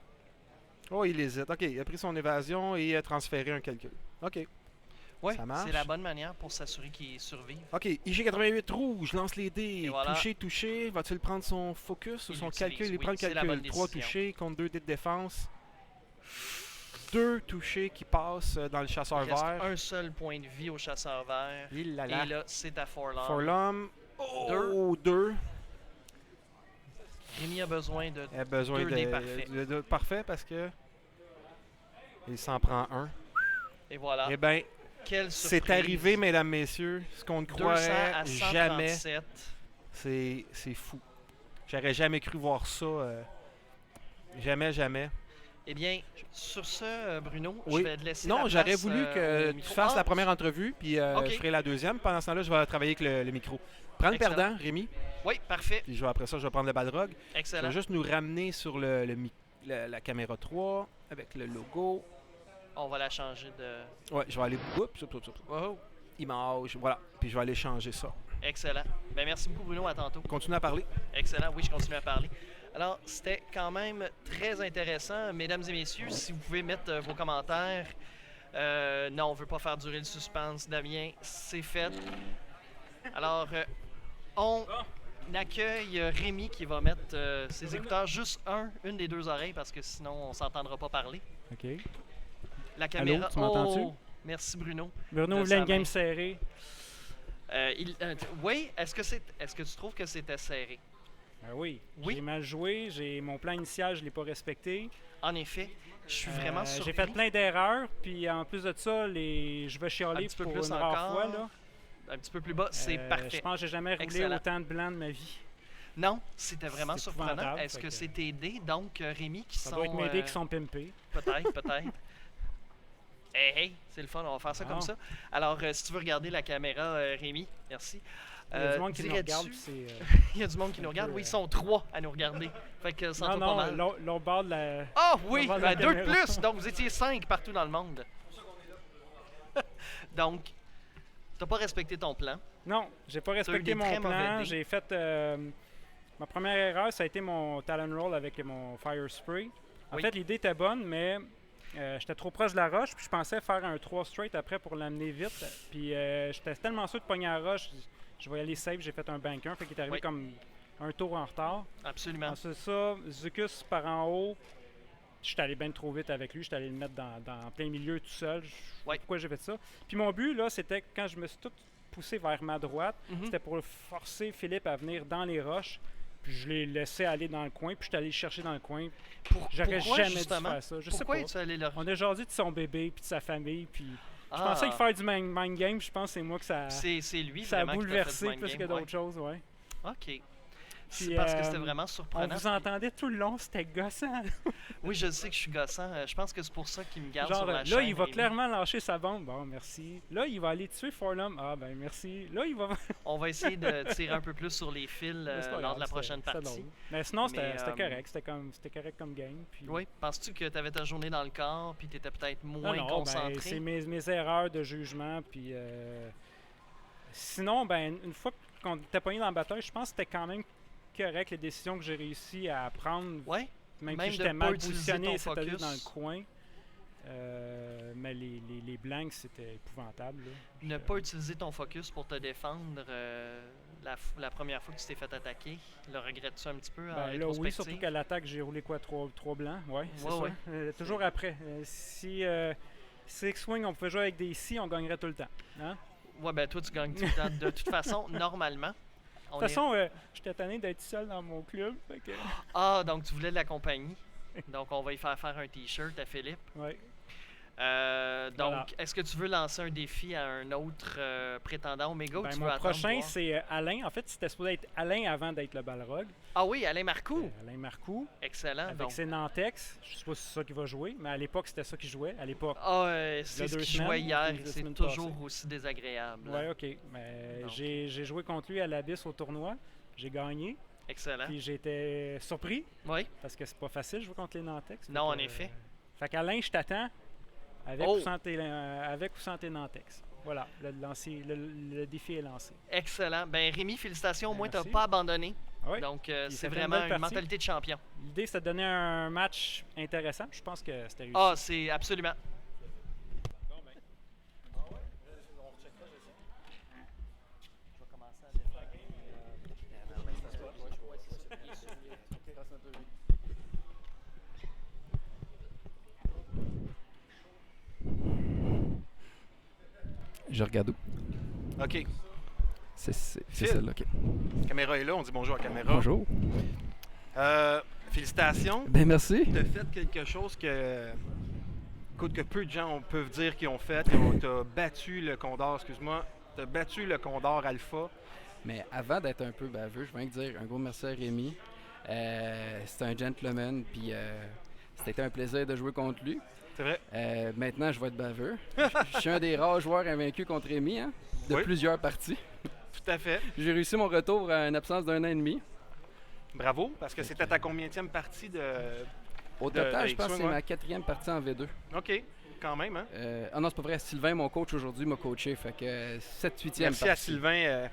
[SPEAKER 1] Oh, il hésite. Ok, il a pris son évasion et il a transféré un calcul. Ok.
[SPEAKER 2] Ouais,
[SPEAKER 1] Ça marche.
[SPEAKER 2] c'est la bonne manière pour s'assurer qu'il survive.
[SPEAKER 1] Ok, IG88 rouge, lance les dés.
[SPEAKER 2] Et voilà.
[SPEAKER 1] Touché. Va-t-il prendre son focus ou
[SPEAKER 2] Il
[SPEAKER 1] son
[SPEAKER 2] l'utilise,
[SPEAKER 1] calcul? Il
[SPEAKER 2] oui,
[SPEAKER 1] prend le
[SPEAKER 2] c'est la
[SPEAKER 1] calcul.
[SPEAKER 2] bonne
[SPEAKER 1] 3
[SPEAKER 2] décision.
[SPEAKER 1] touchés contre 2 dés de défense. 2 touchés qui passent dans le chasseur
[SPEAKER 2] Il reste
[SPEAKER 1] vert.
[SPEAKER 2] un seul point de vie au chasseur vert.
[SPEAKER 1] Il l'a
[SPEAKER 2] Et
[SPEAKER 1] là.
[SPEAKER 2] là, c'est à Forlum.
[SPEAKER 1] Forlum. Oh, 2.
[SPEAKER 2] Rémi a besoin de.
[SPEAKER 1] Il a besoin
[SPEAKER 2] Deux dés parfaits.
[SPEAKER 1] de parfait parce que il s'en prend un.
[SPEAKER 2] Et voilà.
[SPEAKER 1] Eh bien,
[SPEAKER 2] Quelle surprise.
[SPEAKER 1] c'est arrivé, mesdames, messieurs. Ce qu'on ne
[SPEAKER 2] 200
[SPEAKER 1] croirait
[SPEAKER 2] à
[SPEAKER 1] jamais.
[SPEAKER 2] 137.
[SPEAKER 1] C'est fou. J'aurais jamais cru voir ça. Jamais.
[SPEAKER 2] Eh bien, sur ce, Bruno,
[SPEAKER 1] Oui.
[SPEAKER 2] je vais te laisser
[SPEAKER 1] Non,
[SPEAKER 2] la
[SPEAKER 1] j'aurais
[SPEAKER 2] place,
[SPEAKER 1] voulu
[SPEAKER 2] au
[SPEAKER 1] que tu
[SPEAKER 2] micro.
[SPEAKER 1] fasses
[SPEAKER 2] Ah,
[SPEAKER 1] la première entrevue, puis
[SPEAKER 2] OK.
[SPEAKER 1] je ferai la deuxième. Pendant ce temps-là, je vais travailler avec le micro. Prends le
[SPEAKER 2] Excellent.
[SPEAKER 1] perdant, Rémi,
[SPEAKER 2] Oui, parfait.
[SPEAKER 1] puis après ça, je vais prendre le balrog. Je
[SPEAKER 2] Excellent.
[SPEAKER 1] vais juste nous ramener sur la caméra 3 avec le logo.
[SPEAKER 2] On va la changer de...
[SPEAKER 1] Ouais, je vais aller. Oups, oups, oups, oups.
[SPEAKER 2] Wow.
[SPEAKER 1] Image, voilà. Puis je vais aller changer ça.
[SPEAKER 2] Excellent. Ben, merci beaucoup, Bruno. À tantôt.
[SPEAKER 1] Continue à parler.
[SPEAKER 2] Excellent. Oui, je continue à parler. Alors, c'était quand même très intéressant. Mesdames et messieurs, si vous pouvez mettre vos commentaires. Non, on ne veut pas faire durer le suspense. Damien, c'est fait. Alors, on accueille Rémi qui va mettre ses écouteurs juste une des deux oreilles parce que sinon, on ne s'entendra pas parler.
[SPEAKER 4] OK.
[SPEAKER 2] La caméra...
[SPEAKER 4] tu m'entends-tu?
[SPEAKER 2] Oh, merci, Bruno.
[SPEAKER 4] Bruno
[SPEAKER 2] De
[SPEAKER 4] voulait
[SPEAKER 2] sa
[SPEAKER 4] une game
[SPEAKER 2] main.
[SPEAKER 4] serrée.
[SPEAKER 2] Oui, est-ce que tu trouves que c'était serré?
[SPEAKER 4] Ben oui.
[SPEAKER 2] Oui.
[SPEAKER 4] J'ai mal joué. Mon plan initial, je ne l'ai pas respecté.
[SPEAKER 2] En effet, je suis vraiment surpris.
[SPEAKER 4] J'ai fait plein d'erreurs. Puis en plus de ça, je vais chialer
[SPEAKER 2] Un petit peu
[SPEAKER 4] pour
[SPEAKER 2] plus
[SPEAKER 4] une rare
[SPEAKER 2] encore.
[SPEAKER 4] fois. Là.
[SPEAKER 2] Un petit peu plus bas, c'est
[SPEAKER 4] Je
[SPEAKER 2] parfait.
[SPEAKER 4] pense que j'ai jamais roulé
[SPEAKER 2] Excellent.
[SPEAKER 4] autant de blanc de ma vie.
[SPEAKER 2] Non, c'était vraiment
[SPEAKER 4] C'est
[SPEAKER 2] surprenant.
[SPEAKER 4] épouvantable,
[SPEAKER 2] Est-ce
[SPEAKER 4] fait
[SPEAKER 2] que
[SPEAKER 4] que-
[SPEAKER 2] c'est tes dés, donc Rémi, qui
[SPEAKER 4] Ça
[SPEAKER 2] sont...
[SPEAKER 4] doit être mes dés qui sont pimpés.
[SPEAKER 2] Peut-être, peut-être. Hey, c'est le fun, on va faire ça
[SPEAKER 4] Ah.
[SPEAKER 2] comme ça. Alors, si tu veux regarder la caméra, Rémi, merci.
[SPEAKER 4] Il y a du monde qui nous
[SPEAKER 2] dirais-tu-
[SPEAKER 4] regarde. puis c'est,
[SPEAKER 2] Il y a du monde qui nous regarde.
[SPEAKER 4] peu,
[SPEAKER 2] Oui, ils sont 3 à nous regarder. Fait que ça
[SPEAKER 4] non,
[SPEAKER 2] pas
[SPEAKER 4] non,
[SPEAKER 2] mal.
[SPEAKER 4] l'autre bord de la...
[SPEAKER 2] Ah oui,
[SPEAKER 4] on va voir la
[SPEAKER 2] 2 de
[SPEAKER 4] caméra.
[SPEAKER 2] plus. Donc, vous étiez 5 partout dans le monde. Donc, t'as pas respecté ton plan.
[SPEAKER 4] Non, j'ai pas
[SPEAKER 2] eu des
[SPEAKER 4] respecté
[SPEAKER 2] très
[SPEAKER 4] mon plan.
[SPEAKER 2] mauvais dés.
[SPEAKER 4] J'ai fait... ma première erreur, ça a été mon Talon Roll avec mon Fire Spray. En
[SPEAKER 2] Oui.
[SPEAKER 4] fait, l'idée était bonne, mais j'étais trop proche de la roche, puis je pensais faire un 3 straight après pour l'amener vite. Puis j'étais tellement sûr de pogner la roche, je vais y aller safe, j'ai fait un bank 1, fait qu'il est arrivé
[SPEAKER 2] Oui.
[SPEAKER 4] comme un tour en retard.
[SPEAKER 2] Absolument.
[SPEAKER 4] Ensuite ça, Zucus par en haut, j'étais allé bien trop vite avec lui, j'étais allé le mettre dans plein milieu tout seul. Je sais pas
[SPEAKER 2] Oui.
[SPEAKER 4] pourquoi j'ai fait ça. Puis mon but, là, c'était que quand je me suis tout poussé vers ma droite,
[SPEAKER 2] Mhm.
[SPEAKER 4] c'était pour forcer Philippe à venir dans les roches. Puis je l'ai laissé aller dans le coin, puis je suis allé le chercher dans le coin. J'aurais
[SPEAKER 2] Pourquoi,
[SPEAKER 4] jamais dû
[SPEAKER 2] justement?
[SPEAKER 4] faire ça. Je sais
[SPEAKER 2] Pourquoi
[SPEAKER 4] pas.
[SPEAKER 2] es-tu allé là?
[SPEAKER 4] On a jasé de son bébé puis de sa famille, puis je
[SPEAKER 2] Ah,
[SPEAKER 4] pensais que faire du mind game, je pense que c'est moi que ça
[SPEAKER 2] c'est lui
[SPEAKER 4] a
[SPEAKER 2] vraiment qui t'a fait
[SPEAKER 4] bouleversé
[SPEAKER 2] du mind
[SPEAKER 4] plus que
[SPEAKER 2] game,
[SPEAKER 4] d'autres
[SPEAKER 2] ouais.
[SPEAKER 4] choses, ouais.
[SPEAKER 2] OK. C'est
[SPEAKER 4] Puis,
[SPEAKER 2] parce que c'était
[SPEAKER 4] euh,
[SPEAKER 2] vraiment
[SPEAKER 4] On
[SPEAKER 2] surprenant.
[SPEAKER 4] vous entendait tout le long, c'était gossant.
[SPEAKER 2] Oui, je sais que je suis gossant. Je pense que c'est pour ça qu'il me garde
[SPEAKER 4] Genre,
[SPEAKER 2] sur la
[SPEAKER 4] là,
[SPEAKER 2] chaîne.
[SPEAKER 4] il va
[SPEAKER 2] Rémi.
[SPEAKER 4] clairement lâcher sa bombe. Bon, merci. Là, il va aller tuer Forlum. Ah, ben merci. Là, il va.
[SPEAKER 2] On va essayer de tirer un peu plus sur les fils
[SPEAKER 4] Mais c'est pas
[SPEAKER 2] lors
[SPEAKER 4] grave,
[SPEAKER 2] de la
[SPEAKER 4] c'était-
[SPEAKER 2] prochaine
[SPEAKER 4] c'était
[SPEAKER 2] partie.
[SPEAKER 4] drôle. Mais sinon, c'était
[SPEAKER 2] Mais,
[SPEAKER 4] c'était correct. C'était correct comme game. Puis...
[SPEAKER 2] Oui, penses-tu que tu avais ta journée dans le corps puis tu étais peut-être
[SPEAKER 4] Non,
[SPEAKER 2] moins
[SPEAKER 4] non,
[SPEAKER 2] concentré?
[SPEAKER 4] ben, c'est mes erreurs de jugement. Puis, sinon, ben, une fois qu'on était pogné dans la bataille, je pense que c'était quand même correct les décisions que j'ai réussi à prendre.
[SPEAKER 2] Oui,
[SPEAKER 4] Même,
[SPEAKER 2] Même
[SPEAKER 4] si
[SPEAKER 2] de
[SPEAKER 4] j'étais
[SPEAKER 2] pas
[SPEAKER 4] mal
[SPEAKER 2] utiliser
[SPEAKER 4] positionné,
[SPEAKER 2] ton
[SPEAKER 4] c'est-à-dire
[SPEAKER 2] focus.
[SPEAKER 4] dans le coin. Mais les blanks, c'était épouvantable. Là.
[SPEAKER 2] ne pas utiliser ton focus pour te défendre la première fois que tu t'es fait attaquer. Le regrettes-tu un petit peu en
[SPEAKER 4] Ben, là, oui,
[SPEAKER 2] rétrospective?
[SPEAKER 4] surtout qu'à l'attaque, j'ai roulé quoi, 3 blancs. Ouais, c'est
[SPEAKER 2] Ouais,
[SPEAKER 4] ça.
[SPEAKER 2] ouais.
[SPEAKER 4] Toujours après. Si X-Wing, on pouvait jouer avec des C, on gagnerait tout le temps. Hein?
[SPEAKER 2] Ouais, ben toi, tu gagnes tout le temps. De toute façon, normalement.
[SPEAKER 4] De toute façon, j'étais tanné d'être seul dans mon club. Fait que,
[SPEAKER 2] Ah, donc tu voulais de la compagnie. Donc, on va y faire un T-shirt à Philippe.
[SPEAKER 4] ouais.
[SPEAKER 2] Donc,
[SPEAKER 4] Voilà.
[SPEAKER 2] est-ce que tu veux lancer un défi à un autre prétendant Omega ou
[SPEAKER 4] Ben,
[SPEAKER 2] tu
[SPEAKER 4] mon
[SPEAKER 2] veux attendre
[SPEAKER 4] prochain,
[SPEAKER 2] voir?
[SPEAKER 4] c'est Alain. En fait, c'était supposé être Alain avant d'être le Balrog.
[SPEAKER 2] Ah oui, Alain Marcoux.
[SPEAKER 4] Alain Marcoux.
[SPEAKER 2] Excellent.
[SPEAKER 4] Avec
[SPEAKER 2] Donc,
[SPEAKER 4] ses Nantex. Je sais pas si c'est ça qu'il va jouer, mais à l'époque, c'était ça qu'il jouait. À l'époque.
[SPEAKER 2] c'est
[SPEAKER 4] il y
[SPEAKER 2] ce
[SPEAKER 4] a 2
[SPEAKER 2] qu'il jouait
[SPEAKER 4] semaines,
[SPEAKER 2] hier
[SPEAKER 4] ou
[SPEAKER 2] et
[SPEAKER 4] la
[SPEAKER 2] c'est
[SPEAKER 4] semaine
[SPEAKER 2] toujours
[SPEAKER 4] passée.
[SPEAKER 2] aussi désagréable.
[SPEAKER 4] Ouais, ok. Mais
[SPEAKER 2] Donc.
[SPEAKER 4] j'ai joué contre lui à l'Abyss au tournoi. J'ai gagné.
[SPEAKER 2] Excellent.
[SPEAKER 4] Puis j'étais surpris
[SPEAKER 2] Oui,
[SPEAKER 4] parce que c'est pas facile de jouer contre les Nantex.
[SPEAKER 2] Non,
[SPEAKER 4] Fait
[SPEAKER 2] en
[SPEAKER 4] que,
[SPEAKER 2] effet.
[SPEAKER 4] Fait qu'Alain, je t'attends avec,
[SPEAKER 2] Oh!
[SPEAKER 4] ou sans tes Nantex. Voilà, le défi est lancé.
[SPEAKER 2] excellent. Ben Rémi, félicitations. Au moins, tu n'as
[SPEAKER 4] Merci.
[SPEAKER 2] pas abandonné.
[SPEAKER 4] Ah oui.
[SPEAKER 2] Donc,
[SPEAKER 4] Puis
[SPEAKER 2] c'est
[SPEAKER 4] ça fait une
[SPEAKER 2] vraiment
[SPEAKER 4] belle
[SPEAKER 2] une
[SPEAKER 4] partie.
[SPEAKER 2] mentalité de champion.
[SPEAKER 4] L'idée, c'était de donner un match intéressant. Je pense que c'était réussi.
[SPEAKER 2] Ah, c'est absolument.
[SPEAKER 5] Je regarde où?
[SPEAKER 1] OK.
[SPEAKER 5] C'est
[SPEAKER 1] Phil.
[SPEAKER 5] celle-là, OK.
[SPEAKER 1] La caméra est là. On dit bonjour à la caméra.
[SPEAKER 5] Bonjour.
[SPEAKER 1] Félicitations.
[SPEAKER 5] Ben merci.
[SPEAKER 1] Tu as fait quelque chose que peu de gens peuvent dire qu'ils ont fait. Tu as battu le Condor, excuse-moi. Tu as battu le Condor Alpha.
[SPEAKER 5] Mais avant d'être un peu baveux, je viens de dire un gros merci à Rémi. C'est un gentleman, puis C'était un plaisir de jouer contre lui.
[SPEAKER 1] C'est vrai.
[SPEAKER 5] Maintenant, je vais être baveux. Je suis un des rares joueurs invaincus contre Rémi, hein, de
[SPEAKER 1] Oui.
[SPEAKER 5] plusieurs parties.
[SPEAKER 1] Tout à fait.
[SPEAKER 5] J'ai réussi mon retour à une absence d'1 an et demi.
[SPEAKER 1] Bravo, parce que c'était ta combienième partie de...
[SPEAKER 5] Au
[SPEAKER 1] De
[SPEAKER 5] total, je pense que
[SPEAKER 1] X-Wing,
[SPEAKER 5] c'est
[SPEAKER 1] ouais.
[SPEAKER 5] ma 4e partie en V2.
[SPEAKER 1] OK, quand même, hein?
[SPEAKER 5] Ah non, c'est pas vrai. Sylvain, mon coach aujourd'hui, m'a coaché. Fait que 7-8e
[SPEAKER 1] Merci
[SPEAKER 5] partie.
[SPEAKER 1] à Sylvain.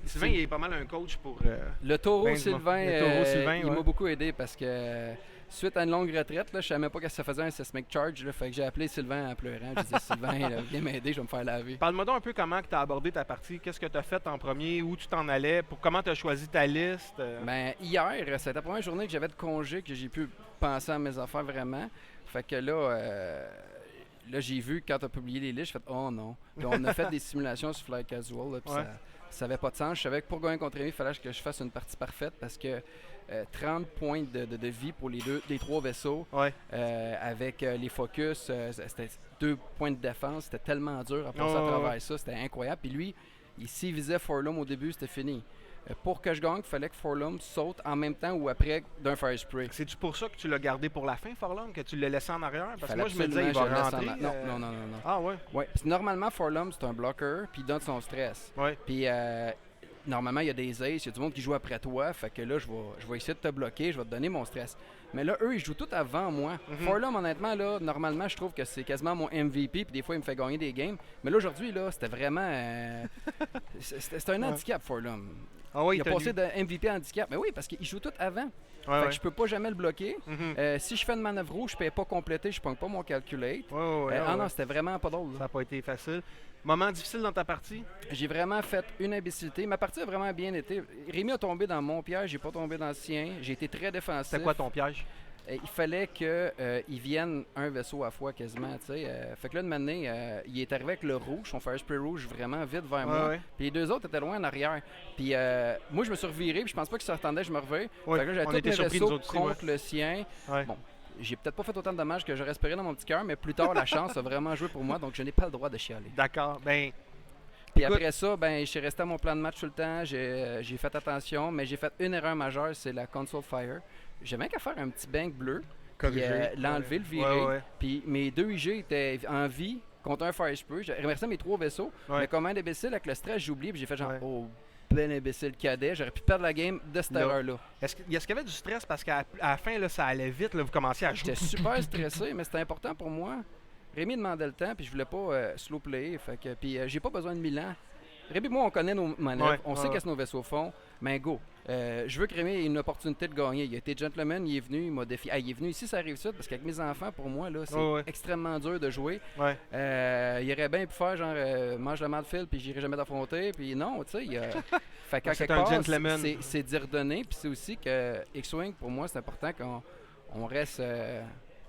[SPEAKER 1] Sylvain, il est pas mal un coach pour...
[SPEAKER 5] Le taureau
[SPEAKER 1] Ben,
[SPEAKER 5] Sylvain,
[SPEAKER 1] le taureau Sylvain,
[SPEAKER 5] il
[SPEAKER 1] ouais.
[SPEAKER 5] m'a beaucoup aidé parce que suite à une longue retraite, là, je savais même pas que ça faisait un seismic charge. Là, fait que j'ai appelé Sylvain en pleurant. J'ai dit Sylvain, là, viens m'aider, je vais me faire laver.
[SPEAKER 1] Parle-moi donc un peu comment tu as abordé ta partie. Qu'est-ce que tu as fait en premier? Où tu t'en allais? Comment tu as choisi ta liste?
[SPEAKER 5] Ben, hier, c'était la première journée que j'avais de congé que j'ai pu penser à mes affaires vraiment. Fait que là j'ai vu quand tu as publié les listes, j'ai fait oh non. Puis on a fait des simulations sur Fly Casual, là, puis
[SPEAKER 1] Ouais.
[SPEAKER 5] ça avait pas de sens. Je savais que pour gagner contre Rémi, il fallait que je fasse une partie parfaite parce que 30 points de vie pour les 3 vaisseaux.
[SPEAKER 1] Ouais.
[SPEAKER 5] Avec les focus, c'était 2 points de défense. C'était tellement dur à passer
[SPEAKER 1] Ouais,
[SPEAKER 5] à
[SPEAKER 1] ouais,
[SPEAKER 5] travers ça. C'était incroyable. Puis lui, s'il visait Forlum au début, c'était fini. Pour que je gagne, il fallait que Forlum saute en même temps ou après d'un Fire Spray.
[SPEAKER 1] C'est-tu pour ça que tu l'as gardé pour la fin, Forlum? Que tu l'as laissé en arrière? Parce que
[SPEAKER 5] Fallait
[SPEAKER 1] moi, je me disais, il va
[SPEAKER 5] absolument que je le
[SPEAKER 1] rentrer.
[SPEAKER 5] laisse en- Non.
[SPEAKER 1] Ah ouais?
[SPEAKER 5] Ouais. Puis normalement, Forlum, c'est un blocker, puis il donne son stress.
[SPEAKER 1] Ouais.
[SPEAKER 5] Puis normalement, il y a des aces, il y a du monde qui joue après toi. Fait que là, je vais essayer de te bloquer, je vais te donner mon stress. Mais là, eux, ils jouent tout avant moi.
[SPEAKER 1] Mhm.
[SPEAKER 5] Forlum, honnêtement, là, normalement, je trouve que c'est quasiment mon MVP, puis des fois, il me fait gagner des games. Mais là, aujourd'hui, là, c'était vraiment... c'était un
[SPEAKER 1] Ouais.
[SPEAKER 5] handicap, Forlum.
[SPEAKER 1] Ah ouais,
[SPEAKER 5] Il a
[SPEAKER 1] t'a
[SPEAKER 5] passé
[SPEAKER 1] lu.
[SPEAKER 5] de MVP à handicap. Mais oui, parce qu'il joue tout avant.
[SPEAKER 1] Ouais,
[SPEAKER 5] Fait
[SPEAKER 1] ouais.
[SPEAKER 5] que je peux pas jamais le bloquer.
[SPEAKER 1] Mhm.
[SPEAKER 5] Si je fais une manœuvre rouge, je peux pas compléter, je pogne pas mon calculate.
[SPEAKER 1] Ouais,
[SPEAKER 5] Ah
[SPEAKER 1] ouais.
[SPEAKER 5] non, c'était vraiment pas drôle.
[SPEAKER 1] Ça n'a pas été facile. Moment difficile dans ta partie?
[SPEAKER 5] J'ai vraiment fait une imbécilité. Ma partie a vraiment bien été. Rémi a tombé dans mon piège, j'ai pas tombé dans le sien. J'ai été très défensif.
[SPEAKER 1] C'était quoi ton piège?
[SPEAKER 5] Il fallait qu'il vienne un vaisseau à la fois quasiment, tu sais. Fait que là, de manière, il est arrivé avec le rouge, son Fire Spray rouge, vraiment vite vers moi.
[SPEAKER 1] Ouais.
[SPEAKER 5] Puis les deux autres étaient loin en arrière. Puis moi, je me suis reviré, puis je pense pas qu'ils s'attendaient, je me revais.
[SPEAKER 1] Ouais,
[SPEAKER 5] Fait que là,
[SPEAKER 1] on
[SPEAKER 5] j'avais tous
[SPEAKER 1] était
[SPEAKER 5] mes
[SPEAKER 1] surpris, nous
[SPEAKER 5] vaisseaux
[SPEAKER 1] autres aussi,
[SPEAKER 5] contre le sien.
[SPEAKER 1] Ouais.
[SPEAKER 5] Bon, j'ai peut-être pas fait autant de dommages que j'aurais espéré dans mon petit cœur, mais plus tard, la chance a vraiment joué pour moi, donc je n'ai pas le droit de chialer.
[SPEAKER 1] D'accord. Ben,
[SPEAKER 5] Puis
[SPEAKER 1] Écoute-
[SPEAKER 5] après ça, ben, je suis resté à mon plan de match tout le temps. J'ai fait attention, mais j'ai fait une erreur majeure, c'est la console fire. J'avais qu'à faire un petit bank bleu, puis
[SPEAKER 1] corrigé.
[SPEAKER 5] l'enlever, le virer.
[SPEAKER 1] Ouais.
[SPEAKER 5] Puis mes 2 IG étaient en vie contre un fire spray. J'ai remercié mes 3 vaisseaux,
[SPEAKER 1] Ouais.
[SPEAKER 5] mais comme un imbécile, avec le stress, j'ai oublié, puis j'ai fait genre,
[SPEAKER 1] Ouais.
[SPEAKER 5] oh, ben imbécile cadet, j'aurais pu perdre la game de cette
[SPEAKER 1] Là.
[SPEAKER 5] erreur-là.
[SPEAKER 1] Est-ce qu'il y avait du stress parce qu'à la fin, là, ça allait vite, là, vous commenciez à jouer?
[SPEAKER 5] J'étais super stressé, mais c'était important pour moi. Rémi demandait le temps, puis je voulais pas slow play. Fait que, puis j'ai pas besoin de 1000 ans. Rémi et moi, on connaît nos manœuvres,
[SPEAKER 1] Ouais,
[SPEAKER 5] on sait
[SPEAKER 1] ouais.
[SPEAKER 5] qu'est-ce que nos vaisseaux font. Mais go, je veux que Rémi ait une opportunité de gagner. Il a été gentleman, il est venu, il m'a défié. Il est venu ici, ça arrive ça, parce qu'avec mes enfants, pour moi, là, c'est
[SPEAKER 1] Ouais.
[SPEAKER 5] extrêmement dur de jouer.
[SPEAKER 1] Ouais.
[SPEAKER 5] Il aurait bien pu faire genre mange le mal fil, puis j'irai jamais t'affronter. Puis non, tu sais. Fait qu'à
[SPEAKER 1] C'est
[SPEAKER 5] quelque
[SPEAKER 1] un
[SPEAKER 5] part,
[SPEAKER 1] gentleman.
[SPEAKER 5] c'est d'y redonner. Puis c'est aussi que X-Wing, pour moi, c'est important qu'on reste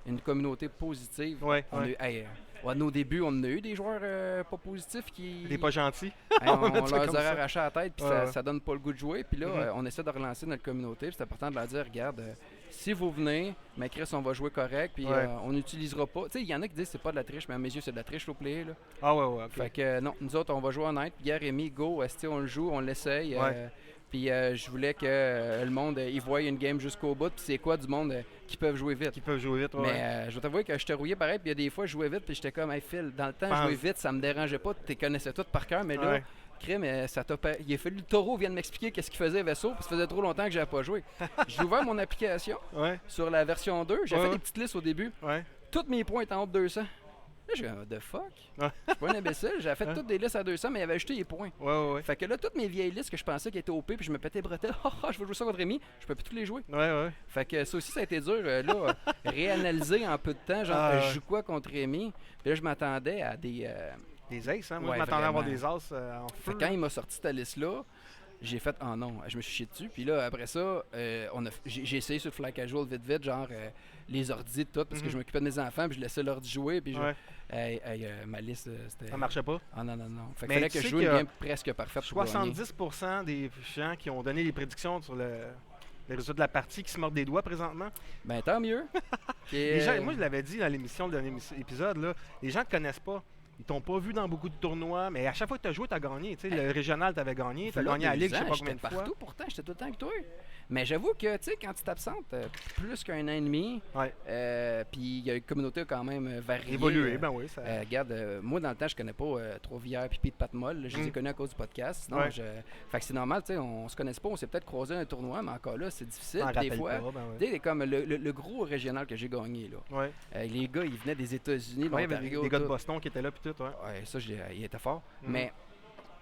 [SPEAKER 5] une communauté positive.
[SPEAKER 1] Ouais.
[SPEAKER 5] On a eu- hey, à nos débuts, on en a eu des joueurs pas positifs qui.
[SPEAKER 1] T'es pas gentil.
[SPEAKER 5] Hey,
[SPEAKER 1] On va
[SPEAKER 5] on
[SPEAKER 1] mettre ça
[SPEAKER 5] leur
[SPEAKER 1] comme
[SPEAKER 5] a
[SPEAKER 1] ça.
[SPEAKER 5] arraché la tête, puis
[SPEAKER 1] Ouais,
[SPEAKER 5] ça,
[SPEAKER 1] ouais.
[SPEAKER 5] ça donne pas le goût de jouer. Puis là,
[SPEAKER 1] Mhm.
[SPEAKER 5] on essaie de relancer notre communauté. puis C'est important de leur dire regarde, si vous venez, mais Chris, on va jouer correct, puis
[SPEAKER 1] Ouais.
[SPEAKER 5] on n'utilisera pas. Tu sais, il y en a qui disent c'est pas de la triche, mais à mes yeux, c'est de la triche au play. Là.
[SPEAKER 1] Ah ouais, ok.
[SPEAKER 5] Fait que non, nous autres, on va jouer honnête. Puis hier, Rémi, go, on le joue, on l'essaye.
[SPEAKER 1] Ouais.
[SPEAKER 5] Puis je voulais que le monde, il voie une game jusqu'au bout. Puis c'est quoi du monde qui peuvent jouer vite.
[SPEAKER 1] Qui peuvent jouer vite, ouais.
[SPEAKER 5] Mais je vais t'avouer que je te rouillais pareil, puis il y a des fois, je jouais vite, puis j'étais comme, hey Phil, dans le temps,
[SPEAKER 1] Pense.
[SPEAKER 5] jouer vite, ça me dérangeait pas, tu les connaissais toutes par cœur, mais là,
[SPEAKER 1] Ouais.
[SPEAKER 5] crime, ça t'a il a fallu le taureau vienne m'expliquer qu'est-ce qu'il faisait vaisseau, puis ça faisait trop longtemps que j'avais pas joué. J'ai ouvert mon application
[SPEAKER 1] Ouais,
[SPEAKER 5] sur la version 2, j'ai
[SPEAKER 1] Ouais,
[SPEAKER 5] fait
[SPEAKER 1] ouais.
[SPEAKER 5] des petites listes au début,
[SPEAKER 1] ouais.
[SPEAKER 5] toutes mes points étaient en haut de 200. Là, j'ai dit, what the fuck?
[SPEAKER 1] Ouais.
[SPEAKER 5] Je suis pas un imbécile, j'avais fait
[SPEAKER 1] Hein?
[SPEAKER 5] toutes des listes à 200, mais il avait ajouté les points.
[SPEAKER 1] Ouais.
[SPEAKER 5] Fait que là, toutes mes vieilles listes que je pensais qui étaient OP, puis je me pétais les bretelles, je veux jouer ça contre Rémi, je peux plus toutes les jouer.
[SPEAKER 1] Ouais.
[SPEAKER 5] Fait que ça aussi, ça a été dur, là, réanalyser en peu de temps, genre,
[SPEAKER 1] Ah, ouais.
[SPEAKER 5] je joue quoi contre Rémi? Puis là, je m'attendais à des...
[SPEAKER 1] Des aces, hein? Moi,
[SPEAKER 5] Ouais,
[SPEAKER 1] je m'attendais à avoir
[SPEAKER 5] vraiment.
[SPEAKER 1] des as en
[SPEAKER 5] Fait
[SPEAKER 1] feu.
[SPEAKER 5] que quand il m'a sorti cette liste-là, j'ai fait « Oh non », je me suis chié dessus. Puis là, après ça, j'ai essayé sur Fly Casual vite, genre les ordis de tout, parce que
[SPEAKER 1] Mhm.
[SPEAKER 5] je m'occupais de mes enfants, puis je laissais l'ordi jouer, puis
[SPEAKER 1] Ouais.
[SPEAKER 5] ma liste, c'était...
[SPEAKER 1] Ça marchait pas.
[SPEAKER 5] Ah non. Fait
[SPEAKER 1] Mais
[SPEAKER 5] qu'il fallait
[SPEAKER 1] tu
[SPEAKER 5] que je
[SPEAKER 1] sais
[SPEAKER 5] joue
[SPEAKER 1] qu'il
[SPEAKER 5] une
[SPEAKER 1] y a
[SPEAKER 5] game presque parfaite pour gagner.
[SPEAKER 1] 70% des gens qui ont donné les prédictions sur les résultats de la partie qui se mordent des doigts présentement.
[SPEAKER 5] Ben tant mieux. Puis,
[SPEAKER 1] Les gens, moi, je l'avais dit dans l'émission, le dernier épisode, là, les gens ne te connaissent pas. Ils t'ont pas vu dans beaucoup de tournois, mais à chaque fois que tu as joué, tu as gagné. Tu sais, le régional, tu avais gagné. Tu as
[SPEAKER 5] v'là
[SPEAKER 1] gagné à la
[SPEAKER 5] 2
[SPEAKER 1] Ligue, je sais
[SPEAKER 5] ans,
[SPEAKER 1] pas
[SPEAKER 5] j'étais
[SPEAKER 1] combien de fois.
[SPEAKER 5] partout, pourtant, j'étais tout le temps avec toi. Mais j'avoue que, tu sais, quand tu t'absentes plus qu'un an et demi,
[SPEAKER 1] Ouais.
[SPEAKER 5] puis la communauté a quand même varié.
[SPEAKER 1] Évoluer, ben oui. Ça...
[SPEAKER 5] Regarde, moi, dans le temps, je connais pas Trois-Rivières puis Pete Patmol. Je les ai connus à cause du podcast. Sinon,
[SPEAKER 1] Ouais.
[SPEAKER 5] Fait que c'est normal, tu sais, on se connaissait pas. On s'est peut-être croisé à un tournoi, mais encore là, c'est difficile.
[SPEAKER 1] T'en
[SPEAKER 5] Puis des
[SPEAKER 1] rappelles
[SPEAKER 5] fois,
[SPEAKER 1] pas, ben ouais.
[SPEAKER 5] tu sais, comme le gros régional que j'ai gagné, là.
[SPEAKER 1] Ouais.
[SPEAKER 5] Les gars, ils venaient des États-Unis, de
[SPEAKER 1] Ouais, il y avait
[SPEAKER 5] l'Ontario.
[SPEAKER 1] des gars de
[SPEAKER 5] tout.
[SPEAKER 1] Boston qui étaient là, puis tout, ouais.
[SPEAKER 5] Ouais, ça, il était fort.
[SPEAKER 1] Mhm.
[SPEAKER 5] Mais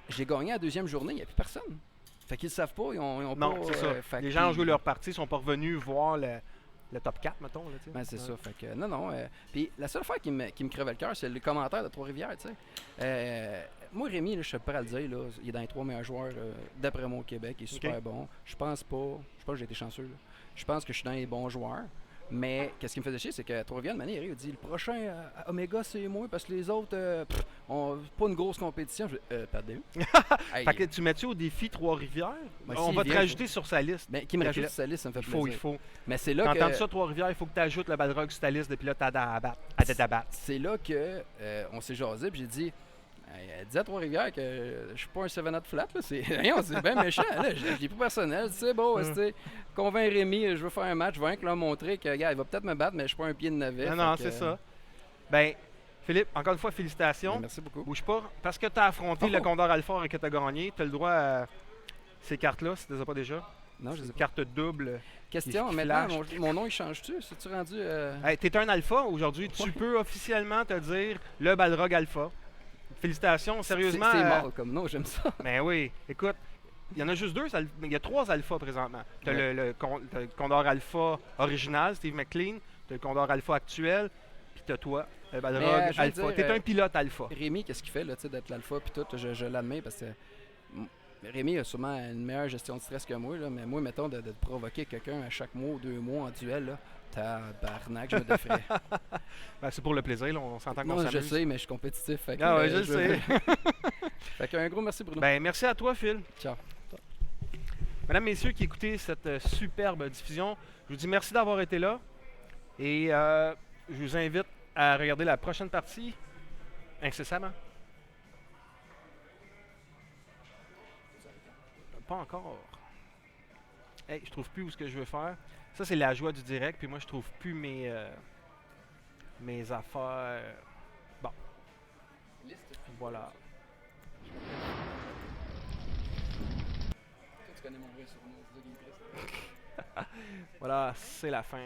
[SPEAKER 5] j'ai gagné la deuxième journée, il n'y a plus personne. Fait qu'ils le savent pas, ils ont
[SPEAKER 1] Non,
[SPEAKER 5] pas.
[SPEAKER 1] c'est ça.
[SPEAKER 5] Fait
[SPEAKER 1] Les
[SPEAKER 5] que
[SPEAKER 1] gens ont
[SPEAKER 5] ils-
[SPEAKER 1] joué leur partie, sont pas revenus voir le top 4, mettons. Là, tu sais.
[SPEAKER 5] Ben, c'est
[SPEAKER 1] Ouais.
[SPEAKER 5] ça. Fait que, non. Puis la seule fois qui me crevait le cœur, c'est le commentaire de Trois-Rivières, tu sais. Moi, Rémi, là, je suis prêt à le dire, là, il est dans les 3 meilleurs joueurs, d'après moi, au Québec. Il est super bon. Je pense que j'ai été chanceux. Là. Je pense que je suis dans les bons joueurs. Mais qu'est-ce qui me faisait chier, c'est que Trois-Rivières, de manière, il dit le prochain Omega, c'est moi, parce que les autres, ont pas une grosse compétition. Pardon. Hey,
[SPEAKER 1] Fait que tu mets-tu au défi Trois-Rivières?
[SPEAKER 5] Ben,
[SPEAKER 1] On
[SPEAKER 5] s'il
[SPEAKER 1] va te
[SPEAKER 5] vient,
[SPEAKER 1] rajouter sur sa liste.
[SPEAKER 5] ben, qui me
[SPEAKER 1] Fait que
[SPEAKER 5] rajoute
[SPEAKER 1] là,
[SPEAKER 5] sa liste, ça me fait
[SPEAKER 1] Il
[SPEAKER 5] plaisir.
[SPEAKER 1] faut.
[SPEAKER 5] Mais c'est là
[SPEAKER 1] T'as
[SPEAKER 5] que.
[SPEAKER 1] entendu ça, Trois-Rivières, il faut que tu ajoutes le Balrog sur ta liste depuis là, t'as à battre.
[SPEAKER 5] C'est là que on s'est jasé, puis j'ai dit dis à Trois-Rivières que je suis pas un 7-up flat, là. C'est c'est bien méchant, là. Je l'ai pas personnel. C'est bon, c'est convainc Rémi, je veux faire un match, je veux rien que leur montrer que, gars, il va peut-être me battre, mais je suis pas un pied de navet.
[SPEAKER 1] Non,
[SPEAKER 5] fait
[SPEAKER 1] c'est
[SPEAKER 5] que,
[SPEAKER 1] ça. Ben, Philippe, encore une fois, félicitations.
[SPEAKER 5] Merci beaucoup.
[SPEAKER 1] Bouge pas. Parce que tu as affronté le
[SPEAKER 5] Oh.
[SPEAKER 1] Condor Alpha et que tu as gagné, tu as le droit à ces cartes-là, si tu les as pas déjà.
[SPEAKER 5] Non, je
[SPEAKER 1] C'est
[SPEAKER 5] sais
[SPEAKER 1] une
[SPEAKER 5] pas.
[SPEAKER 1] carte double.
[SPEAKER 5] Question,
[SPEAKER 1] qui
[SPEAKER 5] maintenant,
[SPEAKER 1] flash.
[SPEAKER 5] mon nom, il change-tu? C'est-tu rendu.
[SPEAKER 1] Hey, tu es un alpha aujourd'hui. Tu
[SPEAKER 5] Ouais.
[SPEAKER 1] peux officiellement te dire le Balrog Alpha. Félicitations, sérieusement.
[SPEAKER 5] C'est mal comme nom, j'aime ça.
[SPEAKER 1] Ben oui, écoute, il y en a juste deux, il y a 3 alphas présentement. Tu as
[SPEAKER 5] Ouais.
[SPEAKER 1] le Condor Alpha original, Steve McLean, tu as le Condor Alpha actuel, puis tu as toi, le Balrog
[SPEAKER 5] Mais, je veux
[SPEAKER 1] Alpha.
[SPEAKER 5] dire,
[SPEAKER 1] Tu es un pilote alpha.
[SPEAKER 5] Rémi, qu'est-ce qu'il fait, là, tu sais, d'être l'alpha, puis tout, je l'admets parce que. Rémi a sûrement une meilleure gestion de stress que moi, là, mais moi, mettons, de provoquer quelqu'un à chaque mois ou 2 mois en duel, là, tabarnak, je me défrais.
[SPEAKER 1] Ben, c'est pour le plaisir, là, on s'entend qu'on
[SPEAKER 5] Non, je
[SPEAKER 1] s'amuse.
[SPEAKER 5] sais, mais je suis compétitif. Fait que,
[SPEAKER 1] Ah ouais, je le
[SPEAKER 5] veux-
[SPEAKER 1] sais.
[SPEAKER 5] Fait qu'un gros merci, Bruno.
[SPEAKER 1] Ben, merci à toi, Phil.
[SPEAKER 5] Ciao.
[SPEAKER 1] Mesdames, messieurs qui écoutez cette superbe diffusion, je vous dis merci d'avoir été là. Et je vous invite à regarder la prochaine partie incessamment. Pas encore. Hey, je trouve plus où ce que je veux faire. Ça, c'est la joie du direct. Puis moi, je trouve plus mes affaires. Bon. Voilà.
[SPEAKER 5] Tu connais mon vrai surnom, c'est ça qui me
[SPEAKER 1] Voilà, c'est la fin.